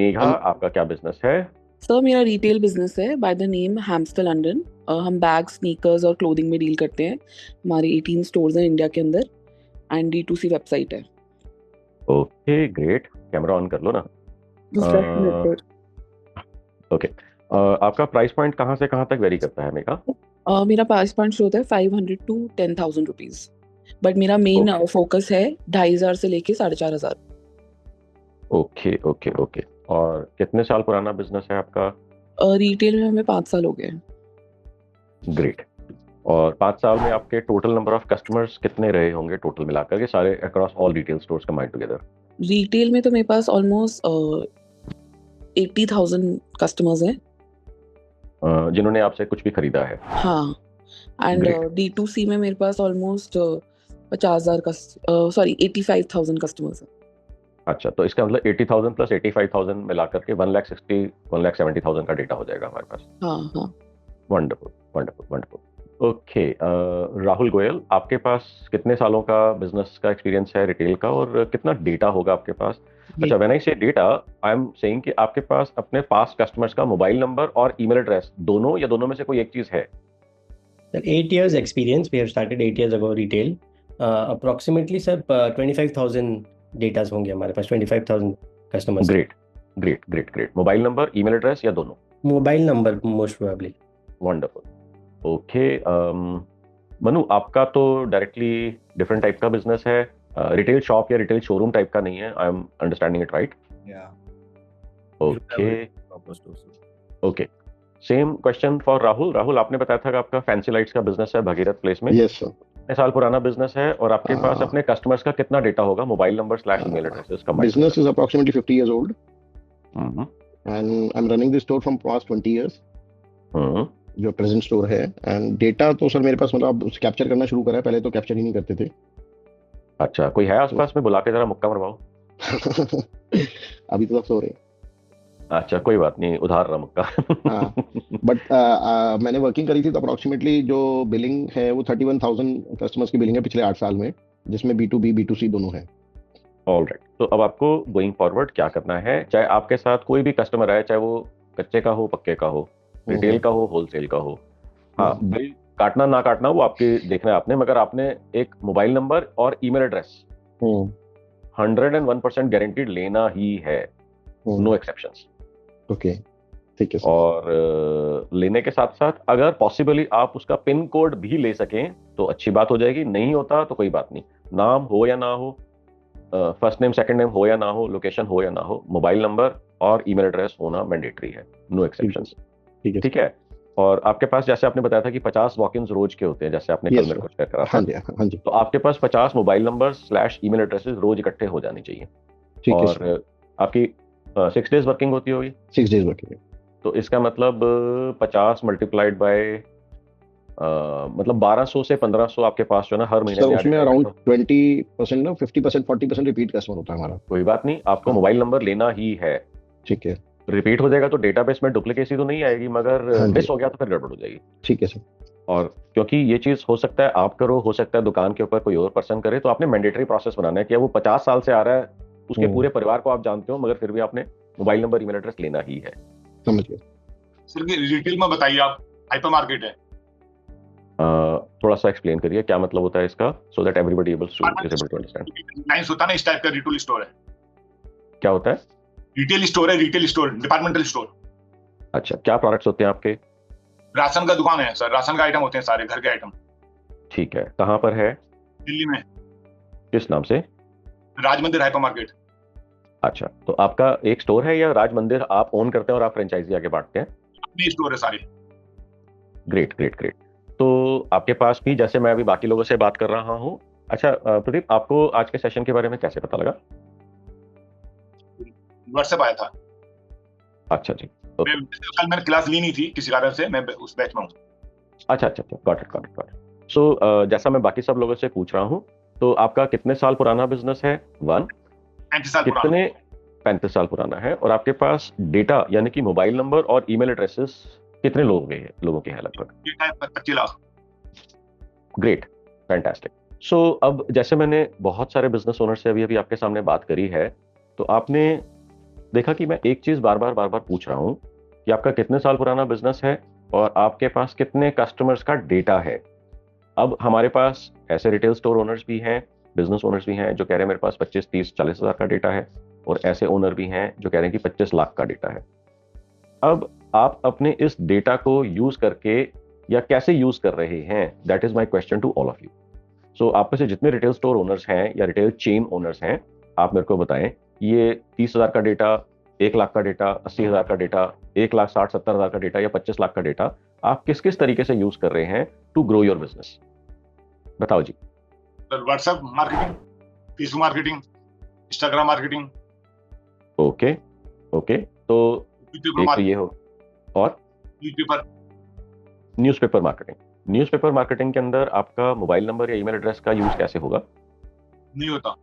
मेघा, हम आपका क्या बिजनेस है? सर मेरा रिटेल बिजनेस है by the name hamster London. हम बैग, स्नीकर्स और क्लोथिंग में डील करते हैं। हमारे 18 स्टोर्स हैं इंडिया के अंदर एंड D2C वेबसाइट है। ओके ग्रेट, कैमरा ऑन कर लो ना। ओके, आपका प्राइस पॉइंट कहाँ से कहाँ तक वेरी करता है मेघा? मेरा प्राइस पॉइंट शुरू होता है 500 to 10,000 रुपीज, बट मेरा मेन ओके फोकस है 2,500 से लेके 4,500। Okay okay okay. और कितने साल पुराना बिजनेस है आपका? रिटेल में हमें 5 साल हो गए हैं। ग्रेट। और 5 साल में आपके टोटल नंबर ऑफ कस्टमर्स कितने रहे होंगे टोटल मिलाकर के, सारे across all retail stores combined together? Retail में तो मेरे पास ऑलमोस्ट 80,000 कस्टमर्स हैं। जिन्होंने आपसे कुछ भी खरीदा है? हाँ, एंड ग्रेट। D2C में मेरे पास ऑलमोस्ट 50,000 सॉरी 85,000 कस्टमर्स हैं। अच्छा, तो इसका मतलब 80,000 प्लस 85,000 मिलाकर के 1,60,000 1,70,000 का डेटा हो जाएगा हमारे पास। हाँ हाँ। Wonderful wonderful wonderful. Okay, Rahul Goyal, आपके पास कितने सालों का बिजनेस का एक्सपीरियंस है रिटेल का, और कितना डेटा होगा आपके पास? अच्छा, व्हेन आई से डेटा, आई एम सेइंग कि आपके पास अपने पास कस्टमर्स का मोबाइल नंबर और ईमेल एड्रेस दोनों, या दोनों में से कोई एक चीज है? Sir, 8 years experience. We have started 8 years ago retail. Approximately sir 25,000 datas होंगे हमारे पास, 25,000 customers. Great great great great. Mobile number, email address, या दोनों? Mobile number most probably. Wonderful. Okay, Manu, आपका तो डायरेक्टली डिफरेंट टाइप का बिजनेस है, retail shop या retail showroom type का नहीं है। I am understanding it right? Okay okay. Same question for Rahul. Rahul, आपने बताया था कि आपका फैंसी लाइट्स का बिजनेस है भगीरथ प्लेस में। Yes sir. कितने साल पुराना बिजनेस है, और आपके पास हाँ। अपने कस्टमर्स का कितना डेटा होगा, mobile number slash email addresses का? Business is approximately 50 years old hmm and I'm running this store from past 20 years, हम्म। जो प्रेजेंट स्टोर है। एंड डेटा तो सर मेरे पास मतलब कैप्चर करना शुरू करा है, पहले तो कैप्चर ही नहीं करते थे। अच्छा, कोई है आसपास में? बुला के जरा मुक्का मरवाओ। अभी तो सब सो रहे हैं। अच्छा, कोई बात नहीं, उधार रहा मुक्का। हाँ, बट मैंने वर्किंग करी थी तो अप्रोक्सीमेटली जो बिलिंग है वो 31,000 कस्टमर्स की बिलिंग है पिछले 8 साल में, जिसमें B2B B2C दोनों है। ऑल राइट, तो अब आपको गोइंग फॉरवर्ड क्या करना है? चाहे आपके साथ कोई भी कस्टमर आए, चाहे वो कच्चे का हो, पक्के का हो, रिटेल का हो, होलसेल का हो, हाँ, बिल काटना ना काटना वो आपके देखना है आपने, मगर आपने एक मोबाइल नंबर और ईमेल एड्रेस 101% गारंटीड लेना ही है, नो एक्सेप्शंस। ओके, ठीक है सर। और लेने के साथ साथ अगर पॉसिबली आप उसका पिन कोड भी ले सकें तो अच्छी बात हो जाएगी, नहीं होता तो कोई बात नहीं, नाम हो या ना हो, फर्स्ट नेम सेकंड नेम हो या ना हो, लोकेशन हो या ना हो, मोबाइल नंबर और ईमेल एड्रेस होना मैंडेटरी है, नो एक्सेप्शंस। ठीक है ठीक है। और आपके पास, जैसे आपने बताया था कि 50 वॉक-इन्स रोज के होते हैं, जैसे आपने कल मेरे को शेयर करा था। हाँ जी, हाँ जी। तो आपके पास 50 mobile number slash email addresses रोज इकट्ठे हो जाने चाहिए। ठीक है और आपकी 6 डेज वर्किंग होती होगी? 6 days वर्किंग। तो इसका मतलब 50 मल्टीप्लाइड बाय मतलब 1200 से 1500 आपके पास जो है ना हर महीने सर नया उसमें डेटा अराउंड इकट्ठा। 20% ना 50% 40% रिपीट कस्टमर होता है हमारा। कोई बात नहीं, आपको हाँ। मोबाइल नंबर लेना ही है। ठीक है। रिपीट हो जाएगा तो डेटाबेस में डुप्लीकेसी तो नहीं आएगी, मगर हाँ जी। मिस हो गया तो फिर गड़बड़ हो जाएगी। ठीक है सर। और क्योंकि ये चीज हो सकता है आप करो, हो सकता है दुकान के ऊपर कोई और पर्सन करे, तो आपने मैंडेटरी प्रोसेस बनाना है कि वो 50 साल से आ रहा है, उसके पूरे परिवार को आप जानते हो, मगर फिर भी आपने मोबाइल नंबर ईमेल एड्रेस लेना ही है। समझ गया सर। रिटेल में बताइए आप, हाइपर मार्केट है, थोड़ा सा एक्सप्लेन करिए क्या मतलब होता है इसका, so that everybody is able to understand. Lines होता है ना, इस टाइप का रिटेल स्टोर है। क्या होता है? रिटेल स्टोर है, रिटेल स्टोर, डिपार्टमेंटल स्टोर। अच्छा, क्या प्रोडक्ट्स होते हैं आपके? राशन का दुकान है सर, राशन का आइटम होते हैं, सारे घर के आइटम। ठीक है, कहाँ पर है? दिल्ली में। किस नाम से? राज मंदिर हाइपर मार्केट। अच्छा, तो आपका एक स्टोर है या राज मंदिर आप ओन करते हैं और आप फ्रेंचाइजी आगे बांटते हैं? अपनी स्टोर है सारे। Great great great. तो आपके पास भी, जैसे मैं अभी बाकी लोगों से बात कर रहा हूँ। अच्छा प्रदीप, आपको आज के सेशन के बारे में कैसे पता लगा? व्हाट्सएप आया था। अच्छा जी, कल मैंने क्लास ली नहीं थी किसी कारण से, मैं उस बैच में हूँ। अच्छा अच्छा अच्छा, गॉट इट। सो जैसा मैं बाकी सब लोगों से पूछ रहा हूँ, तो आपका कितने साल पुराना बिजनेस है? 1, 35 साल पुराना। कितने? 35 साल पुराना है। और आपके पास डेटा यानी कि मोबाइल नंबर और ईमेल एड्रेसेस कितने लोगों के हैं लगभग? 25 लाख। Great, fantastic. सो अब जैसे मैंने बहुत सारे बिजनेस ओनर से अभी आपके सामने बात करी है, तो आपने देखा कि मैं एक चीज बार बार पूछ रहा हूँ कि आपका कितने साल पुराना बिजनेस है और आपके पास कितने कस्टमर्स का डेटा है। अब हमारे पास ऐसे रिटेल स्टोर ओनर्स भी हैं, बिजनेस ओनर्स भी हैं जो कह रहे हैं मेरे पास 25, 30, 40 हज़ार का डेटा है, और ऐसे ओनर भी हैं जो कह रहे हैं कि 25 लाख का डेटा है। अब आप अपने इस डेटा को यूज करके या कैसे यूज कर रहे हैं, that is my question to all of you. So आप में से जितने रिटेल स्टोर ओनर्स हैं या रिटेल चेन ओनर्स हैं, आप मेरे को बताएं, ये 30,000 का डेटा, 1 लाख का डेटा, 80,000 का डेटा, 1,60,70,000 का डेटा या 25 लाख का डेटा आप किस किस तरीके से यूज कर रहे हैं टू ग्रो योर बिजनेस, बताओ जी। WhatsApp marketing, Facebook marketing, Instagram marketing. Okay okay, तो एक तो ये हो, और न्यूज़पेपर मार्केटिंग। न्यूज़पेपर मार्केटिंग के अंदर आपका मोबाइल नंबर या ईमेल एड्रेस का यूज कैसे होगा? नहीं होता।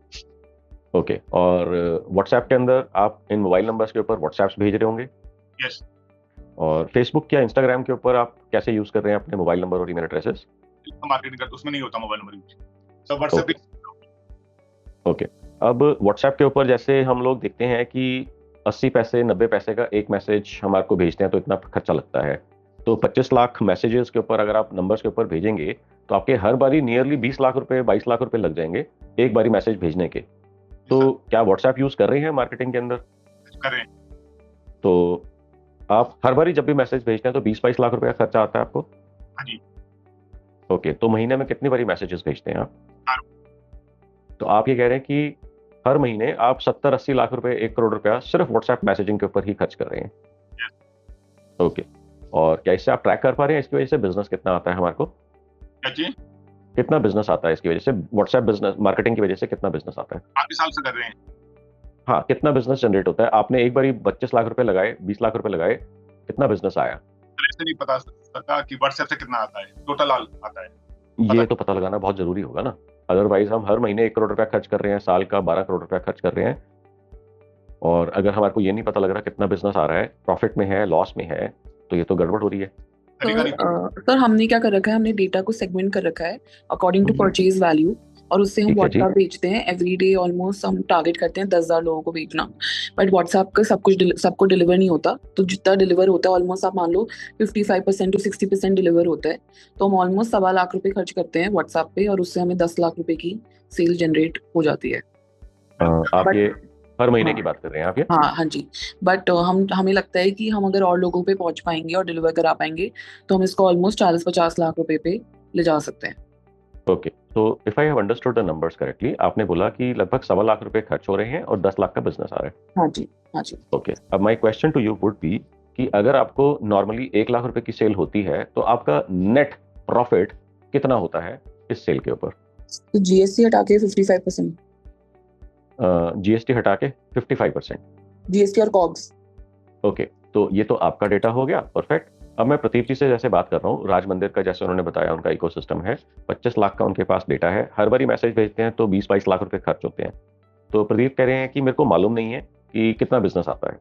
ओके, और व्हाट्सएप के अंदर आप इन मोबाइल नंबर्स के ऊपर व्हाट्सएप्स भेज रहे होंगे? यस। और फेसबुक या इंस्टाग्राम के ऊपर आप कैसे यूज कर रहे हैं अपने मोबाइल नंबर और ईमेल एड्रेसेस? मार्केटिंग करते उसमें नहीं होता मोबाइल नंबर यूज, सब व्हाट्सएप पे। ओके, अब व्हाट्सएप के ऊपर जैसे हम लोग देखते हैं कि 80 पैसे 90 पैसे का एक मैसेज हमारे को भेजते हैं तो इतना खर्चा लगता है, तो 25 लाख मैसेजेस के ऊपर अगर आप नंबर्स के ऊपर भेजेंगे तो आपके हर बारी नियरली 20 लाख रुपए 22 लाख रुपए लग जाएंगे एक बारी मैसेज भेजने के। तो क्या व्हाट्सएप यूज कर रहे हैं मार्केटिंग के अंदर? कर रहे हैं। तो आप हर बारी जब भी मैसेज भेजते हैं तो 20-22 लाख रुपए का खर्चा आता है आपको? हाँ जी। ओके, तो महीने में कितनी बारी मैसेजेस भेजते हैं आप? हाँ। तो आप ये कह रहे हैं कि हर महीने आप 70-80 लाख रुपए 1 करोड़ रुपया सिर्फ व्हाट्सएप मैसेजिंग के ऊपर ही खर्च कर रहे हैं। ओके, और क्या इससे आप ट्रैक कर पा रहे हैं इसकी वजह से बिजनेस कितना आता है हमारे को? क्या जी? कितना बिजनेस आता है इसकी वजह से, व्हाट्सएप बिजनेस मार्केटिंग की वजह से कितना बिजनेस आता है? काफी साल से कर रहे हैं। हाँ, कितना बिजनेस जनरेट होता है? आपने एक बारी 25 लाख रुपए लगाए, 20 लाख रुपए लगाए, कितना बिजनेस आया? ऐसे नहीं पता सकता कि व्हाट्सएप से कितना आता है, टोटल आता है। ये तो पता लगाना बहुत जरूरी होगा ना, अदरवाइज हम हर महीने 1 करोड़ रुपया खर्च कर रहे हैं, साल का 12 करोड़ रुपया खर्च कर रहे हैं, और अगर हमारे को ये नहीं पता लग रहा कितना बिजनेस आ रहा है, प्रॉफिट में है, लॉस में है, तो ये तो गड़बड़ हो रही है। सर हमने क्या कर रखा है, हमने डेटा को सेगमेंट कर रखा है अकॉर्डिंग टू परचेज वैल्यू, और उससे हम व्हाट्सएप बेचते हैं एवरी डे। ऑलमोस्ट हम टारगेट करते हैं 10,000 लोगों को बेचना, बट व्हाट्सएप का सबको डिलीवर नहीं होता, तो जितना डिलीवर होता है ऑलमोस्ट आप मान लो 55% to 60% डिलीवर होता है। तो हम ऑलमोस्ट 1.25 लाख रुपए खर्च करते हैं व्हाट्सएप पे, और उससे हमें 10 लाख रुपए की सेल जनरेट हो जाती है। आप ये हर महीने की बात कर रहे हैं आप ये? हाँ जी, बट हमें लगता है कि हम अगर और लोगों पे पहुंच पाएंगे और डिलीवर करा पाएंगे तो हम इसको ऑलमोस्ट 40-50 लाख रुपए पे ले जा सकते हैं। ओके, तो if I have understood the numbers correctly, आपने बोला कि लगभग 1.25 लाख रुपए खर्च हो रहे हैं और 10 लाख का बिजनेस आ रहा है। हाँ जी, हाँ जी। ओके, अब my question to you would be कि अगर आपको नॉर्मली 1 लाख रुपए की सेल होती है तो आपका नेट प्रॉफिट कितना होता है इस सेल के ऊपर? तो जीएसटी हटा के 55%। जीएसटी हटा के 55%? जीएसटी और कॉग्स। ओके, तो ये तो आपका डेटा हो गया, परफेक्ट। अब मैं प्रदीप जी से जैसे बात कर रहा हूँ, राज मंदिर का जैसे उन्होंने बताया उनका इकोसिस्टम है, 25 लाख का उनके पास डेटा है, हर बारी मैसेज भेजते हैं तो 20-22 लाख रुपए खर्च होते हैं। तो प्रदीप कह रहे हैं कि मेरे को मालूम नहीं है कि कितना बिजनेस आता है,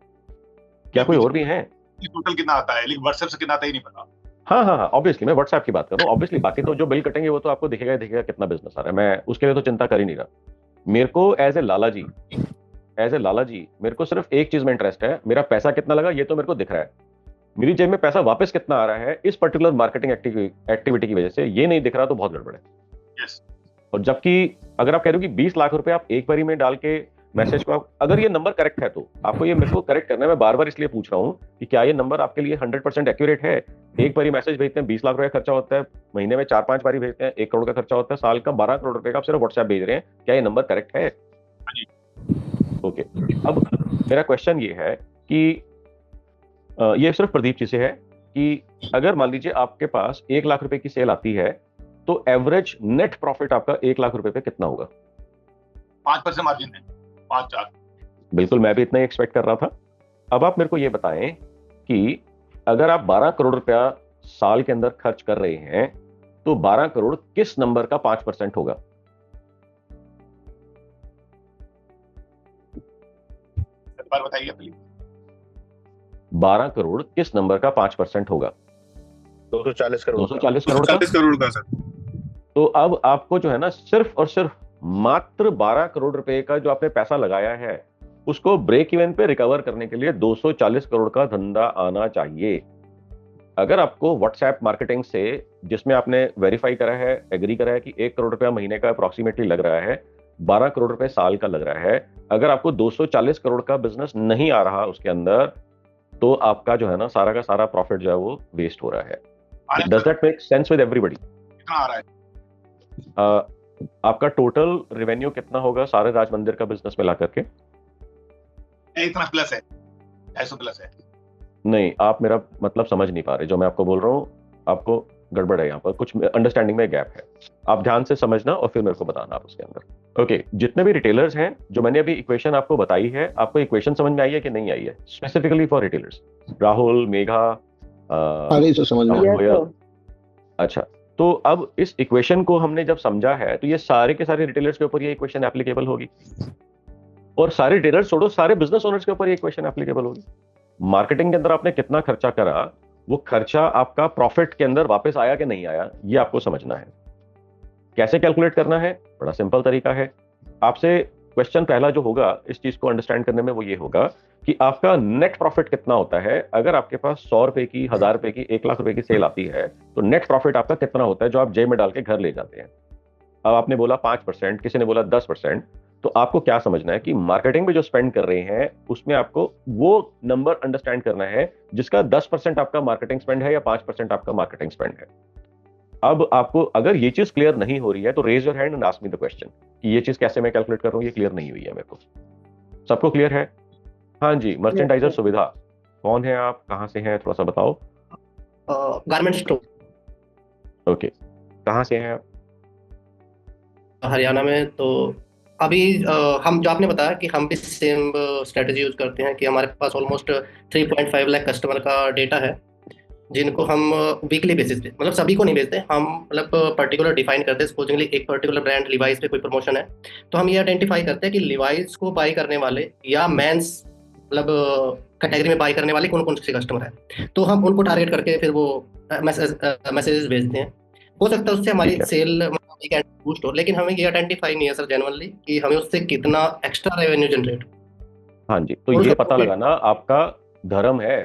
क्या कोई और भी है? टोटल कितना आता है, लेकिन व्हाट्सएप से कितना आता ही नहीं पता। हाँ, ऑब्वियसली मैं व्हाट्सएप की बात कर रहा हूँ, ऑब्वियसली बाकी तो जो बिल कटेंगे वो तो आपको दिखेगा कितना बिजनेस आ रहा है, मैं उसके लिए तो चिंता कर ही नहीं रहा। मेरे को एज ए लाला जी मेरे को सिर्फ एक चीज में इंटरेस्ट है, मेरा पैसा कितना लगा ये तो मेरे को दिख रहा है, मेरी जेब में पैसा वापस कितना आ रहा है इस पर्टिकुलर मार्केटिंग एक्टिविटी की वजह से ये नहीं दिख रहा तो बहुत गड़बड़ है। yes. और जबकि अगर आप कह रहे हो कि 20 लाख रुपए आप एक बारी में डाल के मैसेज को, अगर ये नंबर करेक्ट है तो आपको ये मेरे को करेक्ट करना है, मैं बार बार इसलिए पूछ रहा हूँ कि क्या ये नंबर आपके लिए 100% एक्यूरेट है? एक बारी मैसेज भेजते हैं 20 लाख रुपए खर्चा होता है, महीने में 4-5 बारी भेजते हैं 1 करोड़ का खर्चा होता है, साल का 12 करोड़ रुपए का आप सिर्फ व्हाट्सएप भेज रहे हैं, क्या ये नंबर करेक्ट है? ओके, अब मेरा क्वेश्चन ये है कि ये सिर्फ प्रदीप जी से है कि अगर मान लीजिए आपके पास 1 लाख रुपए की सेल आती है तो एवरेज नेट प्रॉफिट आपका 1 लाख रुपए पे कितना होगा? 5% मार्जिन है, 5-4। बिल्कुल, मैं भी इतना ही एक्सपेक्ट कर रहा था। अब आप मेरे को ये बताएं कि अगर आप 12 करोड़ रुपया साल के अंदर खर्च कर रहे हैं तो 12 करोड़ किस नंबर का 5% होगा? बार बताइए प्लीज। 12 करोड़ किस नंबर का 5% होगा? 240 करोड़। 240 करोड़ का। 240 करोड़ का सर। तो अब आपको जो है ना सिर्फ और सिर्फ मात्र 12 करोड़ रुपए का जो आपने पैसा लगाया है उसको ब्रेक इवन पे रिकवर करने के लिए 240 करोड़ का धंधा आना चाहिए। अगर आपको व्हाट्सएप मार्केटिंग से, जिसमें आपने वेरीफाई करा है, एग्री करा है कि 1 करोड़ रुपया महीने का अप्रोक्सीमेटली लग रहा है, 12 करोड़ रुपए साल का लग रहा है, अगर आपको 240 करोड़ का बिजनेस नहीं आ रहा उसके अंदर, तो आपका जो है ना सारा का सारा प्रॉफिट जो है वो वेस्ट हो रहा है। Does that make sense with everybody? कितना आ रहा है? आपका टोटल रेवेन्यू कितना होगा सारे राज मंदिर का बिजनेस मिला करके? इतना प्लस है, 250 प्लस है। नहीं, आप मेरा मतलब समझ नहीं पा रहे। जो मैं आपको बोल रहा हूँ, आपको गड़बड़ है, यहाँ पर कुछ अंडरस्टैंडिंग में गैप है। आप ध्यान से समझना और फिर मेरे को बताना आप उसके अंदर। ओके, जितने भी रिटेलर्स हैं, जो मैंने अभी इक्वेशन आपको बताई है, आपको इक्वेशन समझ में आई है कि नहीं आई है? Specifically for retailers, Rahul, Megha, समझ में गोयल। अच्छा, तो अब इस इक्वेशन को हमने जब समझा है, तो ये सारे के सारे रिटेलर्स के ऊपर ये इक्वेशन एप्लीकेबल होगी, और सारे रिटेलर्स छोड़ो, सारे बिजनेस ओनर्स के ऊपर ये इक्वेशन एप्लीकेबल होगी। मार्केटिंग के अंदर आपने कितना खर्चा करा, वो खर्चा आपका प्रॉफिट के अंदर वापस आया कि नहीं आया, ये आपको समझना है। कैसे कैलकुलेट करना है? बड़ा सिंपल तरीका है। आपसे क्वेश्चन पहला जो होगा इस चीज को अंडरस्टैंड करने में, वो ये होगा कि आपका नेट प्रॉफिट कितना होता है। अगर आपके पास 100 रुपए की, 1000 रुपए की, 1 लाख रुपए की सेल आती है, तो नेट प्रॉफिट आपका कितना होता है जो आप जेब में डाल के घर ले जाते हैं? अब आपने बोला 5%, किसी ने बोला 10%, तो आपको क्या समझना है कि मार्केटिंग में जो स्पेंड कर रहे हैं उसमें आपको वो नंबर अंडरस्टैंड करना है जिसका 10% आपका मार्केटिंग स्पेंड है या 5% आपका मार्केटिंग स्पेंड है। अब आपको अगर ये चीज क्लियर नहीं हो रही है तो raise your hand and ask me the question कि ये चीज कैसे मैं कैलकुलेट कर रहा हूं, ये क्लियर नहीं हुई है मेरे को। सबको क्लियर है? हाँ जी। मर्चेंडाइजर सुविधा, कौन है आप, कहां से हैं, थोड़ा सा बताओ। Garment store. ओके, कहां से हैं आप? हरियाणा में। तो अभी हम, जो आपने बताया कि हम भी सेम स्ट्रेटजी यूज करते हैं कि हमारे पास ऑलमोस्ट 3.5 लाख कस्टमर का डेटा है, जिनको हम वीकली बेसिस पे, मतलब सभी को नहीं भेजते हम, मतलब पर्टिकुलर डिफाइन करते हैं। सपोजिंगली एक पर्टिकुलर ब्रांड लिवाइस पे कोई प्रमोशन है, तो हम ये आइडेंटिफाई करते हैं कि लिवाइस को बाई करने वाले या मेंस मतलब कैटेगरी में बाई करने वाले कौन कौन से कस्टमर है, तो हम उनको टारगेट करके फिर वो मैसेजेस भेजते हैं। हो सकता है उससे हमारी सेल बूस्ट हो, लेकिन हमें ये आइडेंटिफाई नहीं है सर जेन्युइनली कि हमें उससे कितना एक्स्ट्रा रेवेन्यू जनरेट। हाँ जी, तो ये पता लगाना आपका धर्म है।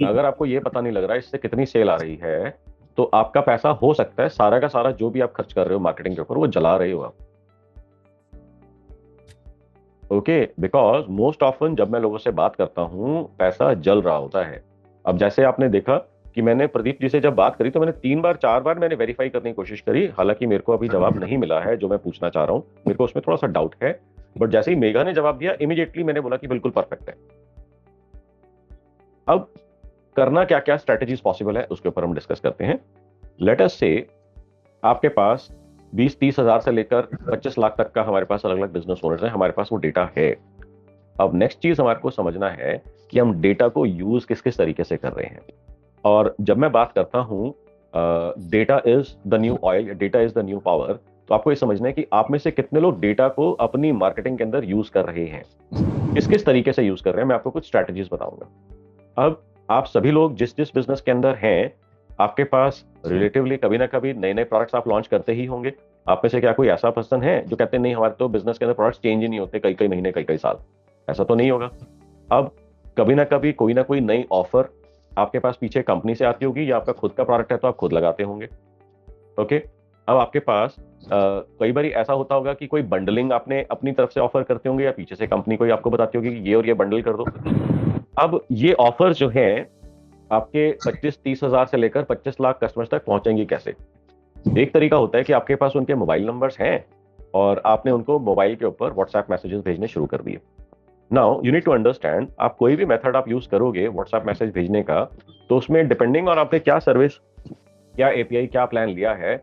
अगर आपको ये पता नहीं लग रहा है इससे कितनी सेल आ रही है, तो आपका पैसा हो सकता है सारा का सारा जो भी आप खर्च कर रहे हो मार्केटिंग के ऊपर, वो जला रहे हो आप। ओके, बिकॉज मोस्ट ऑफन जब मैं लोगों से बात करता हूं, पैसा जल रहा होता है। अब जैसे आपने देखा कि मैंने प्रदीप जी से जब बात करी, तो मैंने 3 बार 4 बार मैंने वेरीफाई करने की कोशिश करी, हालांकि मेरे को अभी जवाब नहीं मिला है जो मैं पूछना चाह रहा हूं, मेरे को उसमें थोड़ा सा डाउट है। बट जैसे ही मेघा ने जवाब दिया, इमीडिएटली मैंने बोला कि बिल्कुल परफेक्ट है। अब करना क्या क्या स्ट्रेटेजीज पॉसिबल है उसके ऊपर हम डिस्कस करते हैं। लेट अस से आपके पास 20-30 हजार से लेकर 25 लाख तक का हमारे पास अलग अलग बिजनेस ओनर्स हैं, हमारे पास वो डेटा है। अब नेक्स्ट चीज हमारे को समझना है कि हम डेटा को यूज किस किस तरीके से कर रहे हैं। और जब मैं बात करता हूं data is the new oil, data is the new power, तो आपको ये समझना है कि आप में से कितने लोग डेटा को अपनी मार्केटिंग के अंदर यूज कर रहे हैं, किस किस तरीके से यूज कर रहे हैं। मैं आपको कुछ स्ट्रैटेजीज बताऊंगा। अब आप सभी लोग जिस जिस बिजनेस के अंदर हैं, आपके पास रिलेटिवली कभी ना कभी नए नए प्रोडक्ट्स आप लॉन्च करते ही होंगे। आप में से क्या कोई ऐसा पर्सन है जो कहते हैं नहीं हमारे तो बिजनेस के अंदर प्रोडक्ट्स चेंज ही नहीं होते कई कई महीने, कई कई साल? ऐसा तो नहीं होगा। अब कभी ना कभी कोई ना कोई नई ऑफर आपके पास पीछे कंपनी से आती होगी, या आपका खुद का प्रोडक्ट है तो आप खुद लगाते होंगे। ओके, अब आपके पास कई बार ऐसा होता होगा कि कोई बंडलिंग आपने अपनी तरफ से ऑफर करते होंगे, या पीछे से कंपनी कोई आपको बताती होगी कि ये और ये बंडल कर दो। अब ये ऑफर जो है आपके 25-30 हजार से लेकर 25 लाख कस्टमर्स तक पहुंचेंगी कैसे? एक तरीका होता है कि आपके पास उनके मोबाइल नंबर्स हैं और आपने उनको मोबाइल के ऊपर व्हाट्सएप मैसेजेस भेजने शुरू कर दिए। Now you need to understand, आप कोई भी मेथड आप यूज करोगे व्हाट्सएप मैसेज भेजने का, तो उसमें डिपेंडिंग ऑन आपने क्या सर्विस, क्या एपीआई, क्या प्लान लिया है,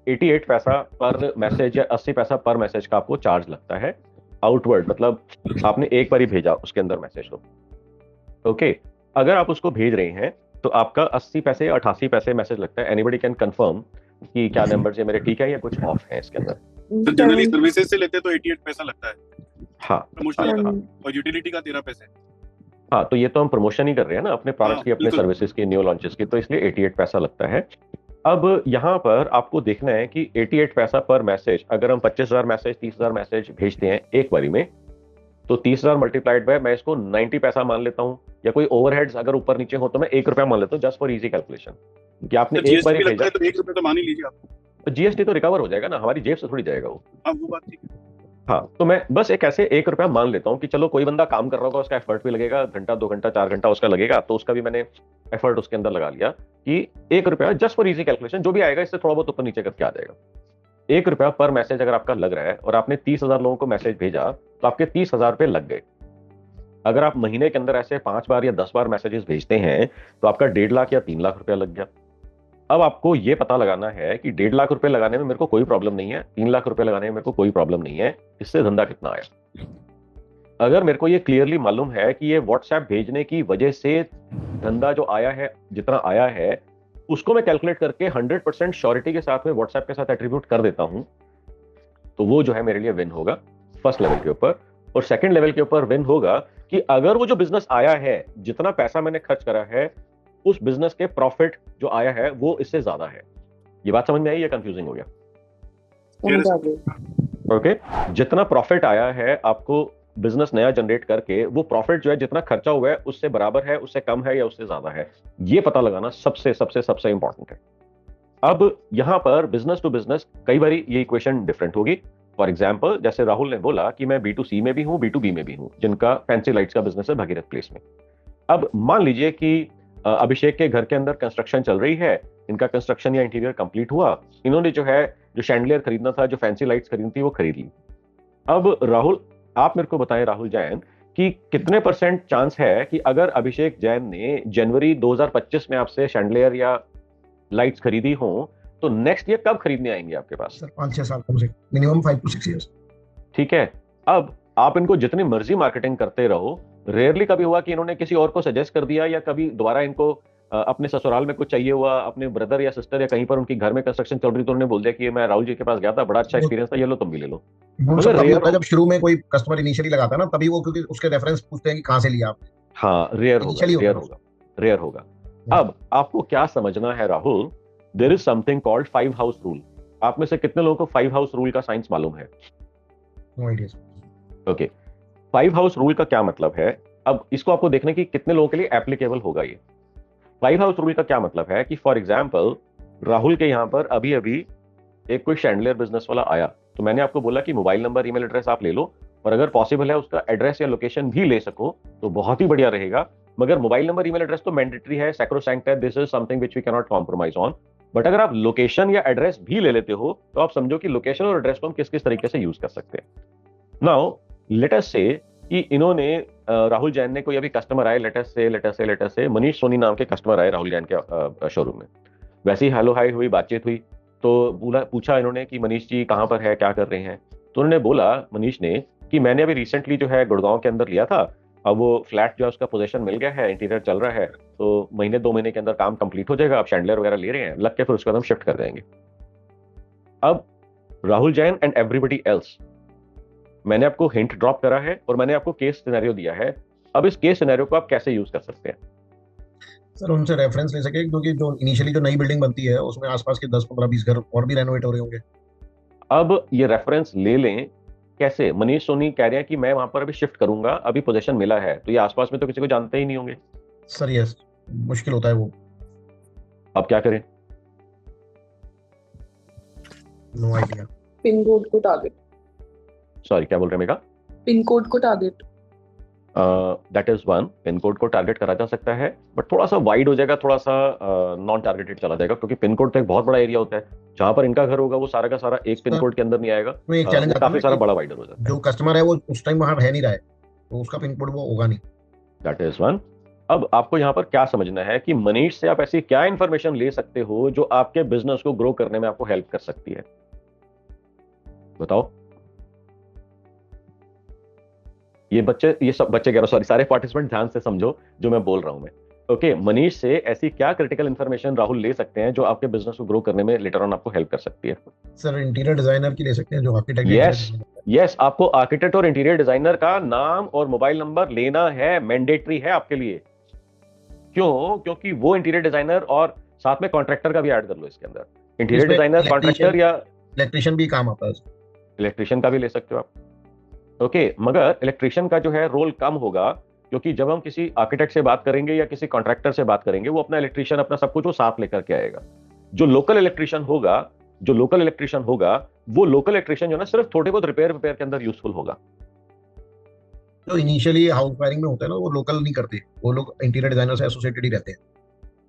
88 पैसा पर मैसेज या 80 पैसा पर मैसेज का आपको चार्ज लगता है आउटवर्ड, मतलब आपने एक बार ही भेजा उसके अंदर मैसेज। तो ओके, अगर आप उसको भेज रहे हैं तो आपका 80 पैसे या 88 पैसे मैसेज लगता है। एनीबॉडी कैन कंफर्म कि क्या नंबर से मेरे ठीक है या कुछ ऑफ है इसके अंदर? तो जनरली सर्विसेज से लेते तो 88 पैसा लगता है। हाँ, प्रमोशनल का, और यूटिलिटी का 13 पैसे। हाँ, तो ये तो हम प्रमोशन ही कर रहे हैं ना अपने प्रोडक्ट्स की, अपने बिल्कुल। सर्विसेज की, न्यू लॉन्चेस की, तो इसलिए 88 पैसा लगता है। अब यहाँ पर आपको देखना है कि 88 पैसा पर मैसेज, अगर हम 25,000 मैसेज, 30,000 मैसेज भेजते हैं एक बारी में, तो 30,000 मल्टीप्लाइड बाय मैं इसको 90 पैसा मान लेता हूँ, या कोई ओवरहेड्स अगर ऊपर नीचे हो तो मैं 1 रुपया मान लेता हूँ, जस्ट फॉर इजी कैलकुलेशन कि आपने एक बार जीएसटी भेजा लगता है तो 1 रुपये तो मान ही लीजिए आप। तो जीएसटी तो रिकवर हो जाएगा ना, हमारी जेब से थोड़ी जाएगा वो। हाँ वो बात ठीक है। हाँ, तो मैं बस एक ऐसे 1 रुपया मान लेता हूँ कि चलो कोई बंदा काम कर रहा होगा, उसका एफर्ट भी लगेगा, घंटा 2 घंटा 4 घंटा उसका लगेगा, तो उसका भी मैंने एफर्ट उसके अंदर लगा लिया कि 1 रुपया जस्ट फॉर इजी कैलकुलेशन, जो भी आएगा इससे थोड़ा बहुत ऊपर नीचे करके आ जाएगा। 1 रुपया पर मैसेज अगर आपका लग रहा है और आपने 30,000 लोगों को मैसेज भेजा तो आपके 30,000 रुपये लग गए। अगर आप महीने के अंदर ऐसे 5 बार या 10 बार मैसेजेस भेजते हैं तो आपका 1.5 लाख या 3 लाख रुपया लग गया। अब आपको ये पता लगाना है कि 1.5 लाख रुपए लगाने में मेरे को कोई प्रॉब्लम नहीं है, 3 लाख रुपए लगाने में मेरे को कोई प्रॉब्लम नहीं है, इससे धंधा कितना आया। अगर मेरे को ये क्लियरली मालूम है कि ये व्हाट्सएप भेजने की वजह से धंधा जो आया है, जितना आया है, उसको मैं कैलकुलेट करके 100% श्योरिटी के साथ में व्हाट्सएप के साथ एट्रीब्यूट कर देता हूं, तो वो जो है मेरे लिए विन होगा फर्स्ट लेवल के ऊपर। और सेकंड लेवल के ऊपर विन होगा कि अगर वो जो बिजनेस आया है, जितना पैसा मैंने खर्च करा है, उस बिजनेस के प्रॉफिट जो आया है वो इससे ज्यादा है। ये बात समझ में आई या कंफ्यूजिंग हो गया? ओके, जितना प्रॉफिट आया है आपको बिजनेस नया जनरेट करके, वो प्रॉफिट जो है जितना खर्चा हुआ है उससे बराबर है, उससे कम है या उससे ज्यादा है, ये पता लगाना सबसे सबसे सबसे इंपॉर्टेंट है। अब यहां पर बिजनेस टू बिजनेस कई बार ये इक्वेशन डिफरेंट होगी। फॉर एग्जाम्पल, जैसे राहुल ने बोला कि मैं B2C में भी हूं, B2B में भी हूं, जिनका फैंसी लाइट्स का बिजनेस है भगीरथ प्लेस में। अब मान लीजिए कि अभिषेक के घर के अंदर कंस्ट्रक्शन चल रही है, इनका कंस्ट्रक्शन या इंटीरियर कंप्लीट हुआ, इन्होंने जो शैंडलियर खरीदना था, जो फैंसी लाइट्स खरीदनी थी, वो खरीद ली। अब राहुल, आप मेरे को बताएं राहुल जैन कि कितने % चांस है कि अगर अभिषेक जैन ने जनवरी 2025 में आपसे शैंडलियर या लाइट्स खरीदी हो तो नेक्स्ट ईयर कब खरीदने आएंगे आपके पास? सर 5-6 साल कम से मिनिमम 5 to 6 years। ठीक है, अब आप इनको जितनी मर्जी मार्केटिंग करते रहो, रेयरली कभी हुआ कि इन्होंने किसी और को सजेस्ट कर दिया, या कभी दोबारा इनको अपने ससुराल में कुछ चाहिए हुआ, अपने ब्रदर या सिस्टर या कहीं पर उनकी घर में कंस्ट्रक्शन चल रही तो उन्होंने बोल दिया कि मैं राहुल जी के पास गया था, बड़ा अच्छा एक्सपीरियंस था, ये लो तुम भी ले लो। जब शुरू में कोई कस्टमर इनिशियली लगाता है ना, तभी वो क्योंकि उसके रेफरेंस पूछते हैं कि कहां से लिया आपने। हाँ, रेयर होगा। अब आपको क्या समझना है Rahul, there is something called 5 house rule. आप में से कितने लोगों को 5 हाउस रूल का साइंस मालूम है? No idea. Okay, 5 house rule का क्या मतलब है? अब इसको आपको देखने की कितने लोगों के लिए एप्लीकेबल होगा ये। 5 हाउस रूल का क्या मतलब है कि फॉर एग्जाम्पल राहुल के यहाँ पर अभी अभी एक कोई शैंडलियर बिजनेस वाला आया, तो मैंने आपको बोला कि मोबाइल नंबर, ईमेल एड्रेस आप ले लो, और अगर पॉसिबल है उसका एड्रेस या लोकेशन भी ले सको तो बहुत ही बढ़िया रहेगा। मगर मोबाइल नंबर, ईमेल एड्रेस तो मैंडेटरी है, सैक्रोसैंक्ट है, this is something which we can not compromise on. But अगर आप लोकेशन या एड्रेस भी ले लेते हो तो आप समझो कि लोकेशन और एड्रेस को हम किस किस तरीके से यूज कर सकते हैं। नाउ लेट अस से कि इन्होंने राहुल जैन ने कोई अभी कस्टमर आए, लेट अस से मनीष सोनी नाम के कस्टमर आए राहुल जैन के शोरूम में। वैसे ही हेलो हाय हुई, बातचीत हुई, तो पूछा इन्होंने कि मनीष जी कहाँ पर है, क्या कर रहे हैं। तो उन्होंने बोला मनीष ने कि मैंने अभी रिसेंटली जो है गुड़गांव के अंदर लिया था, अब वो फ्लैट जो है उसका पोजीशन मिल गया है, इंटीरियर चल रहा है, तो महीने 2 महीने के अंदर काम कंप्लीट हो जाएगा, आप शैंडलियर वगैरह ले रहे हैं, लग के फिर उसके बाद हम शिफ्ट कर देंगे। अब Rahul Jain and everybody else, मैंने आपको हिंट ड्रॉप करा है और मैंने आपको केस सिनेरियो दिया है। अब इस केस सिनेरियो को आप कैसे यूज कर सकते हैं? सर उनसे रेफरेंस ले सके, क्योंकि जो इनिशियली जो नई बिल्डिंग बनती है उसमें आसपास के 10-15-20 घर और भी रेनोवेट हो रहे होंगे। अब ये रेफरेंस ले लें कैसे? मनीष सोनी कह रहे हैं कि मैं वहां पर अभी शिफ्ट करूंगा, अभी पोजीशन मिला है, तो ये आसपास में तो किसी को जानते ही नहीं होंगे। सर यस, मुश्किल होता है वो। अब क्या करें? No idea. पिन कोड को टारगेट। सॉरी, क्या बोल रहे हैं मेगा? पिन कोड को target. That is one, pin code को टारगेट करा जा सकता है, बट थोड़ा सा वाइड हो जाएगा, थोड़ा सा नॉन टारगेटेड चला जाएगा, क्योंकि पिन कोड तो एक बहुत बड़ा एरिया होता है। जहां पर इनका घर होगा वो सारा का सारा एक पिन कोड के अंदर नहीं आएगा, काफी सारा बड़ा वाइडर हो जाता है। जो कस्टमर है वो उस टाइम वहां रह नहीं रहा है, तो उसका पिन कोड वो होगा नहीं। That is one. अब आपको यहाँ पर क्या समझना है कि मनीष से आप ऐसी क्या इंफॉर्मेशन ले सकते हो जो आपके बिजनेस को ग्रो करने में आपको हेल्प कर सकती है, बताओ। ये सब बच्चे कह रहा हूं, सॉरी, सारे पार्टिसिपेंट ध्यान से समझो जो मैं बोल रहा हूं मैं। ओके, मनीष से ऐसी क्या क्रिटिकल इंफॉर्मेशन राहुल ले सकते हैं जो आपके बिजनेस को ग्रो करने में लेटर ऑन आपको हेल्प कर सकती है? सर इंटीरियर डिजाइनर की ले सकते हैं, जो आर्किटेक्ट। यस, आपको आर्किटेक्ट और इंटीरियर डिजाइनर का नाम और मोबाइल नंबर लेना है, मैंडेटरी है आपके लिए। क्यों? क्योंकि वो इंटीरियर डिजाइनर, और साथ में कॉन्ट्रैक्टर का भी ऐड कर लो इसके अंदर। इंटीरियर डिजाइनर, कॉन्ट्रैक्टर या इलेक्ट्रिशियन भी काम आता है। इलेक्ट्रिशियन का भी ले सकते हो आप। ओके, मगर इलेक्ट्रिशियन का जो है रोल कम होगा, क्योंकि जब हम किसी आर्किटेक्ट से बात करेंगे या किसी कॉन्ट्रैक्टर से बात करेंगे, वो अपना इलेक्ट्रिशियन अपना सब कुछ वो साथ लेकर के आएगा। जो लोकल इलेक्ट्रिशियन होगा वो लोकल इलेक्ट्रिशियन जो ना सिर्फ थोड़े बहुत रिपेयर के अंदर यूजफुल होगा। जो इनिशियली हाउस वायरिंग में होता है ना, वो लोकल नहीं करते, वो लोग इंटीरियर डिजाइनर से एसोसिएटेड ही रहते हैं।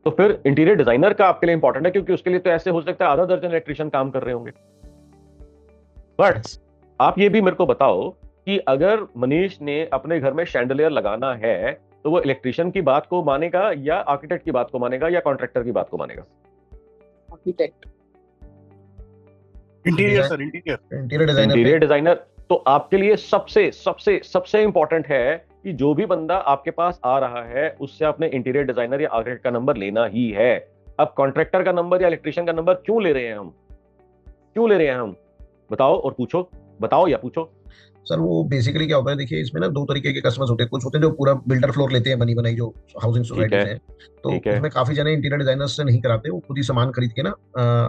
तो फिर इंटीरियर डिजाइनर का आपके लिए इंपॉर्टेंट है, क्योंकि उसके लिए तो ऐसे हो सकता है आधा दर्जन इलेक्ट्रिशियन काम कर रहे होंगे। बट आप ये भी मेरे को बताओ कि अगर मनीष ने अपने घर में शैंडलियर लगाना है, तो वो इलेक्ट्रिशियन की बात को मानेगा या आर्किटेक्ट की बात को मानेगा या कॉन्ट्रैक्टर की बात को मानेगा? आर्किटेक्ट। Interior designer. तो आपके लिए सबसे सबसे सबसे इंपॉर्टेंट है कि जो भी बंदा आपके पास आ रहा है उससे आपने इंटीरियर डिजाइनर या आर्किटेक्ट का नंबर लेना ही है। अब कॉन्ट्रैक्टर का नंबर या इलेक्ट्रिशियन का नंबर क्यों ले रहे हैं हम? बताओ और पूछो, बताओ या पूछो। सर वो बेसिकली क्या होता है, देखिए इसमें ना दो तरीके के कस्टमर्स होते हैं। कुछ होते हैं जो पूरा बिल्डर फ्लोर लेते हैं बनी बनाई, जो हाउसिंग सोसाइटीज हैं, तो उसमें काफी जने इंटीरियर डिजाइनर्स से नहीं कराते, वो खुद ही सामान खरीद के ना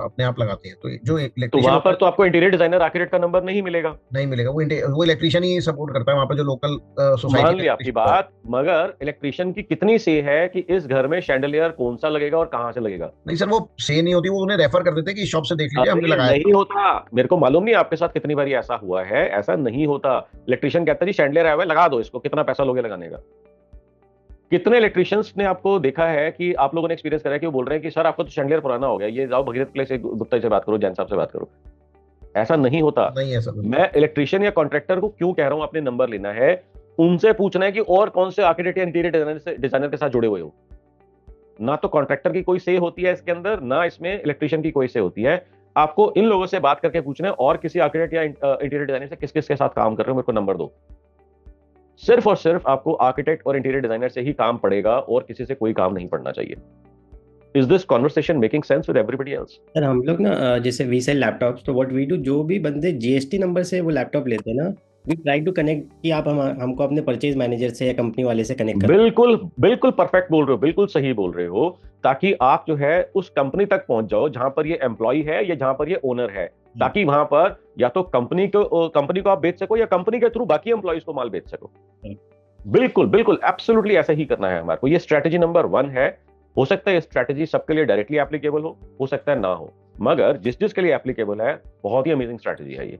अपने आप लगाते हैं। तो जो तो वहां पर तो आपको इंटीरियर डिजाइनर आर्किटेक्ट का नंबर नहीं मिलेगा। वो इलेक्ट्रिशियन ही सपोर्ट करता है वहां पर, जो लोकल सोसाइटी। मान लिया आपकी बात, मगर इलेक्ट्रिशियन की कितनी से है कि इस घर में शैंडलियर कौन सा लगेगा और कहां से लगेगा? नहीं सर, वो से नहीं होती, वो उन्हें रेफर कर देते हैं कि शॉप से देख लीजिए, हमने लगाया। नहीं होता, मेरे को मालूम नहीं आपके साथ कितनी बार ऐसा हुआ है। ऐसा नहीं होता। इलेक्ट्रिशियन कहता है जी शैंडलियर आया हुआ है, लगा दो इसको, कितना पैसा लोगे लगाने का? कितने इलेक्ट्रिशियंस ने आपको देखा है कि आप लोगों ने एक्सपीरियंस करा है कि वो बोल रहे हैं कि सर आपको तो शैंडलियर पुराना हो गया, ये जाओ भगीरथ प्ले से गुप्ता से बात करो, जैन साहब से बात करो। ऐसा नहीं होता। नहीं है सर। मैं इलेक्ट्रिशियन या कॉन्ट्रैक्टर को क्यों कह रहा हूं आपने नंबर लेना है, उनसे पूछना है कि और कौन से आर्किटेक्ट या इंटीरियर डिजाइनर के साथ जुड़े हुए हो। ना तो कॉन्ट्रैक्टर की कोई से होती है इसके अंदर, ना इसमें इलेक्ट्रिशियन की कोई से होती है। आपको इन लोगों से बात करके पूछना है और किसी आर्किटेक्ट या इंटीरियर डिजाइनर से किस किस के साथ काम कर रहे हो, मेरे को नंबर दो। सिर्फ और सिर्फ आपको आर्किटेक्ट और इंटीरियर डिजाइनर से ही काम पड़ेगा और किसी से कोई काम नहीं पड़ना चाहिए। Is this conversation making sense with everybody else? Sir हम लोग ना जैसे वी सेल लैपटॉप्स, तो व्हाट वी डू, जो भी बंदे जीएसटी नंबर से वो लैपटॉप लेते हैं ना, वी ट्राई टू कनेक्ट कि आप हमको अपने परचेज मैनेजर से या कंपनी वाले से कनेक्ट करें। बिल्कुल परफेक्ट बोल रहे हो, बिल्कुल सही बोल रहे हो, ताकि आप जो है उस कंपनी तक पहुंच जाओ जहां पर ये एम्प्लॉय है या जहां पर ये ओनर है, ताकि वहां पर या तो कंपनी को आप बेच सको या कंपनी के थ्रू बाकी एम्प्लॉयज को माल बेच सको। बिल्कुल एब्सोल्युटली ऐसा ही करना है हमारे को। ये स्ट्रेटेजी नंबर 1 है। हो सकता है ये स्ट्रेटेजी सबके लिए डायरेक्टली एप्लीकेबल हो सकता है ना हो, मगर जिस के लिए एप्लीकेबल है, बहुत ही अमेजिंग स्ट्रेटेजी है ये।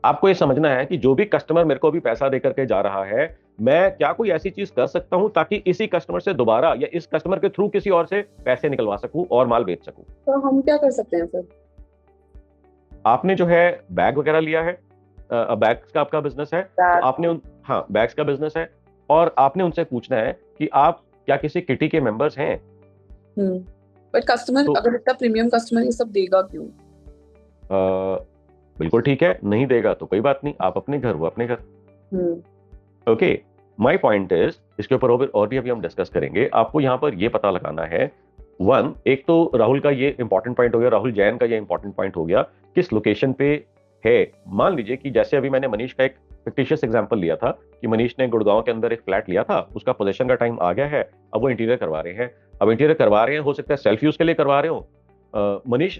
आपको ये समझना है कि जो भी कस्टमर मेरे को भी पैसा देकर के जा रहा है, मैं क्या कोई ऐसी चीज कर सकता हूं ताकि इसी कस्टमर से दोबारा या इस कस्टमर के थ्रू किसी और से पैसे निकलवा सकूं और माल बेच सकूं। तो हम क्या कर सकते हैं सर? आपने जो है बैग वगैरह लिया है, बैग्स का आपका बिजनेस है, तो आपने हाँ बैग्स का बिजनेस है, और आपने उनसे पूछना है कि आप क्या किसी किटी के मेंबर्स हैं। बट कस्टमर अगर इतना प्रीमियम कस्टमर ये सब देगा क्यों? बिल्कुल ठीक है, नहीं देगा तो कोई बात नहीं, आप अपने घर, वो अपने घर। ओके, माय पॉइंट इज, इसके ऊपर और भी अभी हम डिस्कस करेंगे। आपको यहाँ पर ये पता लगाना है, 1, एक तो राहुल का ये इंपॉर्टेंट पॉइंट हो गया, राहुल जैन का ये इंपॉर्टेंट पॉइंट हो गया, किस लोकेशन पे है। मान लीजिए कि जैसे अभी मैंने मनीष का एक फिक्टिशियस एग्जांपल लिया था कि मनीष ने गुड़गांव के अंदर एक फ्लैट लिया था, उसका पोजीशन का टाइम आ गया है, अब वो इंटीरियर करवा रहे हैं। अब इंटीरियर करवा रहे हैं, हो सकता है सेल्फ यूज के लिए करवा रहे हो। मनीष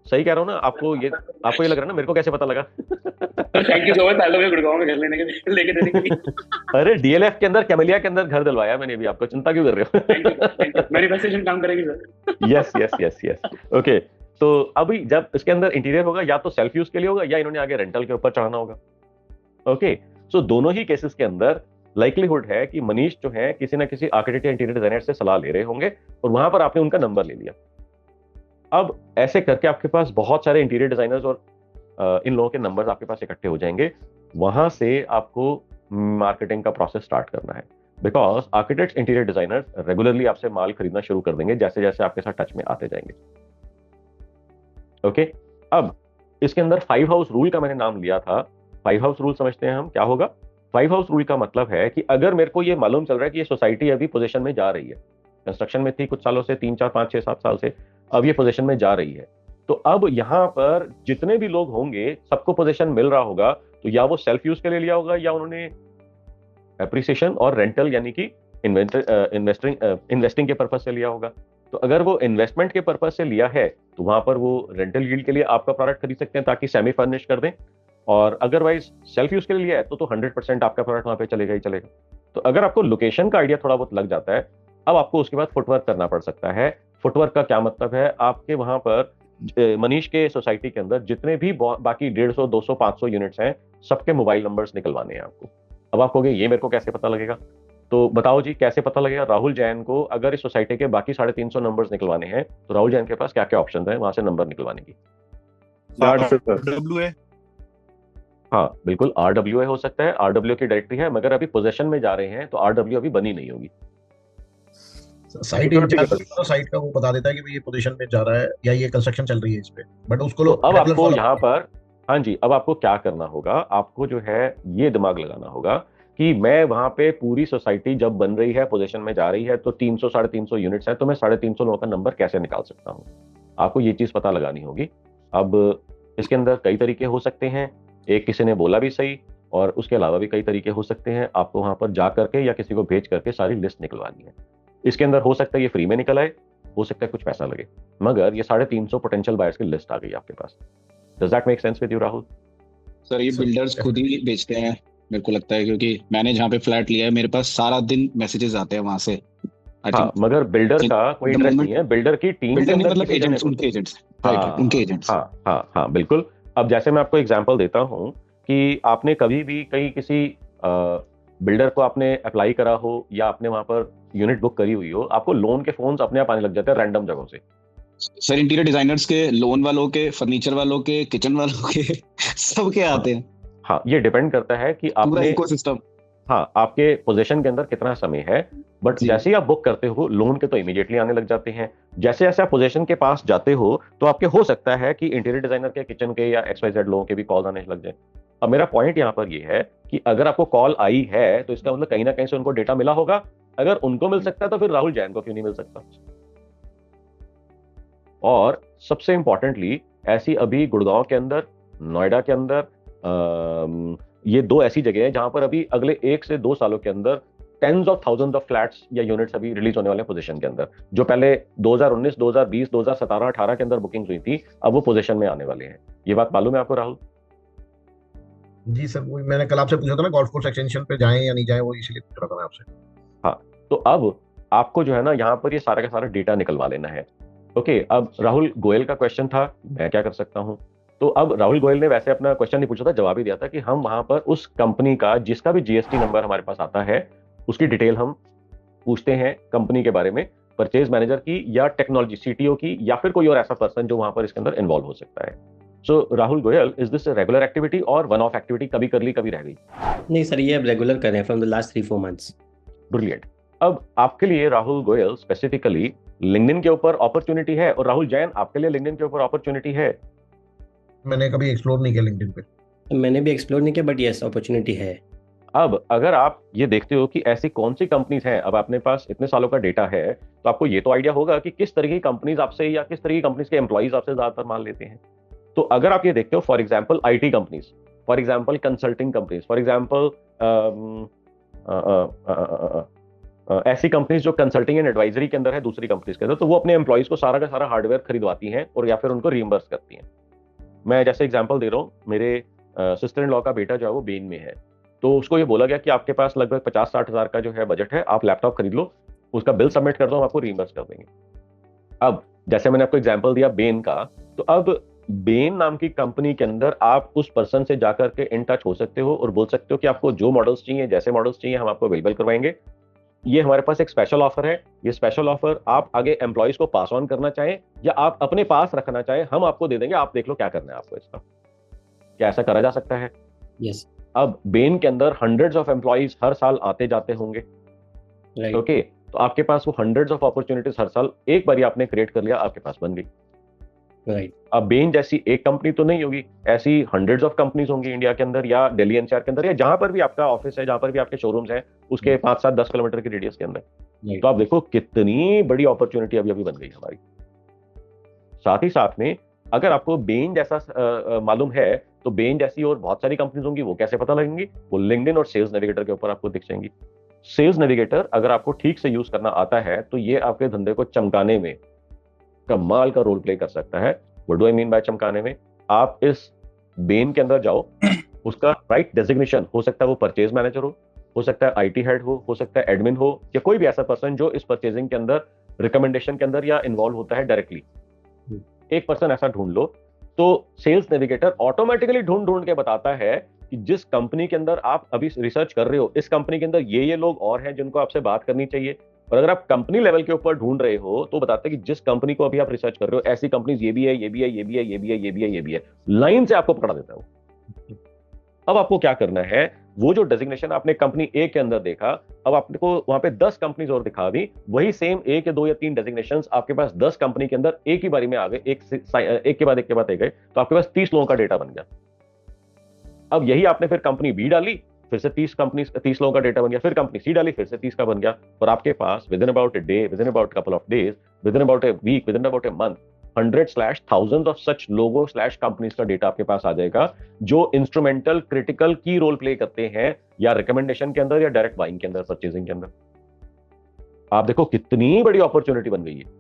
सही कह रहा हूँ ना? आपको ये लग रहा है ना? मेरे को कैसे पता लगा? Thank you so much, I love you Gurgaon में घर लेके देने के लिए। अरे डीएलएफ के अंदर, कैमेलिया के अंदर घर दिलवाया मैंने भी, आपको चिंता क्यों कर रहे हो? मैन्युफैक्चरिंग काम करेगी सर। Yes okay. तो अभी जब इसके अंदर इंटीरियर होगा, या तो सेल्फ यूज के लिए होगा या इन्होंने आगे रेंटल के ऊपर चढ़ाना होगा। ओके, सो दोनों ही केसेस के अंदर लाइक्लीहुड है कि मनीष जो है किसी ना किसी आर्किटेक्ट या इंटीरियर डिजाइनर से सलाह ले रहे होंगे और वहां पर आपने उनका नंबर ले लिया। अब ऐसे करके आपके पास बहुत सारे इंटीरियर डिजाइनर्स और इन लोगों के नंबर्स आपके पास इकट्ठे हो जाएंगे। वहां से आपको मार्केटिंग का प्रोसेस स्टार्ट करना है, because architects, interior designers regularly आपसे माल खरीदना शुरू कर देंगे जैसे जैसे आपके साथ टच में आते जाएंगे। ओके, अब इसके अंदर 5 हाउस रूल का मैंने नाम लिया था। 5 हाउस रूल समझते हैं हम क्या होगा? 5 हाउस रूल का मतलब है कि अगर मेरे को ये मालूम चल रहा है कि ये सोसाइटी अभी पोजीशन में जा रही है, कंस्ट्रक्शन में थी कुछ सालों से, 3 4 5 6 7 साल से, अब ये पोजीशन में जा रही है, तो अब यहाँ पर जितने भी लोग होंगे सबको पोजीशन मिल रहा होगा, तो या वो सेल्फ यूज के लिए लिया होगा या उन्होंने एप्रिसिएशन और रेंटल यानी कि इन्वेस्टिंग के पर्पज से लिया होगा। तो अगर वो इन्वेस्टमेंट के पर्पज से लिया है तो वहां पर वो रेंटल यील्ड के लिए आपका प्रोडक्ट खरीद सकते हैं ताकि सेमी फर्निश कर दें, और अदरवाइज सेल्फ यूज के लिए है तो 100% आपका प्रोडक्ट वहां पे चलेगा ही चलेगा। तो अगर आपको लोकेशन का आइडिया थोड़ा बहुत लग जाता है, अब आपको उसके बाद फुटवर्क करना पड़ सकता है। फुटवर्क का क्या मतलब है, आपके वहां पर मनीष के सोसाइटी के अंदर जितने भी बाकी 150, 200, 500 यूनिट्स हैं, सबके मोबाइल नंबर्स निकलवाने हैं आपको। अब आप कहोगे ये मेरे को कैसे पता लगेगा, तो बताओ जी कैसे पता लगेगा। राहुल जैन को अगर इस सोसाइटी के बाकी 350 नंबर्स निकलवाने हैं तो राहुल जैन के पास क्या क्या ऑप्शन है वहां से नंबर निकलवाने की। RWA, हाँ बिल्कुल, RWA हो सकता है, RWA की डायरेक्टरी है, मगर अभी पोजीशन में जा रहे हैं तो RWA अभी बनी नहीं होगी। साइट इंचार्ज तो साइट का वो बता देता है कि भाई ये पोजीशन में जा रहा है या ये कंस्ट्रक्शन चल रही है इस पे, बट उसको तो अब आपको यहाँ पर, हाँ जी, अब आपको क्या करना होगा, आपको जो है ये दिमाग लगाना होगा कि मैं वहां पे पूरी सोसाइटी जब बन रही है, पोजीशन में जा रही है, तो 300, 350 यूनिट्स है, तो मैं 350 लोगों का नंबर कैसे निकाल सकता हूँ, आपको ये चीज पता लगानी होगी। अब इसके अंदर कई तरीके हो सकते हैं, एक किसी ने बोला भी सही, और उसके अलावा भी कई तरीके हो सकते हैं। आपको वहां पर जा करके या किसी को भेज करके सारी लिस्ट निकलवानी है। इसके अंदर हो सकता है ये फ्री में निकल आए, हो सकता है कुछ पैसा लगे, मगर ये 350 पोटेंशियल बायर्स की लिस्ट आ गई आपके पास। Does that make sense with you Rahul? Sir ये बिल्डर्स खुद ही बेचते हैं मेरे को लगता है, क्योंकि मैंने जहाँ पे फ्लैट लिया है मेरे पास सारा दिन मैसेजेस आते हैं वहां से। हाँ, मगर बिल्डर का कोई इंटरेस्ट नहीं है, बिल्डर की टीम के अंदर मतलब एजेंट्स, उनके एजेंट्स, राइट, उनके एजेंट्स। हाँ बिल्कुल। अब जैसे मैं आपको एग्जांपल देता हूँ कि आपने कभी भी कहीं किसी बिल्डर को आपने अप्लाई करा हो या आपने वहां पर यूनिट बुक करी हुई हो, आपको लोन के फोन्स अपने आप आने लग जाते हैं रैंडम जगहों से। सर इंटीरियर डिजाइनर्स के, लोन वालों के, फर्नीचर वालों के, किचन वालों के, सबके आते हैं। हाँ, ये डिपेंड करता है कि आपने इकोसिस्टम, हाँ, आपके पोजीशन के अंदर कितना समय है। बट जैसे ही आप बुक करते हो लोन के, तो इमीडिएटली आने लग जाते हैं। जैसे जैसे आप पोजीशन के पास जाते हो तो आपके हो सकता है कि इंटीरियर डिजाइनर के, किचन के या XYZ लोगों के भी कॉल आने लग जाए। अब मेरा पॉइंट यहाँ पर ये है कि अगर आपको कॉल आई है तो इसका मतलब कहीं ना कहीं से उनको डेटा मिला होगा। अगर उनको मिल सकता है तो फिर राहुल जैन को क्यों नहीं मिल सकता। और सबसे इंपॉर्टेंटली, ऐसी अभी गुड़गांव के अंदर, नोएडा के अंदर, ये 2 ऐसी जगह हैं जहां पर अभी अगले 1 से 2 सालों के अंदर tens of thousands of flats या यूनिट्स अभी रिलीज होने वाले हैं पोजीशन के अंदर। जो पहले 2019, 2020, 2017, 18 के अंदर बुकिंग हुई थी, अब वो पोजीशन में आने वाले हैं। ये बात मालूम है आपको राहुल? जी सर, वो मैंने कल आपसे पूछा था ना, गोल्फ कोर्स एक्सटेंशन पे जाएं या नहीं जाएं, वो इसीलिए पूछ रहा था मैं आपसे। हाँ, तो अब आपको जो है ना यहाँ पर ये सारा का सारा डेटा निकलवा लेना है। ओके, अब राहुल गोयल का क्वेश्चन था मैं क्या कर सकता हूँ। तो अब राहुल गोयल ने वैसे अपना क्वेश्चन नहीं पूछा था, जवाब ही दिया था कि हम वहां पर उस कंपनी का जिसका भी GST नंबर हमारे पास आता है उसकी डिटेल हम पूछते हैं कंपनी के बारे में, परचेज मैनेजर की या टेक्नोलॉजी CTO की या फिर कोई और ऐसा पर्सन जो वहां पर इसके अंदर इन्वॉल्व हो सकता है। So Rahul Goyal, is this regular activity और वन ऑफ एक्टिविटी, कभी कर ली कभी रह गई? नहीं सर, ये अब रेगुलर कर रहे हैं from the last 3-4 months. Brilliant. अब आपके लिए राहुल गोयल स्पेसिफिकली लिंक्डइन के ऊपर अपॉर्चुनिटी है, और राहुल जैन आपके लिए लिंक्डइन के ऊपर अपॉर्चुनिटी है? मैंने कभी एक्सप्लोर नहीं किया लिंक्डइन पे। मैंने भी एक्सप्लोर नहीं किया, बट यस अपॉर्चुनिटी है। अब अगर आप ये देखते हो कि ऐसी कौन सी कंपनीज हैं, अब अपने पास इतने सालों का डेटा है तो आपको ये तो आइडिया होगा कि किस तरह की कंपनीज आपसे या किस तरह की कंपनीज के एम्प्लॉइज आपसे ज्यादातर माल लेते हैं। तो अगर आप ये देखते हो, for example IT companies, for example consulting companies, for example ऐसी कंपनीज जो कंसल्टिंग एंड एडवाइजरी के अंदर है दूसरी कंपनीज के अंदर, तो वो अपने एम्प्लॉइज को सारा का सारा हार्डवेयर खरीदवाती हैं और या फिर उनको रीइंबर्स करती हैं। मैं जैसे एग्जांपल दे रहा हूँ, मेरे सिस्टर इन लॉ का बेटा जो है वो बेन में है, तो उसको ये बोला गया कि आपके पास लगभग 50-60 हज़ार का जो है बजट है, आप लैपटॉप खरीद लो, उसका बिल सबमिट कर दो, हम आपको रीइंबर्स कर देंगे। अब जैसे मैंने आपको एग्जांपल दिया बेन का, तो अब बेन नाम की कंपनी के अंदर आप उस पर्सन से जाकर के इन टच हो सकते हो और बोल सकते हो कि आपको जो मॉडल्स चाहिए, जैसे मॉडल्स चाहिए, हम आपको अवेलेबल करवाएंगे। ये हमारे पास एक स्पेशल ऑफर है, ये स्पेशल ऑफर आप आगे एम्प्लॉइज को पास ऑन करना चाहें या आप अपने पास रखना चाहें, हम आपको दे देंगे, आप देख लो क्या करना है आपको इसका। क्या ऐसा करा जा सकता है? यस। अब बेन के अंदर हंड्रेड्स ऑफ एम्प्लॉइज हर साल आते जाते होंगे, राइट। ओके, तो आपके पास वो हंड्रेड्स ऑफ अपॉर्चुनिटीज हर साल एक बार आपने क्रिएट कर लिया, आपके पास बन गई। राइट। अब बेन जैसी एक कंपनी तो नहीं होगी, ऐसी हंड्रेड्स ऑफ कंपनीज होंगी इंडिया के अंदर या दिल्ली NCR के अंदर या जहां पर भी आपका ऑफिस है, जहां पर भी आपके शोरूम्स हैं, उसके 5-7-10 किलोमीटर की रेडियस के अंदर। तो आप देखो कितनी बड़ी अपॉर्चुनिटी अभी अभी बन गई हमारी। साथ ही साथ में अगर आपको बेन जैसा मालूम है, तो बेन जैसी और बहुत सारी कंपनीज होंगी, वो कैसे पता लगेंगी? वो लिंक्डइन और सेल्स नेविगेटर के ऊपर आपको दिख जाएंगी। सेल्स नेविगेटर अगर आपको ठीक से यूज करना आता है तो ये आपके धंधे को चमकाने में कमाल का रोल प्ले कर सकता है। What do I mean by चमकाने में? आप इस बेन के अंदर जाओ, उसका राइट डेजिग्नेशन हो सकता है वो परचेज मैनेजर हो सकता है आईटी हेड हो सकता है एडमिन हो, या कोई भी ऐसा पर्सन जो इस परचेजिंग के अंदर, रिकमेंडेशन के अंदर या इन्वॉल्व होता है डायरेक्टली। एक पर्सन ऐसा ढूंढ लो, तो सेल्स नेविगेटर ऑटोमेटिकली ढूंढ ढूंढ के बताता है कि जिस कंपनी के अंदर आप अभी रिसर्च कर रहे हो, इस कंपनी के अंदर ये लोग और हैं जिनको आपसे बात करनी चाहिए। और अगर आप कंपनी लेवल के ऊपर ढूंढ रहे हो तो बताते हैं कि जिस कंपनी को अभी आप रिसर्च कर रहे हो, ऐसी कंपनीज ये भी है, ये भी है, ये भी है, ये भी है, ये भी है, ये भी है, लाइन से आपको पकड़ा देता है वो। अब आपको क्या करना है, वो जो डेजिग्नेशन आपने कंपनी ए के अंदर देखा, अब आपको वहां पे 10 कंपनीज और दिखा दी, वही सेम एक या 2 या 3 डेजिग्नेशंस आपके पास 10 कंपनी के अंदर एक ही बारी में आ गए, एक के बाद एक के बाद एक गए, तो आपके पास 30 लोगों का डेटा बन गया। अब यही आपने फिर कंपनी बी डाली, फिर से 30 लोगों का डेटा बन गया, फिर कंपनी सी डाली, फिर से 30 का बन गया, और आपके पास within about a day, within about couple of days, within about a week, within about a month, 100/1000 of such लोगो/कंपनीज का डेटा आपके पास आ जाएगा, जो इंस्ट्रूमेंटल क्रिटिकल की रोल प्ले करते हैं या रिकमेंडेशन के अंदर या डायरेक्ट बाइंग के अंदर, परचेजिंग के अंदर। आप देखो कितनी बड़ी अपॉर्चुनिटी बन गई है।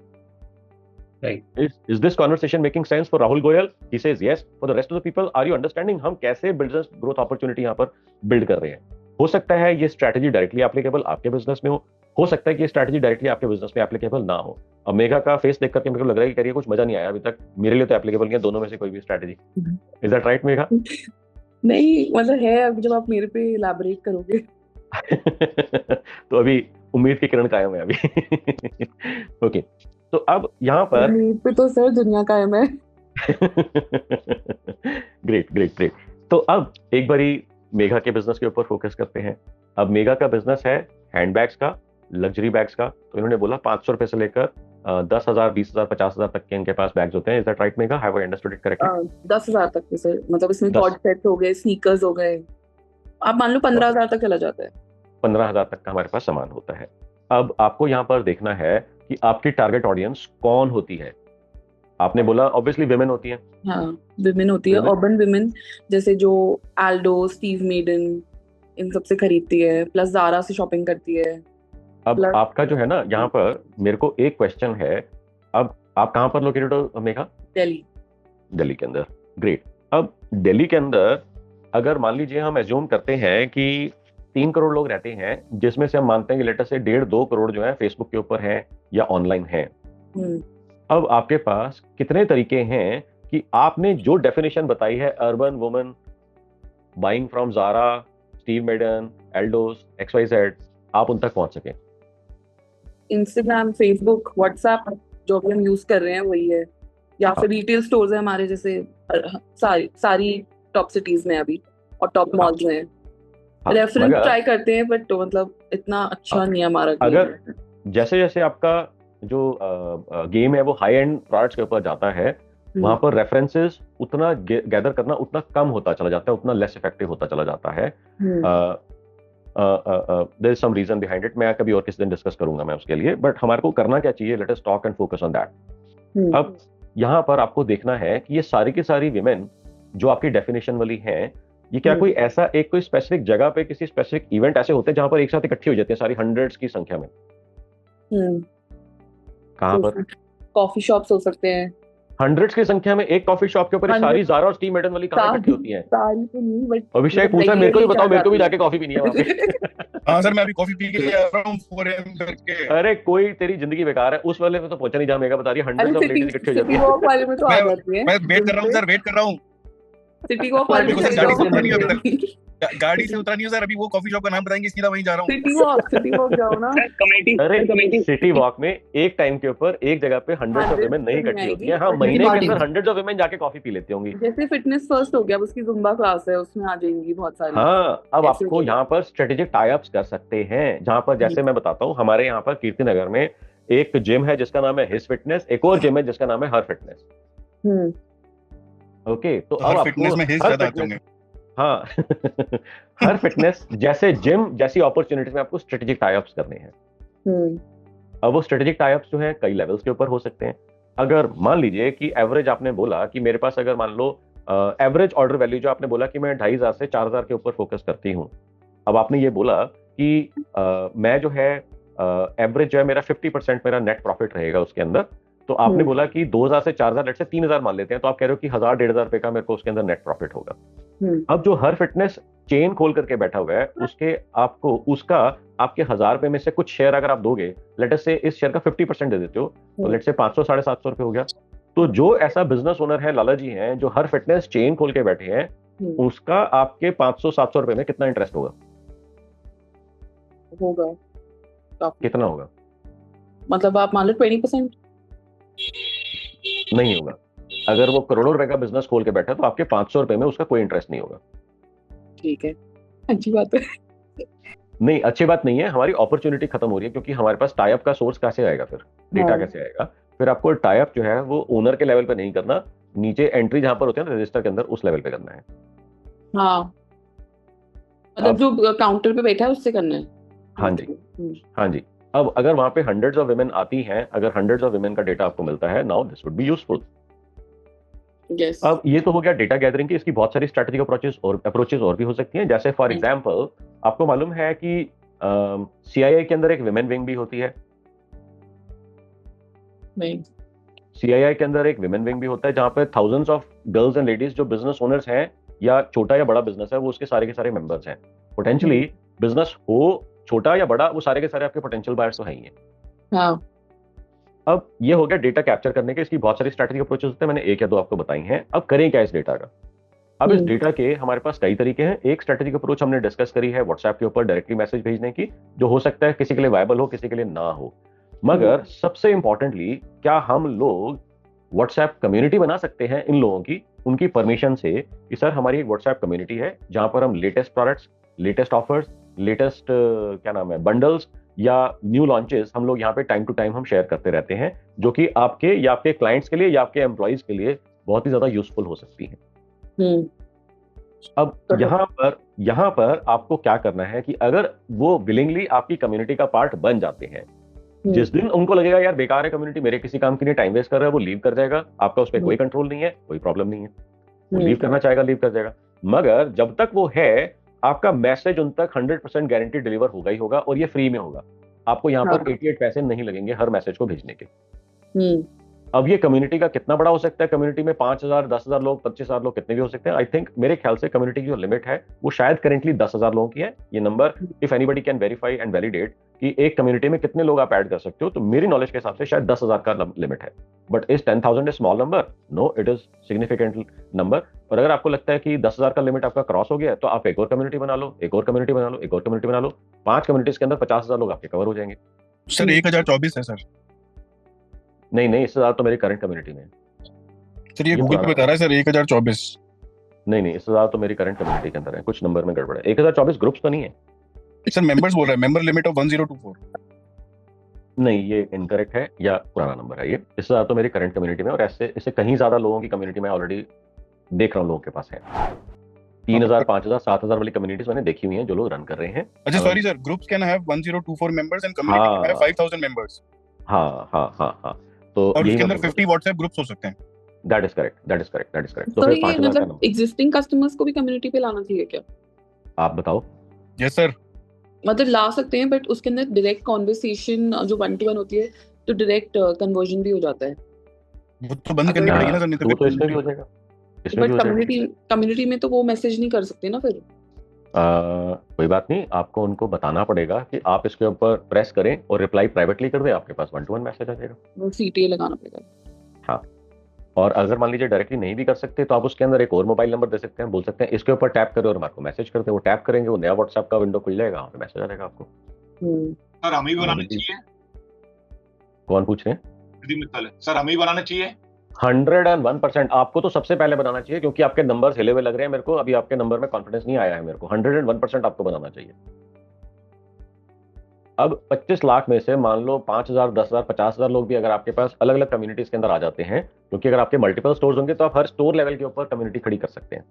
Right. Is this conversation making sense for Rahul Goyal? He says yes. For the rest of the people, are you understanding हम कैसे बिजनेस ग्रोथ अपॉर्चुनिटी यहाँ पर बिल्ड कर रहे हैं? हो सकता है ये स्ट्रैटेजी डायरेक्टली एप्लीकेबल आपके बिजनेस में हो सकता है कि ये स्ट्रैटेजी डायरेक्टली आपके बिजनेस में एप्लीकेबल ना हो। अब मेघा का फेस देख करके मेरे को लग रहा है कि करिए कुछ मजा नहीं आया अभी तक, मेरे लिए तो एप्लीकेबल नहीं है दोनों में से कोई भी strategy. Is that right Megha? नहीं मतलब है, अब जब आप मेरे पे इलैबोरेट करोगे तो अभी उम्मीद की किरण कायम है अभी। ओके, तो अब यहाँ पर उम्मीद पे तो सर दुनिया कायम है। Great great great. तो अब एक बारी मेघा के बिजनेस के ऊपर फोकस करते हैं। अब मेघा का बिजनेस है हैंडबैग्स का, लग्जरी बैग्स का। तो इन्होंने बोला 500 रुपए से लेकर 10,000, 20,000, 50,000 तक के इनके पास बैग्स होते हैं। Is that right Megha? Have I understood it correctly? 10,000 तक के सर, मतलब इसमें कॉर्ड सेट हो गए, स्नीकर्स हो गए, आप मान लो 15,000 तक चला जाता है। 15,000 तक का हमारे पास सामान होता है। अब आपको यहाँ पर देखना है कि आपकी टारगेट ऑडियंस कौन होती है। आपने बोला ऑब्वियसली विमेन होती है। हाँ, विमेन होती है, अर्बन विमेन, जैसे जो एल्डो, स्टीव मेडन, इन सब से खरीदती है, प्लस ज़ारा से शॉपिंग करती है। अब आपका जो है ना, यहाँ पर मेरे को एक क्वेश्चन है। अब आप कहाँ पर लोकेटेड हो मेघा? दिल्ली के अंदर। ग्रेट। अब दिल्ली के अंदर अगर मान लीजिए हम एज्यूम करते हैं कि 3 करोड़ लोग रहते हैं, जिसमें से हम मानते हैं कि लेटर से 1.5-2 करोड़ जो है फेसबुक के ऊपर है या ऑनलाइन है। अब आपके पास कितने तरीके हैं कि आपने जो डेफिनेशन बताई है, urban woman buying from Zara, Steve Madden, Aldo's, XYZ, आप उन तक पहुंच सके? इंस्टाग्राम, फेसबुक, व्हाट्सएप जो भी हम यूज कर रहे हैं वही है, या फिर रिटेल स्टोर्स है हमारे, जैसे सारी टॉप सिटीज में अभी और टॉप मॉल्स में। रेफरेंस ट्राई करते हैं बट तो मतलब इतना अच्छा नहीं है हमारा। अगर जैसे जैसे आपका जो गेम है वो हाई एंड प्रोडक्ट्स के ऊपर जाता है, वहां पर रेफरेंसेस उतना गैदर करना उतना कम होता चला जाता है, उतना लेस इफेक्टिव होता चला जाता है। There is some reason behind it. मैं कभी और किसी दिन डिस्कस करूंगा मैं उसके लिए, बट हमारे को करना क्या चाहिए, let us talk and focus on that. अब यहाँ पर आपको देखना है कि ये सारी की सारी विमेन जो आपकी डेफिनेशन वाली हैं, ये क्या कोई ऐसा एक कोई स्पेसिफिक जगह पे किसी स्पेसिफिक इवेंट ऐसे होते हैं जहां पर एक साथ इकट्ठी हो जाती है सारी, हंड्रेड्स की संख्या में? कहां पर? कॉफी शॉप्स हो सकते हैं, हंड्रेड्स की संख्या में एक कॉफी शॉप के ऊपर सारी ज़ारा और स्टीव मेडन वाली कहां इकट्ठी होती हैं? सारी तो नहीं, बट अभिषेक पूछा, मेरे को भी बताओ, मेरे को भी जाके कॉफी पीनी है वहां पे। हाँ सर, मैं अभी कॉफी पी के आ रहा हूं 4 AM करके। अरे कोई तेरी जिंदगी बेकार है, उस वाले में तो पहुंचा नहीं जहां मेगा बता रही है, हंड्रेड्स ऑफ लेडीज इकट्ठी हो जाती है। सिटी वॉक वाले में तो आ जाती है। मैं वेट कर रहा हूं सर, वेट कर रहा हूं। सिटी वॉक वाले में गाड़ी से उतरा नहीं हूं सर, अभी वो कॉफी शॉप का नाम बताएंगे, सीधा वहीं जा रहा हूं। सिटी वॉक जाओ ना। अरे सिटी वॉक में एक टाइम के ऊपर एक जगह पे हंड्रेड्स ऑफ विमेन नहीं इकट्ठी होती है। हाँ, महीने के अंदर हंड्रेड्स ऑफ विमेन जाके कॉफी पी लेती होंगी। जैसे फिटनेस फर्स्ट हो गया, उसकी जुम्बा क्लास है, उसमें आ जाएंगी बहुत सारी। हाँ, अब आपको यहाँ पर स्ट्रेटेजिक टाई अप्स कर सकते हैं, जहां पर जैसे मैं बताता हूँ, हमारे यहाँ पर कीर्ति नगर में एक जिम है जिसका नाम है हिज फिटनेस, एक और जिम है जिसका नाम है हर फिटनेस। ओके, तो अब फिटनेस में हिज ज्यादा आते होंगे। हाँ हर फिटनेस जैसे जिम जैसी अपॉर्चुनिटीज में आपको स्ट्रेटेजिक टाई अप्स करने हैं। अब वो स्ट्रेटेजिक टाई अप्स जो हैं कई लेवल्स के ऊपर हो सकते हैं। अगर मान लीजिए कि एवरेज आपने बोला कि मेरे पास, अगर मान लो एवरेज ऑर्डर वैल्यू जो आपने बोला कि मैं 2,500 से 4,000 के ऊपर फोकस करती हूँ। अब आपने ये बोला कि मैं जो है एवरेज जो है मेरा 50% मेरा नेट प्रॉफिट रहेगा उसके अंदर, तो आपने बोला कि 2000 से 4000, लेट से 3000 मान लेते हैं, तो आप कह रहे हो कि 1000-1500 रुपए का मेरे को उसके अंदर नेट प्रॉफिट होगा। अब जो हर फिटनेस चेन खोल करके बैठा हुआ है, उसके आपको उसका आपके 1000 रुपए में से कुछ शेयर अगर आप दोगे, लेट अस से इस शेयर का 50% दे देते हो, तो लेट से 500-750 रुपए हो गया। तो जो ऐसा बिजनेस ओनर है, लाला जी हैं, जो हर फिटनेस चेन खोल के बैठे हैं, उसका आपके 500-700 रुपए में कितना इंटरेस्ट होगा? कितना होगा? मतलब आप मान लो 20%। नहीं होगा। अगर वो करोड़ों रुपए का बिजनेस खोल के बैठा है, तो आपके 500 रुपए में उसका कोई इंटरेस्ट नहीं होगा। ठीक है, अच्छी बात है। नहीं, अच्छी बात नहीं है, हमारी अपॉर्चुनिटी खत्म हो रही है, क्योंकि हमारे पास टाई अप का सोर्स कैसे आएगा, फिर डेटा कैसे आएगा? फिर आपको टाई अप जो है वो ओनर के लेवल पे नहीं करना, नीचे एंट्री जहां पर होती है ना रजिस्टर के अंदर, उस लेवल पे करना है। हाँ, मतलब जो काउंटर पे बैठा है उससे करना है। हाँ जी, हाँ जी। अब अगर वहां पे हंड्रेड्स ऑफ विमेन आती हैं, अगर हंड्रेड्स ऑफ विमेन का डेटा आपको मिलता है, now this would be useful. Yes. अब ये तो हो गया डेटा गैदरिंग की, इसकी बहुत सारी स्ट्रेटेजिक अप्रोचेस और भी हो सकती हैं। जैसे फॉर एग्जांपल आपको मालूम है कि सीआईआई के अंदर एक विमेन विंग भी होती है। नहीं, सीआईआई के अंदर एक विमेन विंग भी होता है, जहां पे thousands of girls and ladies जो बिजनेस ओनर्स हैं, या छोटा या बड़ा बिजनेस है, वो उसके सारे के सारे मेंबर्स हैं। पोटेंशियली बिजनेस हो छोटा या बड़ा, वो सारे के सारे आपके पोटेंशियल बायर्स तो हैं ही हैं। हाँ। अब ये हो गया डेटा कैप्चर करने के, इसकी बहुत सारी स्ट्रैटेजिक अप्रोचेस होते हैं, मैंने एक या दो आपको बताई हैं। अब करें क्या इस डेटा का? अब इस डेटा के हमारे पास कई तरीके हैं। एक स्ट्रैटेजिक अप्रोच हमने डिस्कस करी है व्हाट्सएप के ऊपर डायरेक्टली मैसेज भेजने की, जो हो सकता है किसी के लिए वायबल हो, किसी के लिए ना हो। मगर सबसे इंपॉर्टेंटली, क्या हम लोग व्हाट्सएप कम्युनिटी बना सकते हैं इन लोगों की, उनकी परमिशन से, कि सर हमारी एक व्हाट्सएप कम्युनिटी है जहां पर हम latest products, latest offers, latest क्या नाम है, बंडल्स या न्यू लॉन्चेस हम लोग यहाँ पे टाइम टू टाइम हम शेयर करते रहते हैं, जो कि आपके या आपके क्लाइंट्स के लिए या आपके एम्प्लॉइज के लिए बहुत ही ज्यादा यूजफुल हो सकती है। अब यहाँ पर आपको क्या करना है कि अगर वो विलिंगली आपकी कम्युनिटी का पार्ट बन जाते हैं, जिस दिन उनको लगेगा यार बेकार है कम्युनिटी, मेरे किसी काम के लिए टाइम वेस्ट कर रहा है, वो लीव कर जाएगा। आपका उस पर कोई कंट्रोल नहीं है, कोई प्रॉब्लम नहीं है, वो लीव करना चाहेगा लीव कर जाएगा। मगर जब तक वो है, आपका मैसेज उन तक 100% गारंटी डिलीवर होगा ही होगा, और ये फ्री में होगा। आपको यहाँ पर 88 पैसे नहीं लगेंगे हर मैसेज को भेजने के। अब ये कम्युनिटी का कितना बड़ा हो सकता है? कम्युनिटी में 5000, 10,000 लोग, 25,000 लोग, कितने भी हो सकते हैं। आई थिंक मेरे ख्याल से कम्युनिटी की जो लिमिट है वो शायद करेंटली 10,000 लोगों की है। ये number if anybody can verify and validate कि एक कम्युनिटी में कितने लोग आप ऐड कर सकते हो, तो मेरी नॉलेज के हिसाब से शायद 10,000 का लिमिट है। But is 10,000 a small number? No, it is significant number. और अगर आपको लगता है कि 10,000 का लिमिट आपका क्रॉस हो गया है, तो आप एक और कम्युनिटी बना लो, एक और कम्युनिटी बना लो, एक और कम्युनिटी बना लो। 5 कम्युनिटीज के अंदर 50,000 लोग आपके कवर हो जाएंगे। सर 1024 है सर। नहीं, इससे ज्यादा तो मेरी करंट कम्युनिटी में है सर। ये गूगल पे बता रहा है सर 1024। नहीं, इससे ज्यादा तो मेरी करंट कम्युनिटी के अंदर है, कुछ नंबर में गड़बड़ है। 1024 ग्रुप्स तो नहीं है सर, मेंबर्स बोल रहा है, मेंबर लिमिट ऑफ 1024। नहीं, ये इनकरेक्ट है या पुराना नंबर है ये। इससे ज्यादा तो मेरी करंट कम्युनिटी में, और ऐसे इससे कहीं ज्यादा लोगों की कम्युनिटी में ऑलरेडी देख रहा हूँ लोगों के पास है। 3000, 5000, 7000 वाली कम्युनिटीज मैंने देखी हुई हैं जो लोग रन कर रहे हैं। अच्छा sorry sir, groups can have 1024 members and community can have 5000 members. हाँ। तो और उसके अंदर 50 व्हाट्सएप ग्रुप्स हो सकते हैं। That is correct. तो ये मतलब एग्जिस्टिंग कस्टमर्स को भी कम्युनिटी पे लाना चाहिए क्या? आप बताओ। यस सर, मतलब ला सकते हैं, बट उसके अंदर डायरेक्ट कॉन्वर्सेशन जो 1-to-1 होती है, तो डायरेक्ट कन्वर्जन भी हो जाता है। वो तो बंद करनी पड़ेगी ना सर, नहीं तो इसमें भी हो जाएगा। बट कम्युनिटी में तो वो मैसेज नहीं कर सकते ना फिर। कोई बात नहीं, आपको उनको बताना पड़ेगा कि आप इसके ऊपर प्रेस करें और रिप्लाई प्राइवेटली कर दें, आपके पास 1-to-1 मैसेज आ जाएगा। वो सीटीए लगाना पड़ेगा। हाँ, और अगर मान लीजिए डायरेक्टली नहीं भी कर सकते, तो आप उसके अंदर एक और मोबाइल नंबर दे सकते हैं, बोल सकते हैं इसके ऊपर टैप करें और आपको मैसेज करते हैं। वो टैप करेंगे, वो नया व्हाट्सएप का विंडो खुल जाएगा, वहाँ पे मैसेज आ जाएगा आपको। सर हमें भी बनाना चाहिए। कौन पूछ रहे हैं? सर हमें भी बनाना चाहिए। 101% आपको तो सबसे पहले बनाना चाहिए, क्योंकि आपके नंबर हिले हुए लग रहे हैं मेरे को। अभी आपके नंबर में कॉन्फिडेंस नहीं आया है मेरे को। 101% आपको बनाना चाहिए। अब 25 लाख में से मान लो 5,000, 10,000, 50,000 लोग भी अगर आपके पास अलग अलग कम्युनिटीज के अंदर आ जाते हैं, क्योंकि अगर आपके मल्टीपल स्टोर्स होंगे तो आप हर स्टोर लेवल के ऊपर कम्युनिटी खड़ी कर सकते हैं।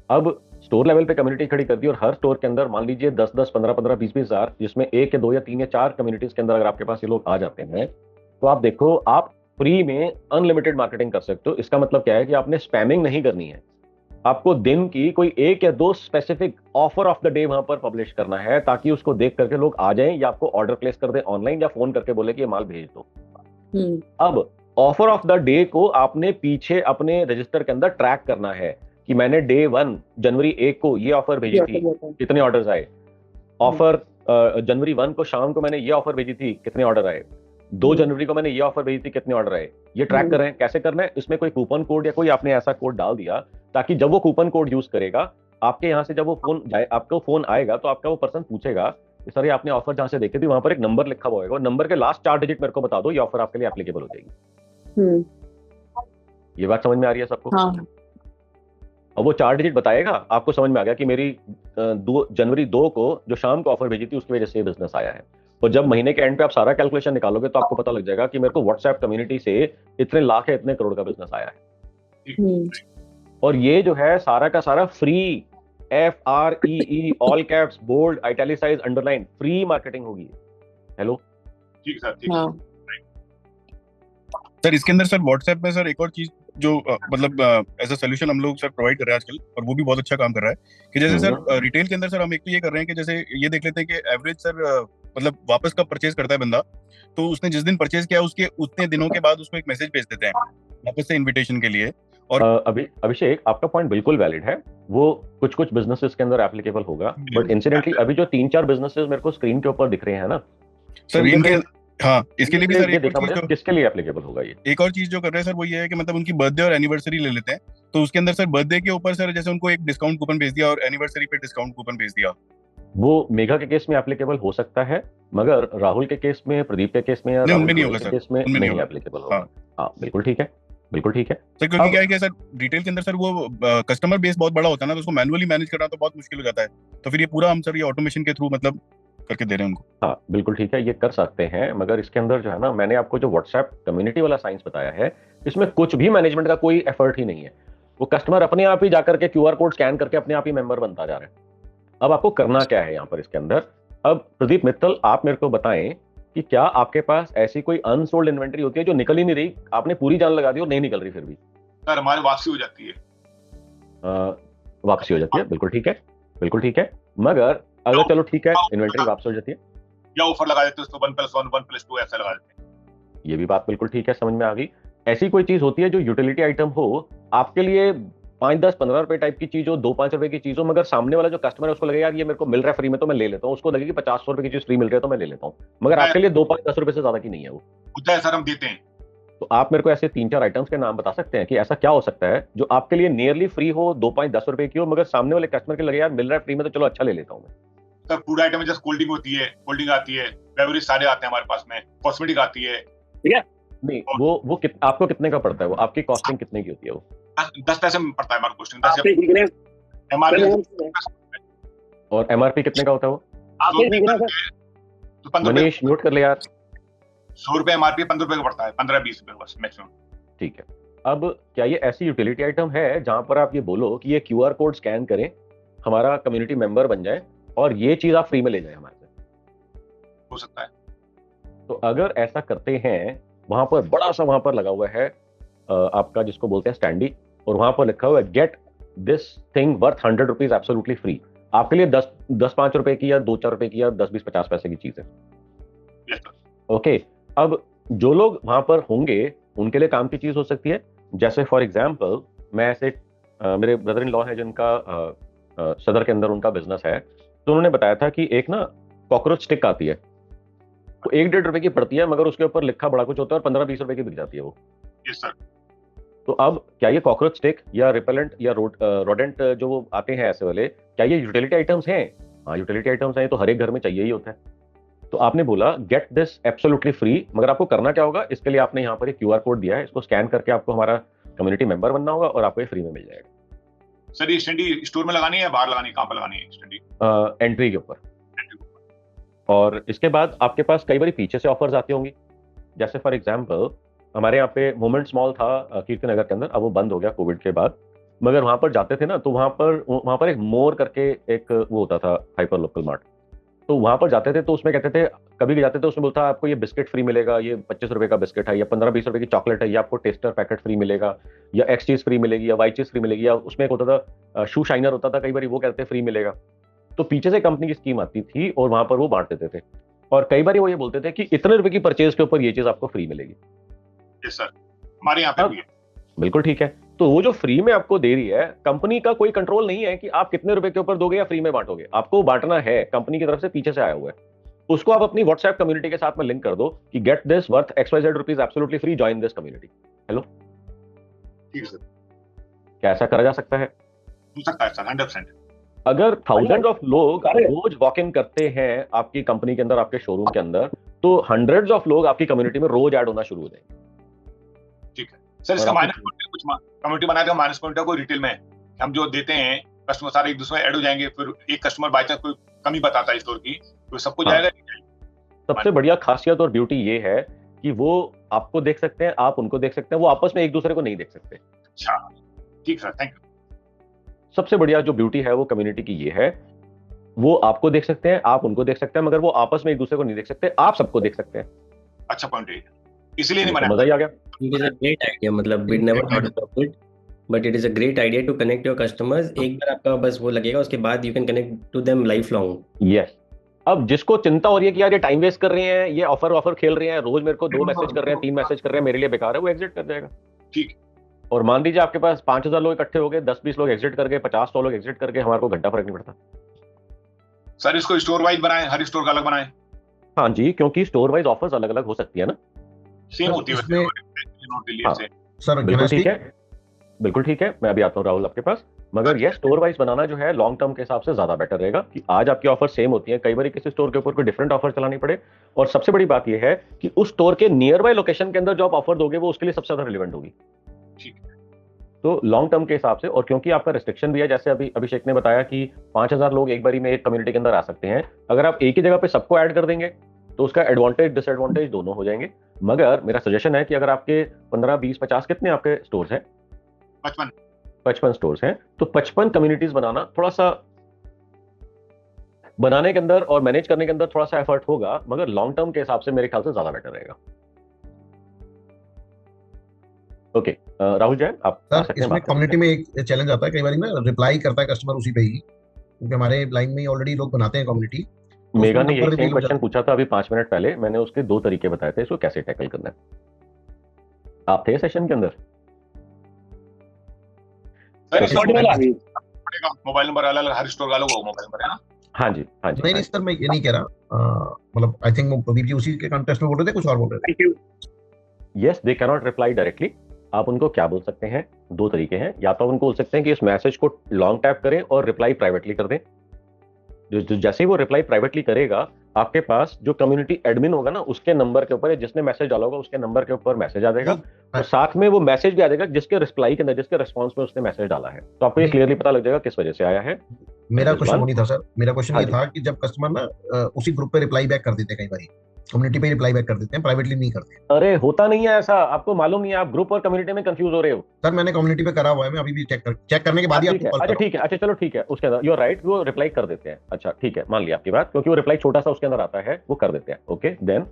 अब स्टोर लेवल पे कम्युनिटी खड़ी कर दी, और हर स्टोर के अंदर मान लीजिए 10-10, 15-15, 20-20 हजार, जिसमें 1 या 2 या 3 या 4 कम्युनिटीज के अंदर अगर आपके पास ये लोग आ जाते हैं, तो आप देखो, आप फ्री में अनलिमिटेड मार्केटिंग कर सकते हो। इसका मतलब क्या है कि आपने स्पैमिंग नहीं करनी है। आपको दिन की कोई 1 या 2 specific offer of the day वहां पर पब्लिश करना है, ताकि उसको देख करके लोग आ जाएं, या आपको ऑर्डर प्लेस कर दें ऑनलाइन, या फोन करके बोले कि ये माल भेज दो। अब ऑफर ऑफ द डे को आपने पीछे अपने रजिस्टर के अंदर ट्रैक करना है कि मैंने डे 1 जनवरी 1 को ये ऑफर भेजी थी, कितने ऑर्डर्स आए। ऑफर जनवरी 1 को शाम को मैंने ये ऑफर भेजी थी, कितने ऑर्डर आए। 2 जनवरी को मैंने ये ऑफर भेजी थी, कितने ऑर्डर आए। ये ट्रैक कर रहे हैं। कैसे करना है, इसमें कोई कूपन कोड या कोई आपने ऐसा कोड डाल दिया ताकि जब वो कूपन कोड यूज करेगा आपके यहाँ से, जब वो फोन जाए, आपको फोन आएगा तो आपका वो पर्सन पूछेगा कि सर ये आपने ऑफर जहां से देखी थी वहां पर एक नंबर लिखा हुआ होगा, नंबर के लास्ट 4 डिजिट मेरे को बता दो, ये ऑफर आपके लिए एप्लीकेबल हो जाएगी। ये बात समझ में आ रही है सबको? हाँ। और वो 4 डिजिट बताएगा, आपको समझ में आ गया कि मेरी जनवरी 2 को जो शाम को ऑफर भेजी थी उसकी वजह से ये बिजनेस आया है। और जब महीने के एंड पे आप सारा कैलकुलेशन निकालोगे तो आपको पता लग जाएगा कि मेरे को व्हाट्सएप कम्युनिटी से इतने लाख है, इतने करोड़ का बिजनेस आया है। और ये जो है सारा का सारा free, FREE all caps bold italicise underline, free marketing होगी। हेलो, ठीक सर, ठीक सर। इसके अंदर सर व्हाट्सएप में सर एक और चीज जो मतलब एज अ सोल्यूशन हम लोग सर प्रोवाइड कर रहे हैं आजकल, और वो भी बहुत अच्छा काम कर रहा है कि जैसे सर रिटेल के अंदर सर हम एक तो ये कर रहे हैं कि जैसे ये देख लेते हैं कि एवरेज सर मतलब वापस कब परचेज करता है बंदा, तो उसने जिस दिन परचेज किया उसके उतने दिनों के बाद उसको एक मैसेज भेज देते हैं वापस से इन्विटेशन के लिए। और अभिषेक, आपका पॉइंट बिल्कुल वैलिड है, वो कुछ कुछ बिजनेसेस के अंदर एप्लीकेबल होगा, बट इंसिडेंटली अभी जो 3-4 बिजनेसेस मेरे को स्क्रीन के ऊपर दिख रहे हैं ना सर, इनके हाँ, इसके लिए भी सर एक किसके लिए एप्लीकेबल होगा ये? एक और चीज जो कर रहे हैं सर वो ये है कि मतलब उनकी बर्थडे और एनिवर्सरी ले लेते हैं, तो उसके अंदर सर बर्थडे के ऊपर सर जैसे उनको एक डिस्काउंट कूपन भेज दिया और एनिवर्सरी पे डिस्काउंट कूपन भेज दिया। वो मेघा के केस में एप्लीकेबल हो सकता है, मगर राहुल के केस में, प्रदीप के केस में या उनमें नहीं होगा सर, केस में नहीं एप्लीकेबल होगा। हाँ, बिल्कुल ठीक है, बिल्कुल ठीक है सर। क्योंकि क्या है कि सर रिटेल के अंदर सर वो कस्टमर बेस बहुत बड़ा होता है ना, तो उसको मैनुअली मैनेज करना तो बहुत मुश्किल हो जाता है, तो फिर ये पूरा हम सर ये ऑटोमेशन के थ्रू मतलब करके दे रहे हैं उनको। हाँ, बिल्कुल ठीक है, ये कर सकते हैं, मगर इसके अंदर जो है ना, मैंने आपको जो व्हाट्सएप कम्युनिटी वाला साइंस बताया है, इसमें कुछ भी मैनेजमेंट का कोई एफर्ट ही नहीं है। वो कस्टमर अपने आप ही जाकर के QR कोड स्कैन करके अपने आप ही मेंबर बनता जा रहा है। अब आपको करना क्या है यहाँ पर इसके अंदर? अब प्रदीप मित्तल, आप मेरे को बताएं कि क्या आपके पास ऐसी कोई अनसोल्ड इन्वेंटरी होती है जो निकल ही नहीं रही, आपने पूरी जान लगा दी और नहीं निकल रही, फिर भी सर हमारी वापसी हो जाती है? वापसी हो जाती है, बिल्कुल ठीक है, बिल्कुल ठीक है, मगर अगर चलो ठीक है इन्वेंटरी वापस हो जाती है या ऑफर लगा देते हैं उसको 1+1 1+2 ऐसा लगा देते हैं, ये भी बात बिल्कुल ठीक है, समझ में आ गई। ऐसी कोई चीज होती है जो यूटिलिटी आइटम हो, आपके लिए 5, 10, 15 रुपए टाइप की चीज हो, 2-5 रुपए की चीज हो, मगर सामने वाला जो कस्टमर है उसको लगे यार ये मेरे को मिल रहा है फ्री में तो मैं ले लेता हूँ, उसको लगे कि 50-100 रुपए की चीज फ्री मिल रही है तो मैं ले लेता हूँ, मगर आपके लिए 2, 5, 10 रुपए से ज्यादा की नहीं है वो। होता है सर, हम देते हैं। तो आप मेरे को ऐसे 3-4 आइटम्स के नाम बता सकते हैं कि ऐसा क्या हो सकता है जो आपके लिए नियरली फ्री हो, 2, 5, 10 रुपए की हो, मगर सामने वाले कस्टमर के लगे यार मिल रहा है फ्री में तो चलो अच्छा ले लेता हूँ मैं। सर फूड आइटम में जैसे कोल्ड ड्रिंक होती है, कोल्ड ड्रिंक आती है, बेवरेज सारे आते हैं हमारे पास में, कॉस्मेटिक आती है, ठीक है? नहीं, वो आपको कितने का पड़ता है? वो आपकी कॉस्टिंग कितने की होती है? वो 10 पैसे में पड़ता है हमारी कॉस्टिंग, 10 MRP। और MRP कितने का होता है वो? मनीष नोट कर ले यार। 100 रुपए MRP, 15 रुपए का पड़ता है, 15-20 रुपए बस मैक्सिमम। ठीक है, अब क्या ये ऐसी यूटिलिटी आइटम है जहां पर आप ये बोलो कि ये QR कोड स्कैन करें, हमारा कम्युनिटी मेंबर बन जाए और ये चीज आप फ्री में ले जाए हमारे से? हो सकता है। तो अगर ऐसा करते हैं, वहां पर बड़ा सा वहां पर लगा हुआ है आपका जिसको बोलते हैं स्टैंडी, और वहां पर लिखा हुआ है get this thing worth 100 rupees absolutely free. आपके लिए 10-5 रुपए की या 2-4 रुपए की या 10-20-50 पैसे की चीज है। ओके, अब जो लोग वहां पर होंगे उनके लिए काम की चीज हो सकती है, जैसे फॉर एग्जाम्पल मैं ऐसे मेरे ब्रदर इन लॉ है जिनका सदर के अंदर उनका बिजनेस है, तो उन्होंने बताया था कि एक ना कॉकरोच स्टिक आती है, तो 1-1.5 रुपए की पड़ती है, मगर उसके ऊपर लिखा बड़ा कुछ होता है और 15-20 रुपए की बिक जाती है वो। Yes sir. तो अब क्या ये कॉकरोच स्टिक या रिपेलेंट या रोडेंट जो वो आते हैं ऐसे वाले, क्या ये यूटिलिटी आइटम्स हैं? हाँ, यूटिलिटी आइटम्स हैं, तो हर एक घर में चाहिए ही होता है। तो आपने बोला गेट दिस एब्सोल्युटली फ्री, मगर आपको करना क्या होगा? इसके लिए आपने यहाँ पर एक QR कोड दिया है, इसको स्कैन करके आपको हमारा कम्युनिटी मेंबर बनना होगा और आपको ये फ्री में मिल जाएगा। सर ये स्टैंडी स्टोर में लगानी है, बाहर लगानी है, कहाँ पर लगानी है स्टैंडी? एंट्री के ऊपर। और इसके बाद आपके पास कई बार पीछे से ऑफर्स आती होंगी, जैसे फॉर एग्जांपल हमारे यहाँ पे मोमेंट्स मॉल था कीर्ति नगर के अंदर, अब वो बंद हो गया कोविड के बाद, मगर वहां पर जाते थे ना तो वहां पर एक मोर करके एक वो होता था हाइपर लोकल मार्ट, तो वहां पर जाते थे तो उसमें कहते थे, कभी भी जाते थे उसमें बोलता आपको ये बिस्किट फ्री मिलेगा, ये 25 रुपए का बिस्किट है, या 15-20 रुपए की चॉकलेट है, या आपको टेस्टर पैकेट फ्री मिलेगा, या X चीज फ्री मिलेगी, या Y चीज फ्री मिलेगी, या उसमें एक होता था शू शाइनर होता था, कई बार वो कहते फ्री मिलेगा। तो पीछे से कंपनी की स्कीम आती थी और वहां पर वो बांट देते थे, और कई बार वो ये बोलते थे कि इतने रुपए की परचेज के ऊपर ये चीज आपको फ्री मिलेगी। यस सर, हमारे यहाँ पे भी है। बिल्कुल ठीक है। तो वो जो फ्री में आपको दे रही है, कंपनी का कोई कंट्रोल नहीं है कि आप कितने रुपए के ऊपर दोगे या फ्री में बांटोगे। आपको बांटना है, कंपनी की तरफ से पीछे से आया हुआ है। उसको आप अपनी व्हाट्सएप कम्युनिटी के साथ में लिंक कर दो कि get this worth XYZ rupees absolutely free, join this community. Hello, ठीक है सर, क्या ऐसा करा जा सकता है? हो सकता है सर, 100%। अगर थाउजेंड ऑफ लोग रोज वॉक इन करते हैं आपकी कंपनी के अंदर, आपके शोरूम के अंदर, तो हंड्रेड्स ऑफ लोग आपकी कम्युनिटी में रोज ऐड होना शुरू हो जाएंगे। ठीक है सर, इसका माइनस पॉइंट कुछ कम्युनिटी बनाया था, माइनस पॉइंट है कोई रिटेल में हम जो देते हैं कस्टमर सारे एक दूसरे में ऐड हो जाएंगे, फिर एक कस्टमर बाय चांस कोई कमी बताता है स्टोर की तो सबको जाएगा। सबसे बढ़िया खासियत और ब्यूटी ये है कि वो आपको देख सकते हैं, आप उनको देख सकते हैं, वो आपस में एक दूसरे को नहीं देख सकते। अच्छा, ठीक सर, थैंक यू। सबसे बढ़िया जो ब्यूटी है वो कम्युनिटी की ये है, वो आपको देख सकते हैं, आप उनको देख सकते हैं, मगर वो आपस में एक दूसरे को नहीं देख सकते, आप सबको देख सकते हैं। अच्छा पॉइंट है, इसलिए नहीं मजा ही आ गया। It is a great idea, मतलब we never thought of it, but it is a great idea to connect your customers. एक बार आपका बस वो लगेगा, उसके बाद you can connect to them lifelong. Yes. अब जिसको चिंता हो रही है कि यार ये टाइम वेस्ट कर रहे हैं, ये ऑफर खेल रहे हैं, रोज मेरे को 2 मैसेज कर रहे हैं, 3 मैसेज कर रहे हैं, मेरे लिए बेकार है, वो एग्जिट कर जाएगा। ठीक। और मान लीजिए आपके पास 5000 लोग इकट्ठे हो गए, 10-20 लोग एग्जिट कर गए, 50-100 लोग एग्जिट कर गए, हमारे को घंटा फर्क नहीं पड़ता। सर इसको स्टोर वाइज बनाएं, हर स्टोर का अलग बनाएं। हाँ जी, क्योंकि स्टोर वाइज ऑफर्स अलग अलग हो सकती है ना, सेम होती है सर। बिल्कुल ठीक है, बिल्कुल ठीक है, मैं अभी आता हूँ राहुल आपके पास। मगर ये स्टोर वाइज बनाना जो है लॉन्ग टर्म के हिसाब से ज्यादा बेटर रहेगा कि आज आपकी ऑफर सेम होती है, कई बार किसी स्टोर के ऊपर कोई डिफरेंट ऑफर चलानी पड़े। और सबसे बड़ी बात यह है कि उस स्टोर के नियर बाय लोकेशन के अंदर जो आप ऑफर दोगे वो उसके लिए सबसे ज्यादा रिलेवेंट होगी। तो लॉन्ग टर्म के हिसाब से, और क्योंकि आपका रिस्ट्रिक्शन भी है, जैसे अभी अभिषेक ने बताया कि 5000 लोग एक बारी में एक कम्युनिटी के अंदर आ सकते हैं, अगर आप एक ही जगह पे सबको ऐड कर देंगे तो उसका एडवांटेज डिसएडवांटेज दोनों हो जाएंगे। मगर मेरा सजेशन है कि अगर आपके 15, 20, 50 कितने आपके स्टोर्स हैं? 55 स्टोर्स हैं, तो 55 कम्युनिटीज बनाना थोड़ा सा बनाने के अंदर और मैनेज करने के अंदर थोड़ा सा एफर्ट होगा, मगर लॉन्ग टर्म के हिसाब से मेरे ख्याल से ज्यादा बेटर रहेगा। ओके, राहुल जैन आप सर, इसमें कम्युनिटी में एक चैलेंज आता है, कई बार ना रिप्लाई करता है कस्टमर उसी पे ही, क्योंकि हमारे लाइन में ऑलरेडी लोग बनाते हैं कम्युनिटी। मेगा ने यही सेम क्वेश्चन पूछा था अभी 5 मिनट पहले, मैंने उसके 2 तरीके बताए थे इसको कैसे टैकल करना है। आप थे सेशन के अंदर? मोबाइल नंबर अलग, हर स्टोर का अलग मोबाइल नंबर है ना? हाँ जी, हाँ जी। नहीं सर, मैं ये नहीं कह रहा, मतलब आई थिंक प्रदीप जी उसी के कॉन्टेक्स्ट में बोल रहे थे, कुछ और बोल रहे थे। Yes, they can not reply directly. आप उनको क्या बोल सकते हैं? 2 तरीके हैं, या तो उनको बोल सकते हैं कि इस मैसेज को लॉन्ग टैप करें और रिप्लाई प्राइवेटली कर दें। जैसे ही वो रिप्लाई प्राइवेटली करेगा, आपके पास जो कम्युनिटी एडमिन होगा ना, उसके नंबर के ऊपर, जिसने मैसेज डाला होगा उसके नंबर के ऊपर मैसेज आ जाएगा, और साथ में वो मैसेज भी आ जाएगा जिसके रिप्लाई के अंदर, जिसके रिस्पांस में उसने मैसेज डाला है, तो आपको ये क्लियरली पता लग जाएगा किस वजह से आया है। मेरा क्वेश्चन वो नहीं था सर, मेरा क्वेश्चन ये था कि जब कस्टमर ना उसी ग्रुप पे रिप्लाई बैक कर देते हैं, कई बार कम्युनिटी पे रिप्लाई बैक कर देते हैं, प्राइवेटली नहीं करते। अरे होता नहीं है ऐसा, आपको मालूम नहीं है, आप ग्रुप और कम्युनिटी में कंफ्यूज हो रहे हो। सर मैंने कम्युनिटी पे करा हुआ है, मैं अभी भी चेक करने के बाद ही आपको कॉल अच्छा ठीक है, अच्छा चलो ठीक है, उसके अंदर यू आर राइट, वो रिप्लाई कर देते हैं। अच्छा ठीक है, मान लिया आपकी बात, क्योंकि वो रिप्लाई छोटा सा उसके अंदर आता है, वो कर देते हैं। ओके, देन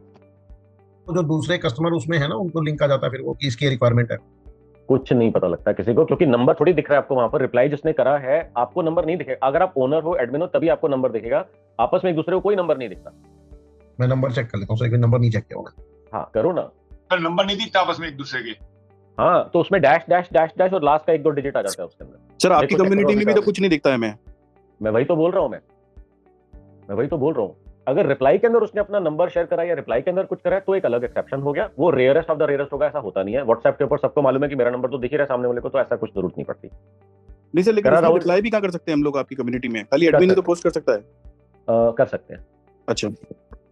तो जो दूसरे कस्टमर उसमें है ना, उनको लिंक आ जाता है फिर वो कि इसकी रिक्वायरमेंट है। कुछ नहीं पता लगता किसी को, क्योंकि नंबर थोड़ी दिख रहा है आपको वहां पर। रिप्लाई जिसने करा है आपको नंबर नहीं दिखेगा। अगर आप ओनर हो, एडमिन हो, तभी आपको नंबर दिखेगा, आपस में एक दूसरे को कोई नंबर नहीं दिखता। मैं नंबर चेक कर लेता हूं सर, एक नंबर नहीं चेक किया होगा। हाँ करो ना। सर नंबर नहीं दिखता आपस में एक दूसरे के? हाँ, तो उसमें डैश डैश डैश डैश और लास्ट का 1-2 डिजिट आ जाता है उसके अंदर। सर आपकी कम्युनिटी में भी तो कुछ नहीं दिखता है। मैं वही तो बोल रहा हूँ, मैं वही तो बोल रहा हूँ। अगर रिप्लाई के अंदर उसने अपना नंबर शेयर करा या रिप्लाई के अंदर कुछ करा है तो एक अलग एक्सेप्शन हो गया, वो रेयरेस्ट ऑफ द रेयरेस्ट होगा। ऐसा होता नहीं है। व्हाट्सएप के ऊपर सबको मालूम है कि मेरा नंबर तो दिख ही रहा है सामने वाले को, तो ऐसा कुछ जरूरत नहीं पड़ती। नहीं सर, लेकिन रिप्लाई भी क्या कर सकते हैं हम लोग आपकी कम्युनिटी में? खाली एडमिन ही तो पोस्ट कर सकता है। कर सकते हैं। अच्छा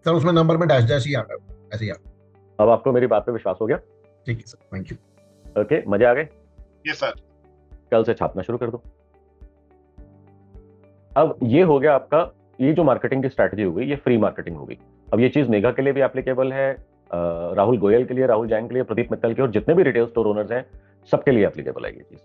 सर, उसमें नंबर में डैश डैश ही आ गया, ऐसे ही आ गया। अब आपको मेरी बात पे विश्वास हो गया? ठीक है सर, थैंक यू। ओके, मजे आ गए? Yes sir. कल से छापना शुरू कर दो। अब ये हो गया आपका, ये जो मार्केटिंग की स्ट्रैटेजी हो गई, ये फ्री मार्केटिंग हो गई। अब ये चीज मेगा के लिए भी एप्लीकेबल है, राहुल गोयल के लिए, राहुल जैन के लिए, प्रदीप मित्तल के, और जितने भी रिटेल स्टोर ओनर्स हैं सबके लिए एप्लीकेबल है ये चीज।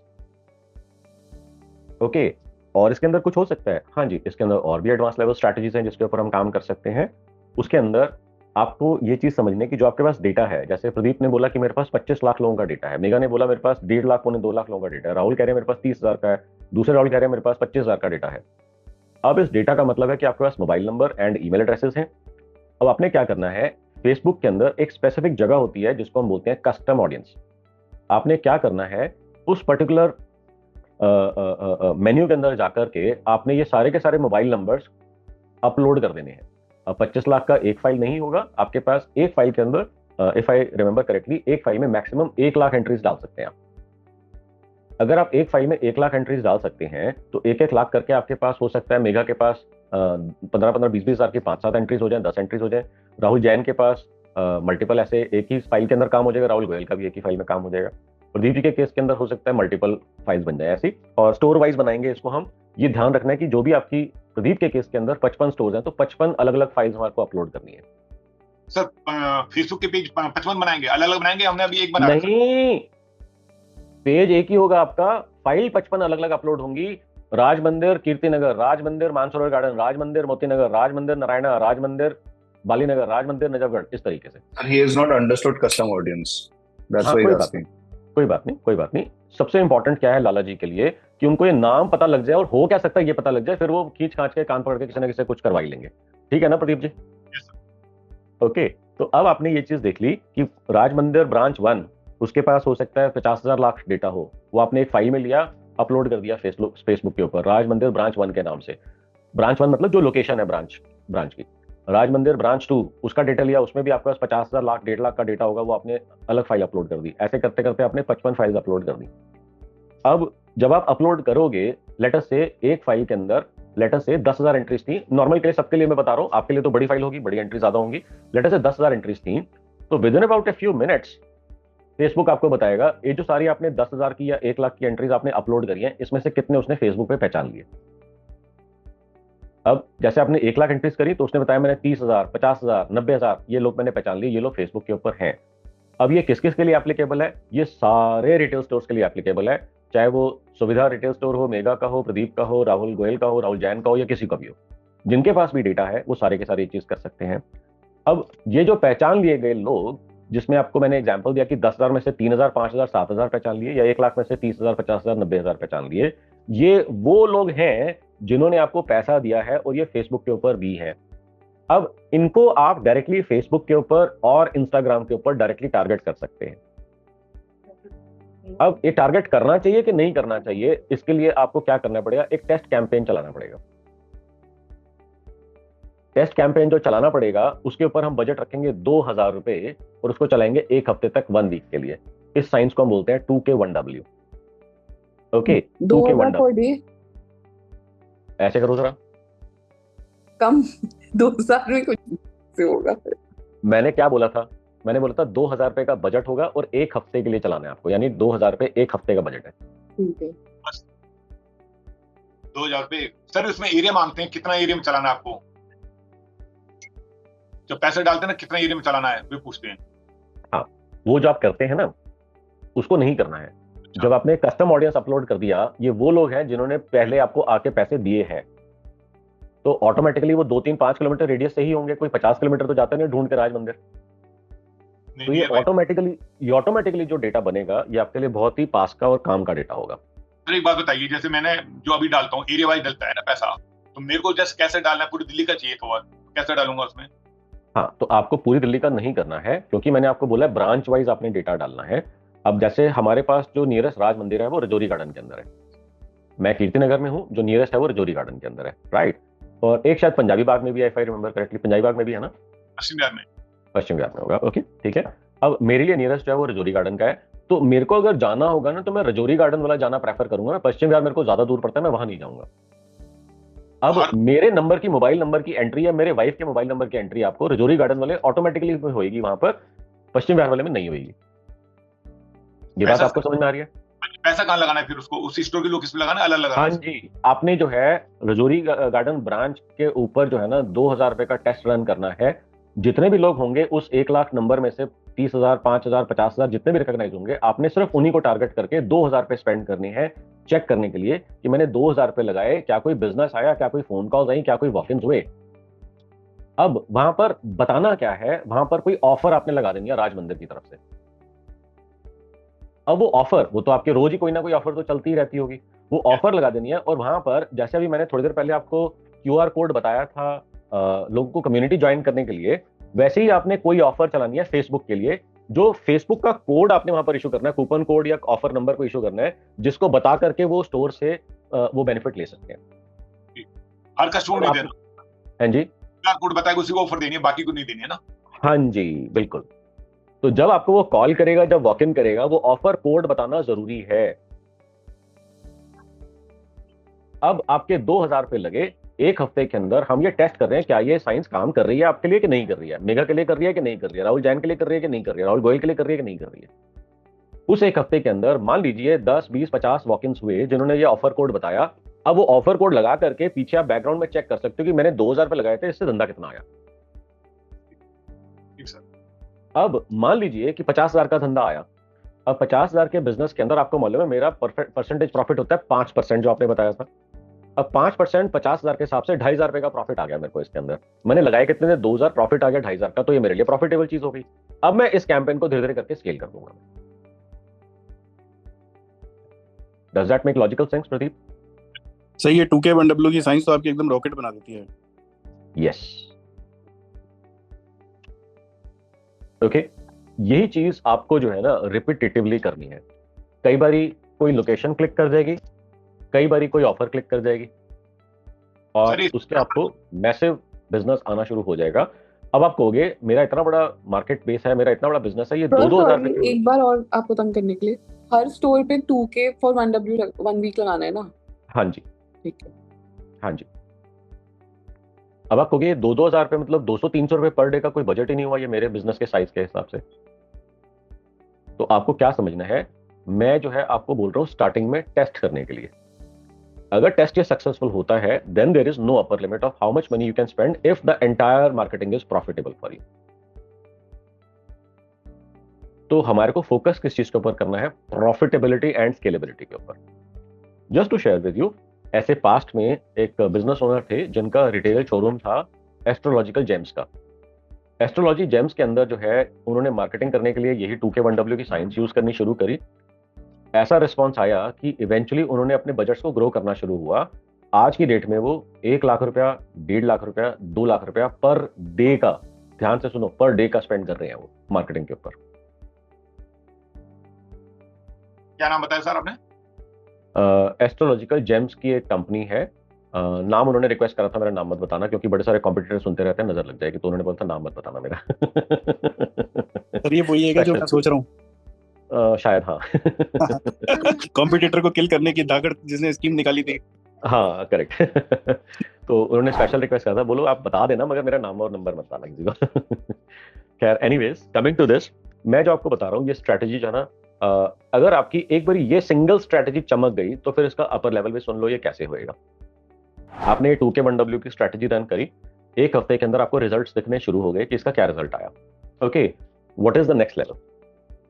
ओके, और इसके अंदर कुछ हो सकता है? हाँ जी, इसके अंदर और भी एडवांस लेवल स्ट्रैटेजीज हैं जिसके ऊपर हम काम कर सकते हैं। उसके अंदर आपको ये चीज समझने की, जो आपके पास डेटा है, जैसे प्रदीप ने बोला कि मेरे पास 25 लाख लोगों का डेटा है, मेगा ने बोला मेरे पास 1.5 लाख पौने 2 लाख लोगों का डेटा है, राहुल कह रहे हैं मेरे पास 30,000 का है, दूसरे राहुल कह रहे हैं मेरे पास 25,000 का डेटा है। अब इस डेटा का मतलब है कि आपके पास mobile number and email addresses हैं। अब आपने क्या करना है, फेसबुक के अंदर एक स्पेसिफिक जगह होती है जिसको हम बोलते हैं कस्टम ऑडियंस। आपने क्या करना है, उस पर्टिकुलर मेन्यू के अंदर जाकर के आपने ये सारे के सारे मोबाइल नंबर्स अपलोड कर देने हैं। अब 25 लाख का एक फाइल नहीं होगा आपके पास। एक फाइल के अंदर इफ आई रिमेंबर करेक्टली, एक फाइल में मैक्सिमम 1 लाख एंट्रीज डाल सकते हैं आप। अगर आप एक फाइल में 1 लाख एंट्रीज डाल सकते हैं तो 1-1 लाख करके आपके पास हो सकता है, मेघा के पास 15-15, 20-20 हजार की 5-7 एंट्रीज हो जाए, 10 एंट्रीज हो जाए। राहुल जैन के पास मल्टीपल ऐसे एक ही फाइल के अंदर काम हो जाएगा। राहुल गोयल का भी एक ही फाइल में काम हो जाएगा। प्रदीप जी के केस के अंदर हो सकता है मल्टीपल फाइल्स बन जाए ऐसी, और स्टोर वाइज बनाएंगे इसको हम। ये ध्यान रखना है कि जो भी आपकी, प्रदीप के केस के अंदर 55 स्टोर्स हैं तो 55 अलग अलग फाइल्स हमारे को अपलोड करनी है। सर फेसबुक के पेज 55 बनाएंगे, अलग अलग बनाएंगे? हमने अभी एक बना नहीं, पेज एक ही होगा आपका, फाइल 55 अलग अलग अपलोड होंगी। राज मंदिर कीर्तिनगर, राज मंदिर मानसरोवर गार्डन, राज मंदिर मोतीनगर, राज मंदिर नारायणा, राज मंदिर बालीनगर, राज मंदिर नजफगढ़, इस तरीके से। He has not understood custom audience. That's why he's asking. कोई बात नहीं। सबसे इंपॉर्टेंट क्या है लाला जी के लिए कि उनको ये नाम पता लग जाए, और हो क्या सकता है ये पता लग जाए, फिर वो खींच खांच के कान पकड़ के किसी ना किसी कुछ करवा ही लेंगे। ठीक है ना प्रदीप जी? ओके, तो अब आपने ये चीज देख ली कि राज मंदिर ब्रांच 1, उसके पास हो सकता है 50,000 लाख डेटा हो, वो आपने एक फाइल में लिया, अपलोड कर दिया फेसबुक के ऊपर, राज मंदिर ब्रांच 1 के नाम से। ब्रांच 1 मतलब जो लोकेशन है ब्रांच की। राज मंदिर ब्रांच 2, उसका डेटा लिया, उसमें भी आपके पास 50,000 लाख 1.5 लाख का डेटा होगा, वो आपने अलग फाइल अपलोड कर दी। ऐसे करते करते आपने 55 फाइल्स अपलोड कर दी। अब जब आप अपलोड करोगे, लेटर से एक फाइल के अंदर लेटर से 10,000 एंट्रीज थी। नॉर्मल के लिए, सबके लिए मैं बता रहा हूँ, आपके लिए तो बड़ी फाइल होगी, बड़ी एंट्री ज्यादा होंगी। लेटर से 10,000 एंट्रीज थी, तो with in about a few minutes Facebook आपको बताएगा ये जो सारी आपने 10,000 की या 1 लाख की एंट्रीज आपने अपलोड करी है, इसमें से कितने उसने फेसबुक पे पहचान लिए। अब जैसे आपने 1 लाख एंट्रीज करी तो उसने बताया मैंने 30,000, 50,000, 90,000 ये लोग मैंने पहचान लिए, ये लोग फेसबुक के ऊपर हैं। अब ये किस किस के लिए एप्लीकेबल है? ये सारे रिटेल स्टोर्स के लिए एप्लीकेबल है, चाहे वो सुविधा रिटेल स्टोर हो, मेगा का हो, प्रदीप का हो, राहुल गोयल का हो, राहुल जैन का हो, या किसी का भी हो। जिनके पास भी डेटा है वो सारे के सारे चीज कर सकते हैं। अब ये जो पहचान लिए गए लोग, जिसमें आपको मैंने एग्जांपल दिया कि 10,000 में से 3,000, 5,000, 7,000 पहचान लिए, या 1 लाख में से 30,000, 50,000, 90,000 पहचान लिए, ये वो लोग हैं जिन्होंने आपको पैसा दिया है, और ये फेसबुक के ऊपर भी है। अब इनको आप डायरेक्टली फेसबुक के ऊपर और इंस्टाग्राम के ऊपर डायरेक्टली टारगेट कर सकते हैं। अब ये टारगेट करना चाहिए कि नहीं करना चाहिए, इसके लिए आपको क्या करना पड़ेगा, एक टेस्ट कैंपेन चलाना पड़ेगा। टेस्ट कैंपेन जो चलाना पड़ेगा उसके ऊपर हम बजट रखेंगे 2,000 रुपए, और उसको चलाएंगे 1 हफ्ते तक, 1 वीक के लिए। इस साइंस को हम बोलते हैं 2K1W। Okay, 2K1W। ऐसे करो जरा, कम 2,000 में कुछ से होगा। मैंने क्या बोला था? मैंने बोला था 2,000 रुपए का बजट होगा और 1 हफ्ते के लिए चलाना है आपको, यानी 2,000 रुपए 1 हफ्ते का बजट है। ठीक है, 2,000 रुपए। सर उसमें एरिया मांगते हैं, कितना एरिया में चलाना है आपको? जो पैसे डालते हैं ना, कितना एरिया में चलाना है वे पूछते हैं। हाँ, वो जो आप करते हैं ना, उसको नहीं करना है। जब आपने कस्टम ऑडियंस अपलोड कर दिया, ये वो लोग हैं जिन्होंने पहले आपको आके पैसे दिए हैं, तो ऑटोमेटिकली वो 2-3-5 किलोमीटर रेडियस से ही होंगे, कोई 50 किलोमीटर तो जाता नहीं ढूंढ के राज मंदिर। तो ये ऑटोमेटिकली जो डेटा बनेगा, ये आपके लिए बहुत ही पास का और काम का डेटा होगा। एक बात बताइए, जैसे मैंने जो अभी डालता हूँ एरिया वाइज डलता है ना पैसा, तो मेरे को जस्ट कैसे डालना है? पूरी दिल्ली का चाहिए तो कैसे डालूंगा उसमें? हाँ, तो आपको पूरी दिल्ली का नहीं करना है, क्योंकि मैंने आपको बोला ब्रांच वाइज आपने डेटा डालना है। अब जैसे हमारे पास जो नियरेस्ट राज मंदिर है वो रजौरी गार्डन के अंदर है, मैं कीर्तिनगर में हूँ, जो नियरेस्ट है वो रजौरी गार्डन के अंदर है, राइट। और एक शायद पंजाबी बाग में भी है, if I remember correctly, Punjabi Bagh में भी है ना? पश्चिम बिहार में होगा। ओके, ठीक है। अब मेरे लिए नियरेस्ट जो है वो रजौरी गार्डन का है, तो मेरे को अगर जाना होगा ना तो मैं रजौरी गार्डन वाला जाना प्रेफर करूंगा। मैं पश्चिम बिहार मेरे को ज्यादा दूर पड़ता है, मैं वहां नहीं जाऊंगा। अब मेरे नंबर की, मोबाइल नंबर की एंट्री है, मेरे वाइफ के मोबाइल नंबर की एंट्री आपको रजौरी गार्डन वाले ऑटोमेटिकली होगी, वहां पर पश्चिम बिहार वाले में नहीं होगी। ये बात आपको समझ में आ रही है? पैसा कहाँ लगाना है फिर उसको? उसी स्टोर की लोकेशन लगाना है, अलग लगाना? हाँ जी, आपने जो है रजौरी गार्डन ब्रांच के ऊपर जो है ना 2,000 रुपए का टेस्ट रन करना है। जितने भी लोग होंगे उस 1 लाख नंबर में से 30,000, 5,000, 50,000 जितने भी रिकॉग्नाइज होंगे, आपने सिर्फ उन्हीं को टारगेट करके 2,000 रुपए स्पेंड करनी है, चेक करने के लिए कि मैंने 2,000 रुपए लगाए, क्या कोई बिजनेस आया, क्या कोई फोन कॉल्स आई, क्या कोई वॉक-इन्स हुए। अब वहां पर बताना क्या है, वहां पर कोई ऑफर आपने लगा देनी है राज मंदिर की तरफ से। अब वो ऑफर, वो तो आपके रोज ही कोई ना कोई ऑफर तो चलती ही रहती होगी, वो ऑफर लगा देनी है। और वहां पर जैसे अभी मैंने थोड़ी देर पहले आपको QR कोड बताया था लोगों को कम्युनिटी ज्वाइन करने के लिए, वैसे ही आपने कोई ऑफर चलानी है फेसबुक के लिए, जो फेसबुक का कोड आपने वहां पर इशू करना है, कूपन कोड या ऑफर नंबर को इशू करना है, जिसको बता करके वो स्टोर से वो बेनिफिट ले सकते हैं। हर कस्टमर नहीं देना। हाँ जी, कोड बताएगा उसी को ऑफर देनी है, बाकी को नहीं देनी है ना। हाँ जी बिल्कुल। तो जब आपको वो कॉल करेगा, जब वॉक इन करेगा, वो ऑफर कोड बताना जरूरी है। अब आपके 2000 रुपए लगे, एक हफ्ते के अंदर हम ये टेस्ट कर रहे हैं क्या ये साइंस काम कर रही है आपके लिए कि नहीं कर रही है, मेगा के लिए कर रही है कि नहीं कर रही है, राहुल जैन के लिए कर रही है कि नहीं कर रही है, राहुल गोयल के लिए कर रही है कि नहीं कर रही है। उस एक हफ्ते के अंदर मान लीजिए 10, 20, 50 वॉक इन्स हुए जिन्होंने ये ऑफर कोड बताया। अब वो ऑफर कोड लगा करके पीछे आप बैकग्राउंड में चेक कर सकते हो कि मैंने 2000 रुपए लगाए थे, इससे धंधा कितना आया। अब मान लीजिए कि 50,000 का धंधा आया। अब 50,000 के बिजनेस के अंदर आपको मालूम है मेरा परसेंटेज प्रॉफिट होता है 5%, जो आपने बताया था। अब 5% 50,000 के हिसाब से 2,500 रुपए का प्रॉफिट आ गया मेरे को इसके अंदर। मैंने लगाए कितने थे? 2,000, प्रॉफिट आ गया 2,500 का, तो ये मेरे लिए प्रॉफिटेबल चीज हो गई। अब मैं इस कैंपेन को धीरे धीरे करके स्केल कर दूंगा। Does that make logical sense Pradeep? सही है। 2K1W की साइंस तो आपकी एकदम रॉकेट बना देती है। यस ओके, यही चीज आपको जो है ना रिपीटेटिवली करनी है। कई बारी कोई लोकेशन क्लिक कर जाएगी, कई बारी कोई ऑफर क्लिक कर जाएगी, और उसके आपको मैसिव बिजनेस आना शुरू हो जाएगा। अब आप कहोगे मेरा इतना बड़ा मार्केट बेस है, मेरा इतना बड़ा बिजनेस है, ये 2,000 एक बार और आपको तंग करने के लिए, हर स्टोर पे 2K फॉर 1W 1 वीक लगाना है ना? हाँ जी ठीक है। हाँ जी। अब आप कहोगे 2,000 रुपए मतलब 200-300 रुपए पर डे का कोई बजट ही नहीं हुआ ये मेरे बिजनेस के साइज के हिसाब से। तो आपको क्या समझना है, मैं जो है आपको बोल रहा हूं स्टार्टिंग में टेस्ट करने के लिए। अगर टेस्ट ये सक्सेसफुल होता है, then there is no upper limit of how much money you can spend if the entire marketing is profitable for you. तो हमारे को फोकस किस चीज के ऊपर करना है? प्रॉफिटेबिलिटी एंड स्केलेबिलिटी के ऊपर। Just to share with you, ऐसे पास्ट में एक बिजनेस ओनर थे जिनका रिटेल शोरूम था एस्ट्रोलॉजिकल जेम्स का। एस्ट्रोलॉजी जेम्स के अंदर जो है उन्होंने मार्केटिंग करने के लिए यही 2K1W की साइंस यूज करनी शुरू करी। ऐसा रिस्पॉन्स आया कि इवेंचुअली उन्होंने अपने बजट्स को ग्रो करना शुरू हुआ। आज की डेट में वो 1 लाख रुपया, 1.5 लाख रुपया, 2 लाख रुपया पर डे का, ध्यान से सुनो, पर डे का स्पेंड कर रहे हैं वो मार्केटिंग के ऊपर। क्या नाम बताया सर आपने? एस्ट्रोलॉजिकल जेम्स की एक कंपनी है। नाम उन्होंने रिक्वेस्ट करा था मेरा नाम मत बताना, क्योंकि बड़े सारे कॉम्पिटिटर सुनते रहते हैं, नजर लग जाएगी, तो उन्होंने बोला था नाम मत बताना मेरा। सर ये वही है जो मैं सोच रहा हूँ। शायद हाँ। कॉम्पिटिटर को किल करने की ताकत जिसने स्कीम निकाली थी। हाँ करेक्ट। तो उन्होंने स्पेशल रिक्वेस्ट करा था, बोलो आप बता देना मगर मेरा नाम और नंबर मत बताना किसी को। खैर एनीवेज, कमिंग टू दिस, मैं जो आपको बता रहा हूँ ये स्ट्रेटेजी जो है ना, अगर आपकी एक बार ये सिंगल स्ट्रेटेजी चमक गई तो फिर इसका अपर लेवल भी सुन लो ये कैसे होएगा। आपने 2K1W की स्ट्रेटेजी रन करी, एक हफ्ते के अंदर आपको रिजल्ट्स दिखने शुरू हो गए कि इसका क्या रिजल्ट आया। Okay, what is the next level?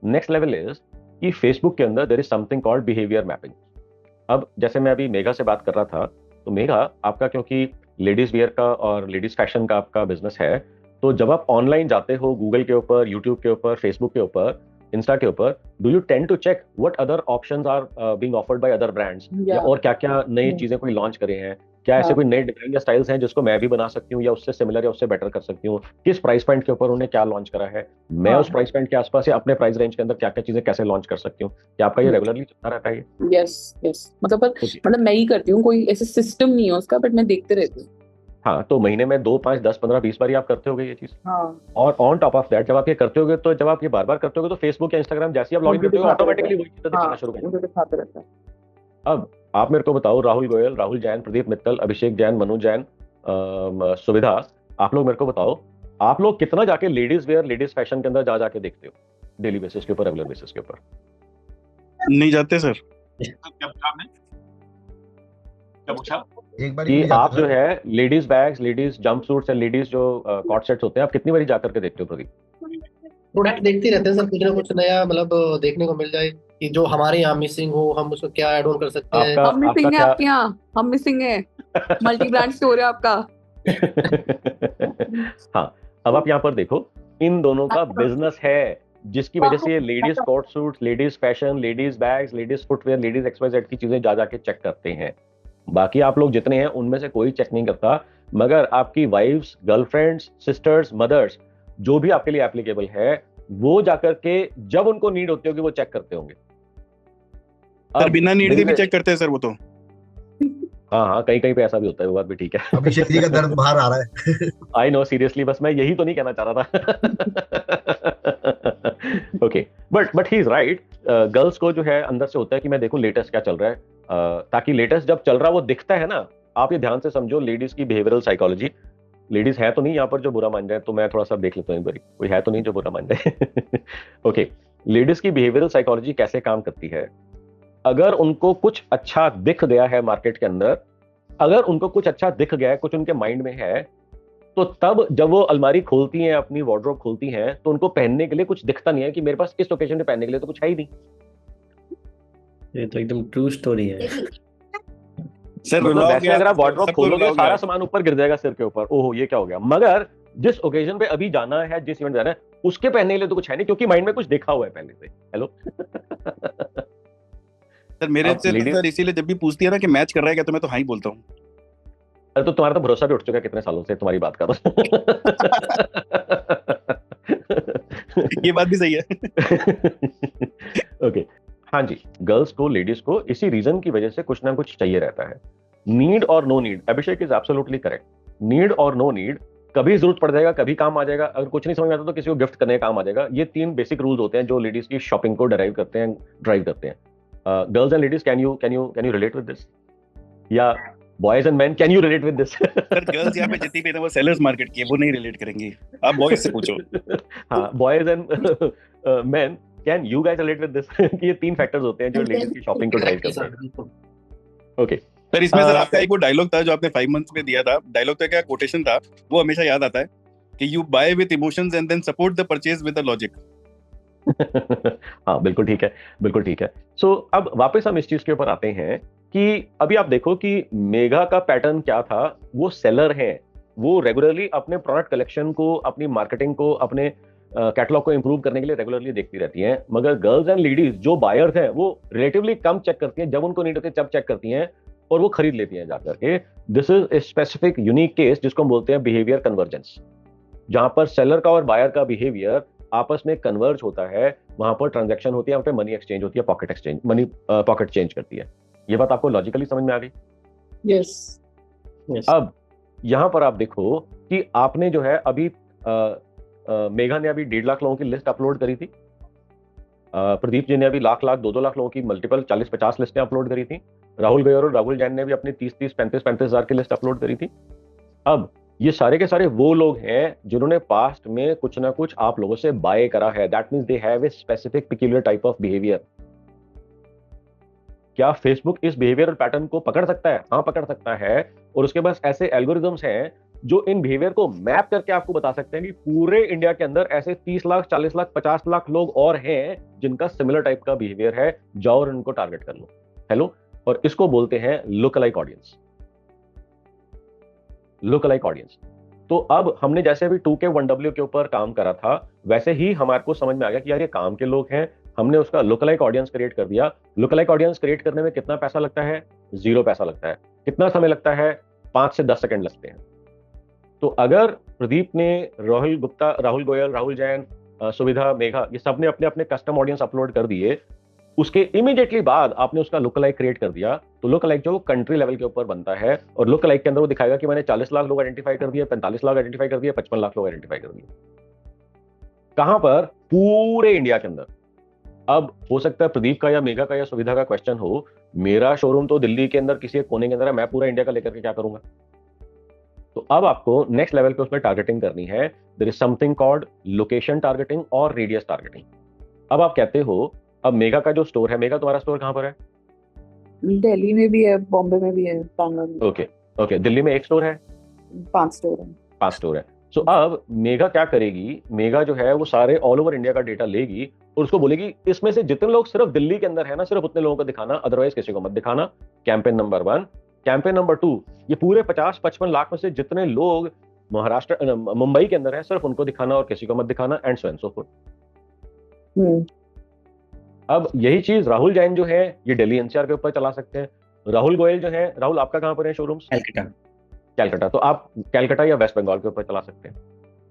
Next level is कि फेसबुक के अंदर there is something called behaviour mapping. अब जैसे मैं अभी मेगा से बात कर रहा था, तो मेगा आपका क्योंकि लेडीज वियर का और लेडीज फैशन का आपका बिजनेस है, तो जब आप ऑनलाइन जाते हो गूगल के ऊपर, यूट्यूब के ऊपर, फेसबुक के ऊपर, इंस्टा के ऊपर, do you tend to check what other options are being offered by other brands, या और क्या क्या नई चीजें कोई लॉन्च करे हैं, क्या ऐसे कोई नए डिजाइन या स्टाइल्स हैं जिसको मैं भी बना सकती हूँ या उससे सिमिलर या उससे बेटर कर सकती हूँ, किस प्राइस पॉइंट के ऊपर उन्होंने क्या लॉन्च करा है, मैं उस प्राइस पॉइंट के आसपास या अपने प्राइस रेंज के अंदर क्या क्या चीजें कैसे लॉन्च कर सकती हूँ। क्या आपका ये रेगुलरली चलता रहता है? यस मतलब मैं ही करती हूँ, कोई ऐसे सिस्टम नहीं है उसका, बट मैं देखते रहती हूँ। हाँ, तो महीने में 2, 5, 10, 15, 20 बार आप करते होगे ये चीज। और ऑन टॉप ऑफ दैट जब आप ये करते होगे, तो जब आप ये बार बार करते होगे तो फेसबुक या इंस्टाग्राम जैसे आप लॉगिन करते हो ऑटोमेटिकली वही चीजें दिखाना शुरू कर देता है। अब आप मेरे को बताओ, राहुल गोयल, राहुल जैन, प्रदीप मित्तल, अभिषेक जैन, मनु जैन, सुविधा, आप लोग मेरे को बताओ, आप लोग कितना जाके लेडीज वेयर, लेडीज फैशन के अंदर जाके देखते हो डेली बेसिस के ऊपर, रेगुलर बेसिस के ऊपर? नहीं जाते सर। एक बार कि आप जो है लेडीज बैग्स, लेडीज जंपसूट्स या लेडीज जो कॉट सेट्स होते हैं, आप कितनी बारी जाकर के देखते हो प्रदीप? प्रोडक्ट देखते रहते हैं सर, कुछ ना कुछ नया मतलब देखने को मिल जाए कि जो हमारे यहाँ मिसिंग हो, हम उसको क्या ऐड ऑन कर सकते हैं। हम मिसिंग है आपके यहाँ, हम मिसिंग है, मल्टी ब्रांड स्टोर है आपका। हाँ, अब आप यहाँ पर देखो, इन दोनों का बिजनेस है जिसकी वजह से ये ladies coat suits, ladies fashion, ladies bags, ladies footwear, ladies XYZ की चीजें जा जाके चेक करते हैं। बाकी आप लोग जितने हैं उनमें से कोई चेक नहीं करता, मगर आपकी वाइफ्स, गर्लफ्रेंड्स, सिस्टर्स, मदर्स, जो भी आपके लिए एप्लीकेबल है वो जाकर के जब उनको नीड होती होगी वो चेक करते होंगे। सर बिना नीड के भी चेक करते हैं सर वो तो। हाँ, कहीं कहीं पे ऐसा भी होता है, वो बात भी ठीक है। अभिषेक जी का दर्द बाहर आ रहा है। आई नो, सीरियसली, बस मैं यही तो नहीं कहना चाह रहा था। Okay, but he is right. Girls को जो है अंदर से होता है कि मैं देखूं लेटेस्ट क्या चल रहा है, ताकि लेटेस्ट जब चल रहा है वो दिखता है ना। आप ये ध्यान से समझो, लेडीज की बिहेवियरल साइकोलॉजी, लेडीज है तो नहीं यहाँ पर जो बुरा मान जाए, तो मैं थोड़ा सा देख लेता हूँ एक बारी, कोई है तो नहीं जो बुरा मान जाए। ओके, लेडीज की बिहेवियरल साइकोलॉजी कैसे काम करती है। अगर उनको कुछ अच्छा दिख गया है मार्केट के अंदर, अगर उनको कुछ अच्छा दिख गया है, कुछ उनके माइंड में है, तो तब जब वो अलमारी खोलती हैं, अपनी वार्डरोब खोलती हैं, तो उनको पहनने के लिए कुछ दिखता नहीं है कि मेरे पास इस ओकेजन पे पहनने के लिए तो कुछ है ही नहीं। ये तो एकदम ट्रू स्टोरी है सर। मतलब वैसे अगर आप वार्डरोब खोलोगे सारा सामान ऊपर गिर जाएगा सिर के ऊपर, ओहो ये क्या हो गया। मगर जिस ओकेजन पे अभी जाना है, जिस इवेंट जाना है, उसके पहनने के लिए तो कुछ है नहीं, क्योंकि माइंड में कुछ देखा हुआ है पहले से। हेलो सर, मेरे से सर इसीलिए जब भी पूछती है ना कि मैच कर रहा है क्या, तो मैं तो हाँ ही बोलता हूँ। अरे तो तुम्हारा तो भरोसा भी उठ चुका है कितने सालों से, तुम्हारी बात कर रहा हूँ। ये बात भी सही है। ओके, हाँ जी, गर्ल्स को, लेडीज को इसी रीजन की वजह से कुछ ना कुछ चाहिए रहता है। नीड और no need, Abhishek is absolutely correct. Need और नो नीड, कभी जरूरत पड़ जाएगा, कभी काम आ जाएगा। अगर कुछ नहीं समझ में आता तो किसी को गिफ्ट करने का काम आ जाएगा। ये 3 बेसिक रूल्स होते हैं जो लेडीज की शॉपिंग को ड्राइव करते हैं। Girls and ladies, can you relate with this? या boys and man, can you relate with this? Sir girls यहाँ पे जितनी भी है वो सेलर्स मार्केट की है, वो नहीं रिलेट करेंगी, आप बॉयज से पूछो। हाँ, boys and man, can you guys relate with this? कि ये 3 फैक्टर्स होते हैं जो लेडीज की शॉपिंग को ड्राइव करते हैं। ओके सर, इसमें सर आपका एक वो डायलॉग था जो आपने 5 मंथ्स में दिया था, डायलॉग तो क्या कोटेशन था, वो हमेशा याद आता है कि you buy with emotions and then support the purchase with the logic. हाँ, बिल्कुल ठीक है, बिल्कुल ठीक है। सो अब वापस हम इस चीज के ऊपर आते हैं कि अभी आप देखो कि मेगा का पैटर्न क्या था। वो सेलर हैं, वो रेगुलरली अपने प्रोडक्ट कलेक्शन को, अपनी मार्केटिंग को, अपने कैटलॉग को इंप्रूव करने के लिए रेगुलरली देखती रहती हैं। मगर गर्ल्स एंड लेडीज जो बायर्स हैं वो रिलेटिवली कम चेक करती हैं, जब उनको नीड होती है तब चेक करती हैं और वो खरीद लेती हैं जाकर के। This is a specific unique case जिसको हम बोलते हैं बिहेवियर कन्वर्जेंस, जहां पर सेलर का और बायर का बिहेवियर आपस में कन्वर्ज होता है, वहां पर ट्रांजैक्शन होती है, वहां पे मनी एक्सचेंज होती है, pocket exchange, money pocket change करती है। ये बात आपको लॉजिकली समझ में आ गई? यस। अब यहां पर आप देखो कि आपने जो है अभी मेघा ने अभी 1.5 लाख लोगों की लिस्ट अपलोड करी थी, प्रदीप जी ने अभी लाख 2 लाख लोगों की मल्टीपल 40-50 लिस्टें अपलोड करी थी, राहुल गयर और राहुल जैन ने भी अपनी 30-30, 35-35 हजार की लिस्ट अपलोड करी थी। अब ये सारे के सारे वो लोग हैं जिन्होंने पास्ट में कुछ ना कुछ आप लोगों से बाय करा है। That means they have a specific peculiar type of behaviour. क्या फेसबुक इस बिहेवियरल पैटर्न को पकड़ सकता है? हाँ, पकड़ सकता है। और उसके पास ऐसे एल्गोरिथम्स हैं जो इन बिहेवियर को मैप करके आपको बता सकते हैं कि पूरे इंडिया के अंदर ऐसे 30 लाख, 40 लाख, 50 लाख लोग और हैं जिनका सिमिलर टाइप का बिहेवियर है। जाओ और इनको टारगेट कर लो। हेलो, और इसको बोलते हैं look alike audience. Look alike audience. तो अब हमने जैसे अभी 2K 1W के ऊपर काम करा था, वैसे ही हमारे को समझ में आ गया कि यार ये काम के लोग हैं। हमने उसका लुक अलाइक ऑडियंस क्रिएट कर दिया। लुक अलाइक ऑडियंस क्रिएट करने में कितना पैसा लगता है? 0 पैसा लगता है। कितना समय लगता है? 5 से 10 सेकंड लगते हैं। तो अगर प्रदीप ने, राहुल गुप्ता, राहुल गोयल, राहुल जैन, सुविधा, मेघा, ये सब ने अपने अपने कस्टम ऑडियंस अपलोड कर दिए, उसके इमीडिएटली बाद आपने उसका लुक अलाइक क्रिएट कर दिया, तो लुक अलाइक जो कंट्री लेवल के ऊपर बनता है, और लुक अलाइक के अंदर वो दिखाएगा कि मैंने 40 लाख लोग आइडेंटिफाई कर दिए, 45 लाख आइडेंटिफाई कर दिए, 55 लाख लोग आइडेंटिफाई कर दिए। कहां पर? पूरे इंडिया के अंदर। अब हो सकता है प्रदीप का या मेघा का या सुविधा का क्वेश्चन हो, मेरा शोरूम तो दिल्ली के अंदर किसी एक कोने के अंदर है, मैं पूरा इंडिया का लेकर के क्या करूंगा? तो अब आपको नेक्स्ट लेवल पे उसमें टारगेटिंग करनी है। There is something called location targeting और रेडियस टारगेटिंग। अब आप कहते हो, अब मेगा का जो स्टोर है, मेगा तुम्हारा स्टोर कहां पर है? दिल्ली में भी है, बॉम्बे में भी है, बैंगलोर में। ओके, दिल्ली में 1 स्टोर है? 5 स्टोर है। 5 स्टोर है। सो अब मेगा क्या करेगी? मेगा जो है वो सारे ऑल ओवर इंडिया का डेटा लेगी और उसको बोलेगी इसमें से जितने लोग सिर्फ दिल्ली के अंदर है ना, सिर्फ उतने लोगों को दिखाना, अदरवाइज किसी को मत दिखाना। Campaign number 1। कैंपेन नंबर 2, ये पूरे 50-55 लाख में से जितने लोग महाराष्ट्र, मुंबई के अंदर है, सिर्फ उनको दिखाना और किसी को मत दिखाना, and so and so fourth. अब यही चीज राहुल जैन जो है ये दिल्ली एनसीआर के ऊपर चला सकते हैं। राहुल गोयल जो है, राहुल आपका कहां पर है शोरूम? कैलकाटा। कैलकाटा, तो आप कैलकाटा या वेस्ट बंगाल के ऊपर चला सकते हैं।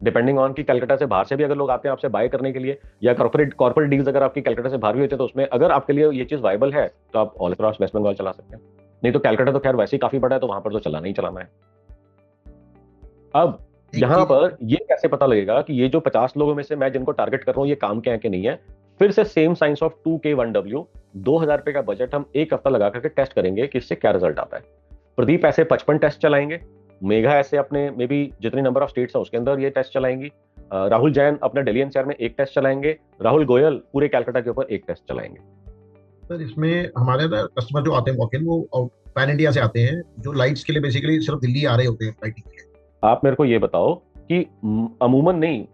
डिपेंडिंग ऑन कि कलकत्ता से बाहर से भी अगर लोग आते हैं आपसे बाय करने के लिए, या कॉर्पोरेट डील्स अगर आपकी कलकत्ता से बाहर भी होते हैं, तो उसमें अगर आपके लिए ये चीज वायबल है तो आप ऑल अक्रॉस वेस्ट बंगाल चला सकते हैं। नहीं तो कलकत्ता तो खैर वैसे ही काफी बड़ा है, तो वहां पर तो चलाना ही चलाना है। अब यहाँ पर ये कैसे पता लगेगा कि ये जो 50 लोगों में से मैं जिनको टारगेट कर रहा हूँ ये काम क्या है कि नहीं है? फिर से सेम साइंस ऑफ 2K1W, 2000 रुपए का बजट हम एक हफ्ता लगा करके टेस्ट करेंगे कि इससे क्या रिजल्ट आता है। प्रदीप ऐसे 55 टेस्ट चलाएंगे, मेघा ऐसे अपने मे बी जितने नंबर ऑफ स्टेट्स है उसके अंदर ये टेस्ट चलाएंगी, राहुल जैन अपने दिल्ली एनसीआर में एक टेस्ट चलाएंगे, राहुल गोयल पूरे कैलकाटा के ऊपर एक टेस्ट चलाएंगे। सर इसमें हमारे ना कस्टमर जो आते हैं वॉक-इन, वो पैन इंडिया से आते हैं, जो लाइट्स के लिए बेसिकली सिर्फ दिल्ली आ रहे होते हैं लाइटिंग के लिए। आप मेरे को ये बताओ कि अमूमन नहीं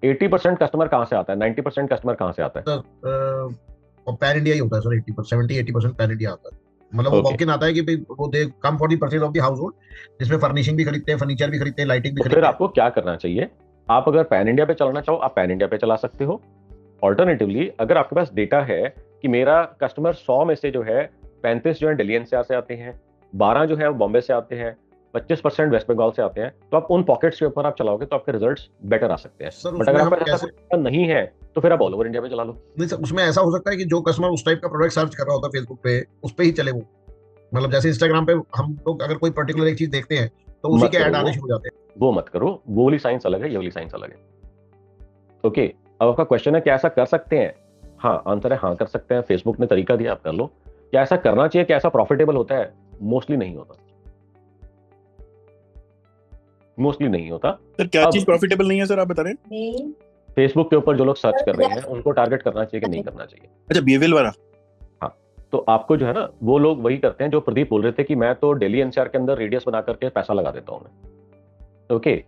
80% कस्टमर कहाँ से आता है, 90% कस्टमर कहाँ से आता है? सर पैन इंडिया ही होता है सर, 70-80% पैन इंडिया आता है। मतलब वो वॉक इन आता है कि वो they come for the purchase of the household, जिसमें फर्निशिंग भी खरीदते हैं, फर्नीचर भी खरीदते हैं, लाइटिंग भी खरीदते हैं। फिर आपको क्या करना चाहिए? आप अगर पैन इंडिया पे चलाना चाहो आप पैन इंडिया पे चला सकते हो। ऑल्टरनेटिवली अगर आपके पास डेटा है कि मेरा कस्टमर 100 में से जो है 35 जो है दिल्ली एनसीआर से आते हैं, 12 जो है बॉम्बे से आते हैं, 25% वेस्ट बंगाल से आते हैं, तो आप उन पॉकेट्स के ऊपर आप चलाओगे तो आपके रिजल्ट्स बेटर आ सकते हैं। बट अगर आपका ऐसा नहीं है तो फिर आप ऑल ओवर इंडिया पे चला लो। नहीं सर, उसमें ऐसा हो सकता है कि जो कस्टमर उस टाइप का प्रोडक्ट सर्च कर रहा होता है फेसबुक पे, उस पे ही चले वो। मतलब जैसे इंस्टाग्राम पे हम लोग अगर कोई पर्टिकुलर एक चीज देखते हैं तो उसी के ऐड आने शुरू हो जाते हैं। वो मत करो, वो वाली साइंस अलग है, ये वाली साइंस अलग है। ओके, अब आपका क्वेश्चन है क्या ऐसा कर सकते हैं? हाँ, आंसर है हाँ कर सकते हैं। फेसबुक ने तरीका दिया, आप कर लो। क्या ऐसा करना चाहिए? क्या ऐसा प्रॉफिटेबल होता है? मोस्टली नहीं होता, मोस्टली नहीं होता। सर क्या चीज प्रॉफिटेबल नहीं है सर, आप बता रहे हैं? फेसबुक के ऊपर जो लोग सर्च कर रहे हैं उनको टारगेट करना चाहिए कि नहीं करना चाहिए? अच्छा, बिहेवियर वाला। हाँ, तो आपको जो है ना वो लोग वही करते हैं जो प्रदीप बोल रहे थे कि मैं तो दिल्ली एनसीआर के अंदर रेडियस बना करके पैसा लगा देता हूं मैं। ओके,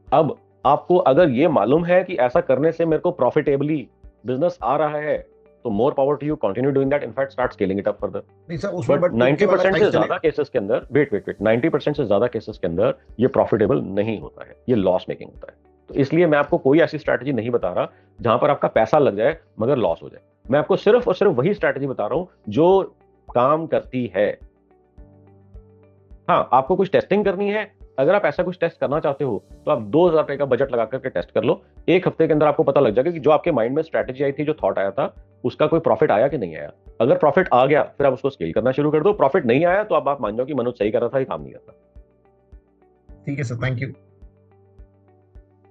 अब आपको अगर ये मालूम है कि ऐसा करने से मेरे को प्रॉफिटेबली बिजनेस आ रहा है तो more power to you, continue doing that, in fact start scaling it up further. नहीं सर, उसमें बट 90% से ज्यादा केसेस के अंदर, वेट 90% से ज्यादा केसेस के अंदर ये प्रॉफिटेबल नहीं होता है, ये लॉस मेकिंग होता है। तो इसलिए मैं आपको कोई ऐसी स्ट्रैटेजी नहीं बता रहा जहां पर आपका पैसा लग जाए मगर लॉस हो जाए। मैं आपको सिर्फ और सिर्फ वही स्ट्रैटेजी बता रहा हूं जो काम करती है। हाँ, आपको कुछ टेस्टिंग करनी है, अगर आप ऐसा कुछ टेस्ट करना चाहते हो तो आप 2000 रुपए का बजट लगा करके टेस्ट कर लो। एक हफ्ते के अंदर आपको पता लग जाएगा कि जो आपके माइंड में स्ट्रैटेजी आई थी, जो थॉट आया था, उसका कोई प्रॉफिट आया कि नहीं आया। अगर प्रॉफिट आ गया फिर आप उसको स्केल करना शुरू कर दो। प्रॉफिट नहीं आया तो अब आप मान जाओ कि मनोज सही कर रहा था, ये काम नहीं करता। ठीक है सर, थैंक यू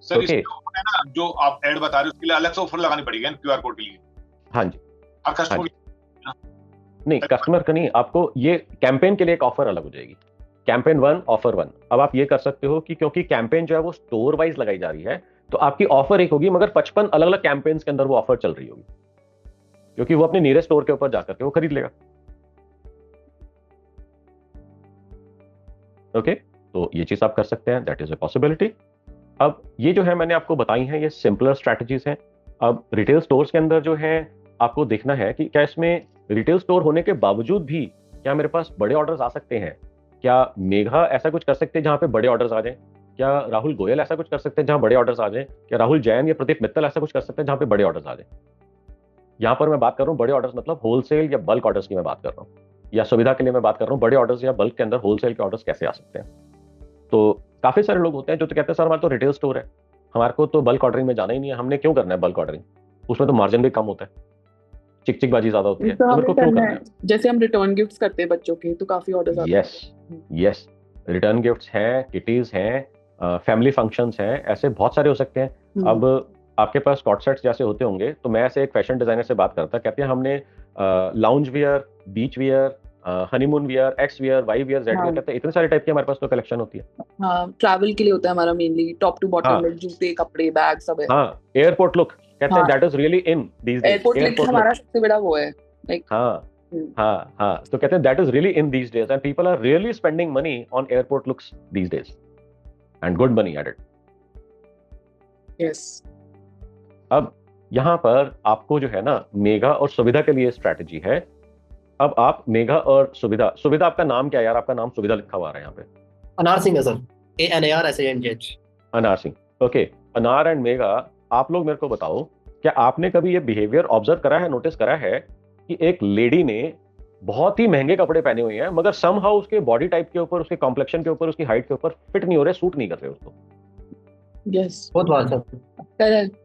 सर। इसके ऊपर है ना जो आप ऐड बता रहे हो उसके लिए अलग से ऑफर लगानी पड़ेगी क्यूआर कोड के लिए? हाँ जी, हर कस्टमर नहीं, कस्टमर का नहीं, आपको ये कैंपेन के लिए एक ऑफर अलग हो जाएगी, कैंपेन 1 ऑफर 1। अब आप ये कर सकते हो कि क्योंकि कैंपेन जो है वो स्टोर वाइज लगाई जा रही है तो आपकी ऑफर एक होगी मगर 55 अलग अलग कैंपेन्स के अंदर वो ऑफर चल रही होगी, क्योंकि वो अपने नियरेस्ट स्टोर के ऊपर जाकर के वो खरीद लेगा। ओके, तो ये चीज आप कर सकते हैं, दैट इज ए पॉसिबिलिटी। अब ये जो है मैंने आपको बताई हैं ये सिंपलर स्ट्रैटेजीज हैं। अब रिटेल स्टोर्स के अंदर जो है आपको देखना है कि क्या इसमें रिटेल स्टोर होने के बावजूद भी क्या मेरे पास बड़े ऑर्डर्स आ सकते हैं? क्या मेघा ऐसा कुछ कर सकते हैं जहां पे बड़े ऑर्डर्स आ जाएं? क्या राहुल गोयल ऐसा कुछ कर सकते हैं जहां बड़े ऑर्डर्स आ जाएं? क्या राहुल जैन या प्रदीप मित्तल ऐसा कुछ कर सकते हैं जहां पे बड़े ऑर्डर्स आ जाएं? यहां पर मैं बात कर रहा हूं बड़े ऑर्डर्स मतलब होलसेल या बल्क ऑर्डर्स की मैं बात कर रहा हूं, या सुविधा के लिए मैं बात कर रहा हूं बड़े ऑर्डर्स या बल्क के अंदर होलसेल के ऑर्डर्स कैसे आ सकते हैं। तो काफी सारे लोग होते हैं जो तो कहते हैं सर हमारा तो रिटेल स्टोर है, हमारे को तो बल्क ऑर्डरिंग में जाना ही नहीं है, हमने क्यों करना है बल्क ऑर्डरिंग, उसमें तो मार्जिन भी कम होता है, चिकचिकबाजी ज्यादा होती है, तो मेरे को क्यों करना है? जैसे हम रिटर्न गिफ्ट्स करते हैं बच्चों के तो काफी ऑर्डर्स आते हैं। यस, रिटर्न गिफ्ट्स हैं, किटीज हैं, फैमिली फंक्शंस हैं, ऐसे बहुत सारे हो सकते हैं। अब आपके पास कॉट सेट्स जैसे होते होंगे, तो मैं ऐसे एक फैशन डिजाइनर से बात करता, कहते हैं हमने lounge wear, beach wear, honeymoon wear, X wear, Y wear, Z wear, कहते हैं इतने सारे टाइप की हमारे पास तो कलेक्शन होती है। हाँ, ट्रैवल के लिए होता है हमारा मेनली, टॉप टू बॉटम, जूते, कपड़े, बैग सब है। हाँ, एयरपोर्ट लुक कहते हैं, that is really in these days. Airport look हमारा सबसे बड़ा वो है, लाइक हाँ, तो कहते हैं that is really in these days and people are really spending money on airport looks these days and good money at it. Yes. अब यहाँ पर आपको जो है ना मेगा और सुविधा के लिए स्ट्रैटेजी है। अब आप मेगा और सुविधा आपका नाम क्या है यार? आपका नाम सुविधा लिखा हुआ है यहाँ पे। अनार सिंह है सर, ANARSINGH। अनार सिंह, ओके। अनार एंड मेगा, आप लोग मेरे को बताओ, क्या आपने कभी ये बिहेवियर ऑब्जर्व करा है, नोटिस करा है कि एक लेडी ने बहुत ही महंगे कपड़े पहने हुए हैं मगर समहाउ उसके बॉडी टाइप के ऊपर, उसके कॉम्प्लेक्शन के ऊपर, उसकी हाइट के ऊपर फिट नहीं हो रहे, सूट नहीं कर रहे उसको? यस बहुत बार सर, करेक्ट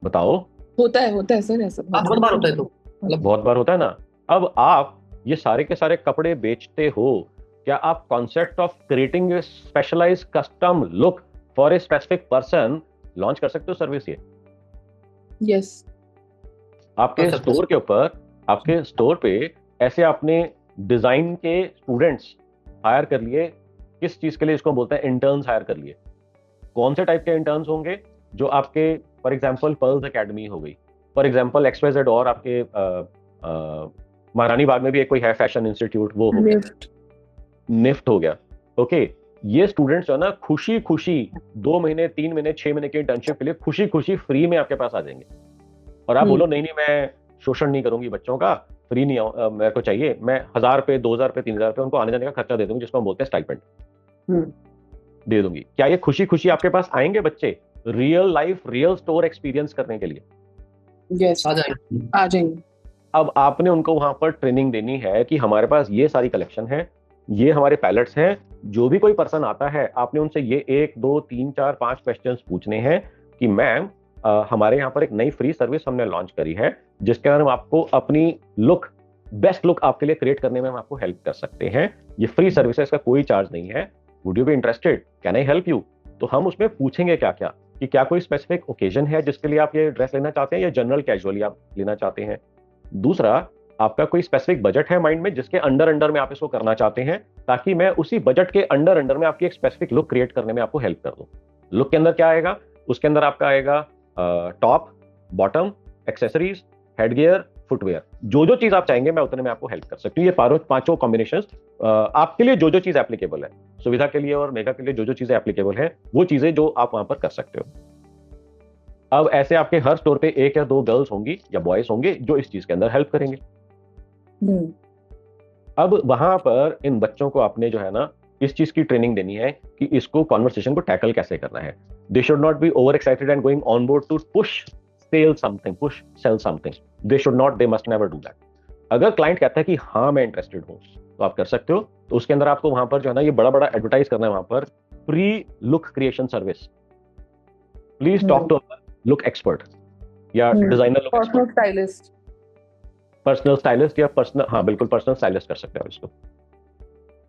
बताओ। होता है सर ऐसा बहुत बार होता है, तो मतलब बहुत बार होता है ना। अब आप ये सारे के सारे कपड़े बेचते हो, क्या आप concept of creating specialised custom look for a specific person launch कर सकते हो सर्विस? ये यस आपके स्टोर के ऊपर, आपके स्टोर पे ऐसे आपने डिजाइन के स्टूडेंट्स हायर कर लिए, किस चीज के लिए इसको बोलते हैं, इंटर्न्स हायर कर लिए। कौन से टाइप के इंटर्न्स होंगे? जो आपके फॉर एग्जांपल पर्ल्स एकेडमी हो गई, फॉर एग्जांपल XYZ, और आपके महारानी बाग में भी एक कोई है फैशन इंस्टीट्यूट, वो हो गया, निफ्ट हो गया। ओके, ये स्टूडेंट्स जो है ना खुशी खुशी 2 महीने 3 महीने 6 महीने की इंटर्नशिप के लिए खुशी खुशी फ्री में आपके पास आ जाएंगे। और आप बोलो नहीं मैं शोषण नहीं करूंगी बच्चों का, फ्री नहीं मेरे को चाहिए, मैं 1000 रुपए 2000 रुपए 3000 रुपए उनको आने जाने का खर्चा दे दूंगी, जिसको हम बोलते हैं स्टाइपेंड, दे दूंगी। क्या ये खुशी खुशी आपके पास आएंगे बच्चे real life real store experience करने के लिए? यस आ जाएंगे। अब आपने उनको वहां पर ट्रेनिंग देनी है कि हमारे पास ये सारी कलेक्शन है, ये हमारे पैलेट्स हैं, जो भी कोई पर्सन आता है आपने उनसे ये 1 2 3 4 5 क्वेश्चंस पूछने हैं कि मैम हमारे यहाँ पर एक नई फ्री सर्विस हमने लॉन्च करी है, जिसके अंदर हम आपको अपनी लुक, बेस्ट लुक आपके लिए क्रिएट करने में हम आपको हेल्प कर सकते हैं। ये फ्री सर्विस है, इसका कोई चार्ज नहीं है, would you be interested, can I help you? तो हम उसमें पूछेंगे क्या क्या, कि क्या कोई स्पेसिफिक ओकेजन है जिसके लिए आप ये ड्रेस लेना चाहते हैं, या जनरल कैजुअली आप लेना चाहते हैं। दूसरा, आपका कोई स्पेसिफिक बजट है माइंड में जिसके अंडर में आप इसको करना चाहते हैं, ताकि मैं उसी बजट के अंडर में आपकी एक स्पेसिफिक लुक क्रिएट करने में आपको हेल्प कर दूं। लुक के अंदर क्या आएगा? उसके अंदर आपका आएगा top, bottom, accessories, headgear, footwear, जो चीज आप चाहेंगे मैं उतने में आपको हेल्प कर सकती हूँ। ये पांचों कॉम्बिनेशंस आपके लिए जो चीज एप्लीकेबल है, सुविधा के लिए और मेगा के लिए जो चीजें एप्लीकेबल है, वो चीजें जो आप वहां पर कर सकते हो। अब ऐसे आपके हर स्टोर पे 1 या 2 गर्ल्स होंगी या बॉयज होंगे जो इस चीज के अंदर हेल्प करेंगे। अब वहां पर इन बच्चों को आपने जो है ना इस चीज की ट्रेनिंग देनी है कि इसको कॉन्वर्सेशन को टैकल कैसे करना है। They should not be over excited and going on board to push sell something, push sell something. They should not, they must never do that. अगर क्लाइंट कहता है कि हाँ मैं इंटरेस्टेड हूं, तो आप कर सकते हो। तो उसके अंदर आपको वहां पर जो है ना ये बड़ा एडवर्टाइज करना है वहां पर, free look creation service, please talk to look expert या designer look expert, personal stylist या पर्सनल, हाँ बिल्कुल पर्सनल स्टाइलिस्ट कर सकते हो इसको,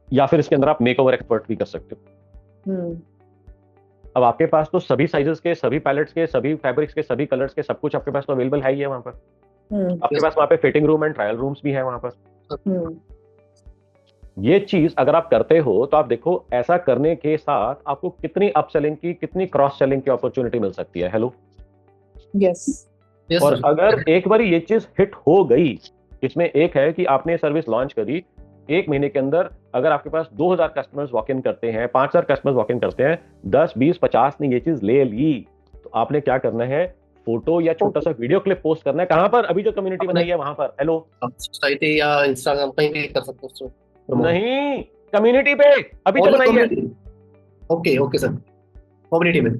या फिर इसके अंदर आप मेकओवर एक्सपर्ट भी कर सकते हो। अब आपके पास तो सभी साइजेस के, सभी पैलेट्स के, सभी फैब्रिक्स के, सभी कलर्स के, सब कुछ आपके पास तो अवेलेबल है ही है वहां पर। आपके पास वहां पे fitting room and trial rooms भी है वहां पर। ये चीज अगर आप करते हो तो आप देखो ऐसा करने के साथ आपको कितनी अपसेलिंग की, कितनी क्रॉस सेलिंग की अपॉर्चुनिटी मिल सकती है। Hello, yes. और अगर एक बार ये चीज हिट हो गई, इसमें एक है कि आपने सर्विस लॉन्च करी, 1 महीने के अंदर अगर आपके पास 2000 कस्टमर्स वॉक इन करते हैं, 5000 कस्टमर्स वॉक इन करते हैं, 10 20 50 ने ये चीज ले ली, तो आपने क्या करना है, फोटो या छोटा सा वीडियो क्लिप पोस्ट करना है। कहां पर? अभी जो कम्युनिटी बनाई है वहां पर। हेलो, सोसाइटी या इंस्टाग्राम कहीं भी कर सकते हो। नहीं, कम्युनिटी पे अभी जो बनाई है। ओके सर, कम्युनिटी में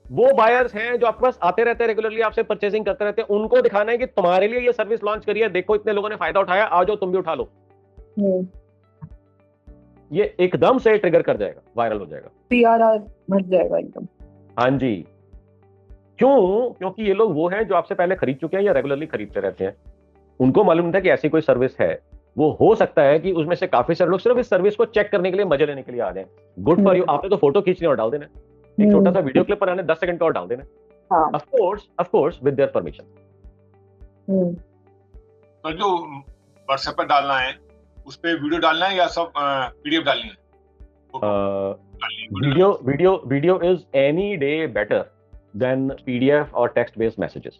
वो बायर्स हैं जो आपके पास आते रहते हैं, रेगुलरली आपसे परचेसिंग करते रहते हैं, उनको दिखाना है कि तुम्हारे लिए ये सर्विस लॉन्च करी है, देखो इतने लोगों ने फायदा उठाया, आ जाओ तुम भी उठा लो। ये एकदम से ट्रिगर कर जाएगा, वायरल हो जाएगा, पीआरआर बढ़ जाएगा एकदम। हाँ जी, क्यों? क्योंकि ये लोग वो हैं जो आपसे पहले खरीद चुके हैं या रेगुलरली खरीदते रहते हैं। उनको मालूम था कि ऐसी कोई सर्विस है। वो हो सकता है कि उसमें से काफी सारे लोग सिर्फ इस सर्विस को चेक करने के लिए, मजे लेने के लिए आ जाएं। गुड फॉर यू, आपने तो फोटो खींचने और डाल देना, एक छोटा सा वीडियो क्लिप बनाने 10 सेकंड का और डाल देना, of course with their permission. तो जो व्हाट्सएप पर डालना है उस पे वीडियो डालना है या सब पीडीएफ डालनी है? Video is any day better than PDF और टेक्स्ट बेस्ड मैसेजेस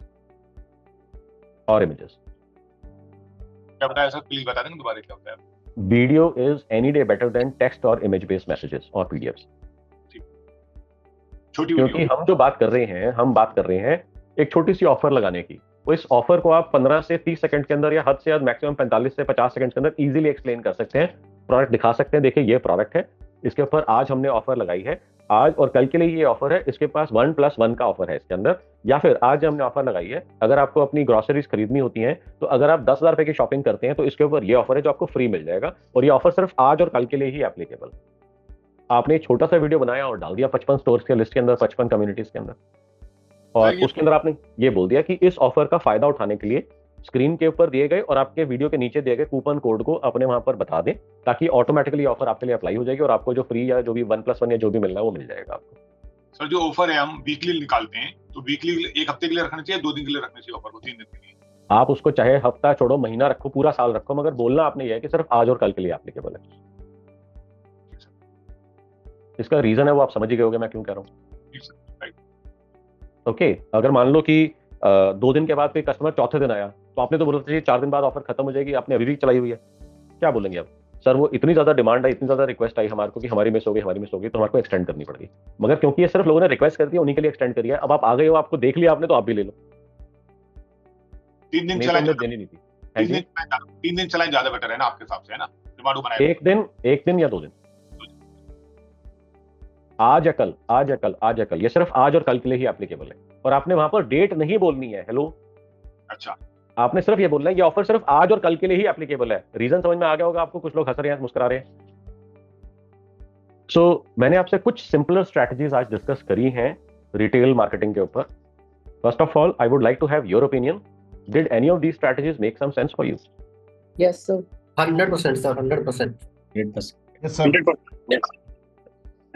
और इमेजेस। क्या बताया सर, प्लीज बता देंगे दोबारा क्या होता है? Video is any day better than text और इमेज बेस्ड मैसेजेस और पीडीएफ्स। क्योंकि हम जो बात कर रहे हैं, हम बात कर रहे हैं एक छोटी सी ऑफर लगाने की। तो इस ऑफर को आप 15 से 30 सेकंड के अंदर या हद से हद मैक्सिमम 45 से 50 सेकंड के अंदर इजीली एक्सप्लेन कर सकते हैं, प्रोडक्ट दिखा सकते हैं, देखिए ये प्रोडक्ट है, इसके ऊपर आज हमने ऑफर लगाई है, आज और कल के लिए ये ऑफर है, इसके पास 1+1 का ऑफर है इसके अंदर, या फिर आज हमने ऑफर लगाई है, अगर आपको अपनी ग्रोसरीज खरीदनी होती हैं तो अगर आप 10,000 रुपए की शॉपिंग करते हैं तो इसके ऊपर ये ऑफर है जो आपको फ्री मिल जाएगा, और ये ऑफर सिर्फ आज और कल के लिए ही एप्लीकेबल। आपने एक छोटा सा वीडियो बनाया और डाल दिया 55 स्टोर्स के लिस्ट के अंदर, 55 कम्युनिटीज के अंदर, और उसके अंदर आपने ये बोल दिया कि इस ऑफर का फायदा उठाने के लिए स्क्रीन के ऊपर दिए गए और आपके वीडियो के नीचे दिए गए कूपन कोड को अपने वहां पर बता दें, ताकि ऑटोमेटिकली ऑफर आपके लिए अप्लाई हो जाएगी और आपको जो फ्री या जो भी 1+1 या जो भी मिलना है वो मिल जाएगा आपको। सर जो ऑफर है हम वीकली निकालते हैं, तो वीकली 1 हफ्ते के लिए रखना चाहिए, 2 दिन के लिए रखना चाहिए ऑफर को, 3 दिन के लिए? आप उसको चाहे हफ्ता छोड़ो, महीना रखो, पूरा साल रखो, मगर बोलना आपने ये है कि सिर्फ आज और कल के लिए एप्लीकेबल है। इसका रीजन है वो आप समझ ही गए होंगे मैं क्यों कह रहा हूँ। ओके, अगर मान लो कि 2 दिन के बाद कोई कस्टमर चौथे दिन आया, तो आपने तो बोला था 4 दिन बाद ऑफर खत्म हो जाएगी, आपने अभी भी चलाई हुई है, क्या बोलेंगे आप? सर वो इतनी ज्यादा डिमांड है, इतनी ज्यादा रिक्वेस्ट आई हमारे को कि हमारी मिस हो गई, तो हमारे को एक्सटेंड करनी पड़ेगी। मगर क्योंकि ये सिर्फ लोगों ने रिक्वेस्ट कर दी, उन्हीं के लिए एक्सटेंड करी है। अब आप आ गए हो, आपको देख लिया आपने, तो आप भी ले लो। 3 दिन चलाएं, देनी नहीं थी। 3 दिन चलाएं ज्यादा बेटर है ना आपके हिसाब से, है ना? डिमांड बनाए 1 दिन या 2 दिन, आज या कल, ये सिर्फ आज और कल के लिए ही एप्लीकेबल है। और आपने वहां पर डेट नहीं बोलनी है। हेलो, अच्छा, आपने सिर्फ ये बोलना है ये ऑफर सिर्फ आज और कल के लिए ही एप्लीकेबल है। रीजन समझ में आ गया होगा आपको? कुछ लोग हंस रहे हैं, मुस्कुरा रहे हैं। सो मैंने आपसे कुछ सिंपलर स्ट्रैटेजीज आज डिस्कस करी हैं रिटेल मार्केटिंग के ऊपर। First of all, I would like to have your opinion. Did any of these strategies make some sense for you? Yes sir, 100% sir, 100%। Yes sir,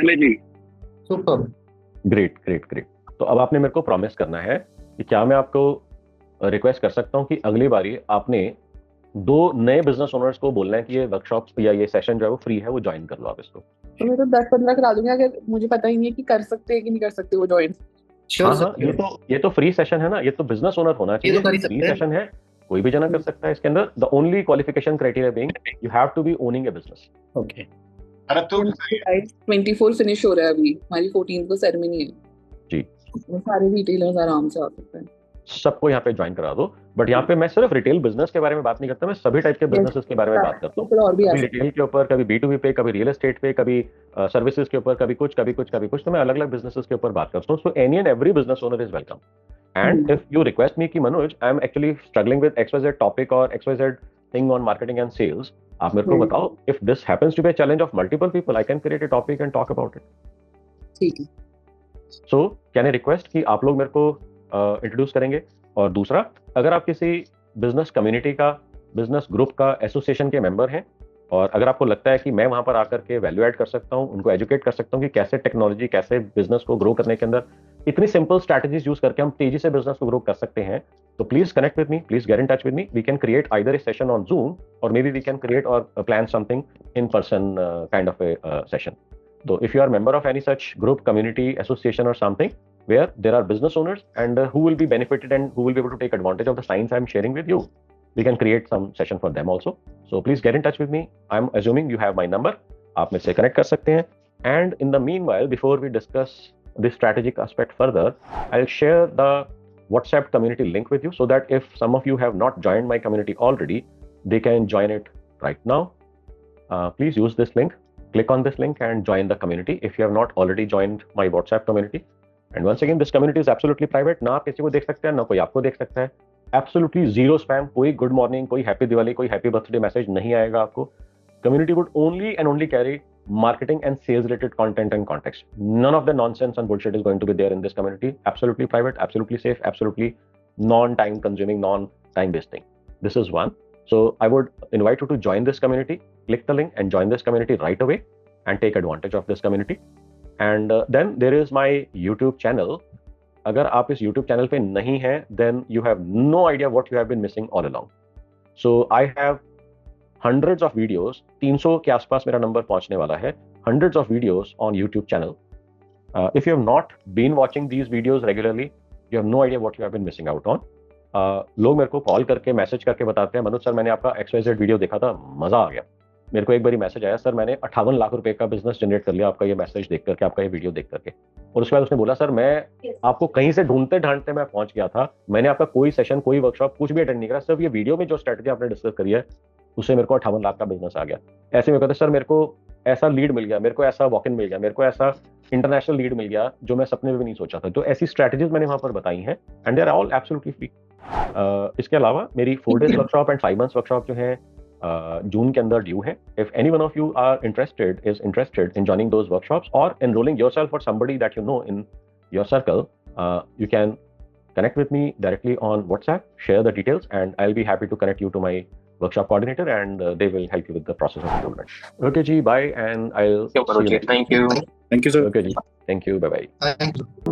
100%। Super, great. तो अब आपने मेरे को प्रॉमिस करना है कि क्या मैं आपको रिक्वेस्ट कर सकता हूं कि अगली बारी आपने 2 नए बिजनेस ओनर्स को बोलना है कि ये वर्कशॉप या ये सेशन जो है वो फ्री है, वो ज्वाइन कर लो आप इसको। तो मैं तो 10-15 करा दूंगी, अगर मुझे पता ही नहीं है कि कर सकते हैं कि नहीं कर सकते वो ज्वाइन। हाँ, ये तो फ्री सेशन है ना, ये तो बिजनेस ओनर होना चाहिए। फ्री सेशन है, कोई भी जना कर सकता है इसके अंदर। The only qualification criteria being you have to be owning a business. Okay, अरे तो 24 फिनिश हो रहा है अभी, हमारी 14 को सेरेमनी है जी। सारे रिटेलर्स आराम से आ सकते हैं, सबको यहाँ पे ज्वाइन करा दो। बट यहाँ पे मैं सिर्फ रिटेल बिजनेस के बारे में बात नहीं करता, मैं सभी टाइप के बिजनेसेस के बारे में बात करता हूँ। कभी रिटेल के ऊपर, कभी B2B पे, कभी रियल एस्टेट पे, कभी सर्विसेज के ऊपर, कभी कुछ। तो मैं अलग अलग बिजनेसेस के ऊपर बात करता हूँ। So any and every business owner is welcome. And if you request me कि Manoj, I am actually struggling with XYZ topic और XYZ thing on marketing and sales, आप मेरे को बताओ। If this happens to be a challenge of multiple people, I can create a topic and talk about it. ठीक है। So can I request कि आप लोग मेरे को इंट्रोड्यूस करेंगे। और दूसरा, अगर आप किसी बिजनेस कम्युनिटी का, बिजनेस ग्रुप का, एसोसिएशन के मेंबर हैं और अगर आपको लगता है कि मैं वहां पर आकर के वैल्यू ऐड कर सकता हूं, उनको एजुकेट कर सकता हूं कि कैसे टेक्नोलॉजी, कैसे बिजनेस को ग्रो करने के अंदर इतनी सिंपल स्ट्रैटेजीज यूज करके हम तेजी से बिजनेस को ग्रो कर सकते हैं, तो please connect with me, please get in touch with me. We can create either a session on Zoom or maybe we can create or plan something in person kind of a session. So if you are a member of any such group, community, association or something where there are business owners and who will be benefited and who will be able to take advantage of the science I'm sharing with you, we can create some session for them also. So please get in touch with me. I'm assuming you have my number. आप मुझसे connect कर सकते हैं. And in the meanwhile, before we discuss this strategic aspect further, I'll share the WhatsApp community link with you so that if some of you have not joined my community already, they can join it right now. Please use this link. Click on this link and join the community if you have not already joined my WhatsApp community. And once again, this community is absolutely private. ना आप किसी को देख सकते हैं, ना कोई आपको देख सकता है. Absolutely zero spam, कोई good morning, कोई happy Diwali, कोई happy birthday message नहीं आएगा आपको. Community would only and only carry marketing and sales related content and context. None of the nonsense and bullshit is going to be there in this community. Absolutely private, absolutely safe, absolutely non-time consuming, non-time wasting. This is one. So I would invite you to join this community. Click the link and join this community right away and take advantage of this community. And then there is my YouTube channel. अगर आप इस YouTube channel पे नहीं हैं, then you have no idea what you have been missing all along. So I have hundreds of videos. 300 के आसपास मेरा number पहुंचने वाला है. Hundreds of videos on YouTube channel. If you have not been watching these videos regularly, you have no idea what you have been missing out on. लोग मेरे को call करके, मैसेज करके बताते हैं, मनोज सर मैंने आपका XYZ वीडियो देखा था, मजा आ गया. मेरे को एक बारी मैसेज आया, सर मैंने 58 लाख रुपए का बिजनेस जनरेट कर लिया आपका ये मैसेज देख करके, आपका ये वीडियो देख करके. और उसके बाद उसने बोला, सर मैं आपको कहीं से ढूंढते ढांढते मैं पहुंच गया था, मैंने आपका कोई सेशन, कोई वर्कशॉप, कुछ भी अटेंड नहीं करा, सिर्फ ये वीडियो में जो स्ट्रेटजी आपने डिस्कस करी है उससे मेरे को 58 लाख का बिजनेस आ गया. ऐसे में कहते सर मेरे को ऐसा लीड मिल गया, मेरे को ऐसा वॉक इन मिल गया, मेरे को ऐसा इंटरनेशनल लीड मिल गया जो मैं सपने में भी नहीं सोचा था. तो ऐसी स्ट्रेटजीज मैंने वहां पर बताई हैं and they are all absolutely free. इसके अलावा मेरी 4 days workshop and 5 months workshop जो है जून के अंदर ड्यू है. If any one of you is interested in joining those workshops or enrolling yourself or somebody that you know in your circle, you can connect with me directly on WhatsApp, share the details, and I'll be happy to connect you to my workshop coordinator, and they will help you with the process of enrollment. Okay, ji, bye, and I'll see you next. Thank you. Thank you, sir. Okay, ji. Thank you. Bye-bye. Thank you.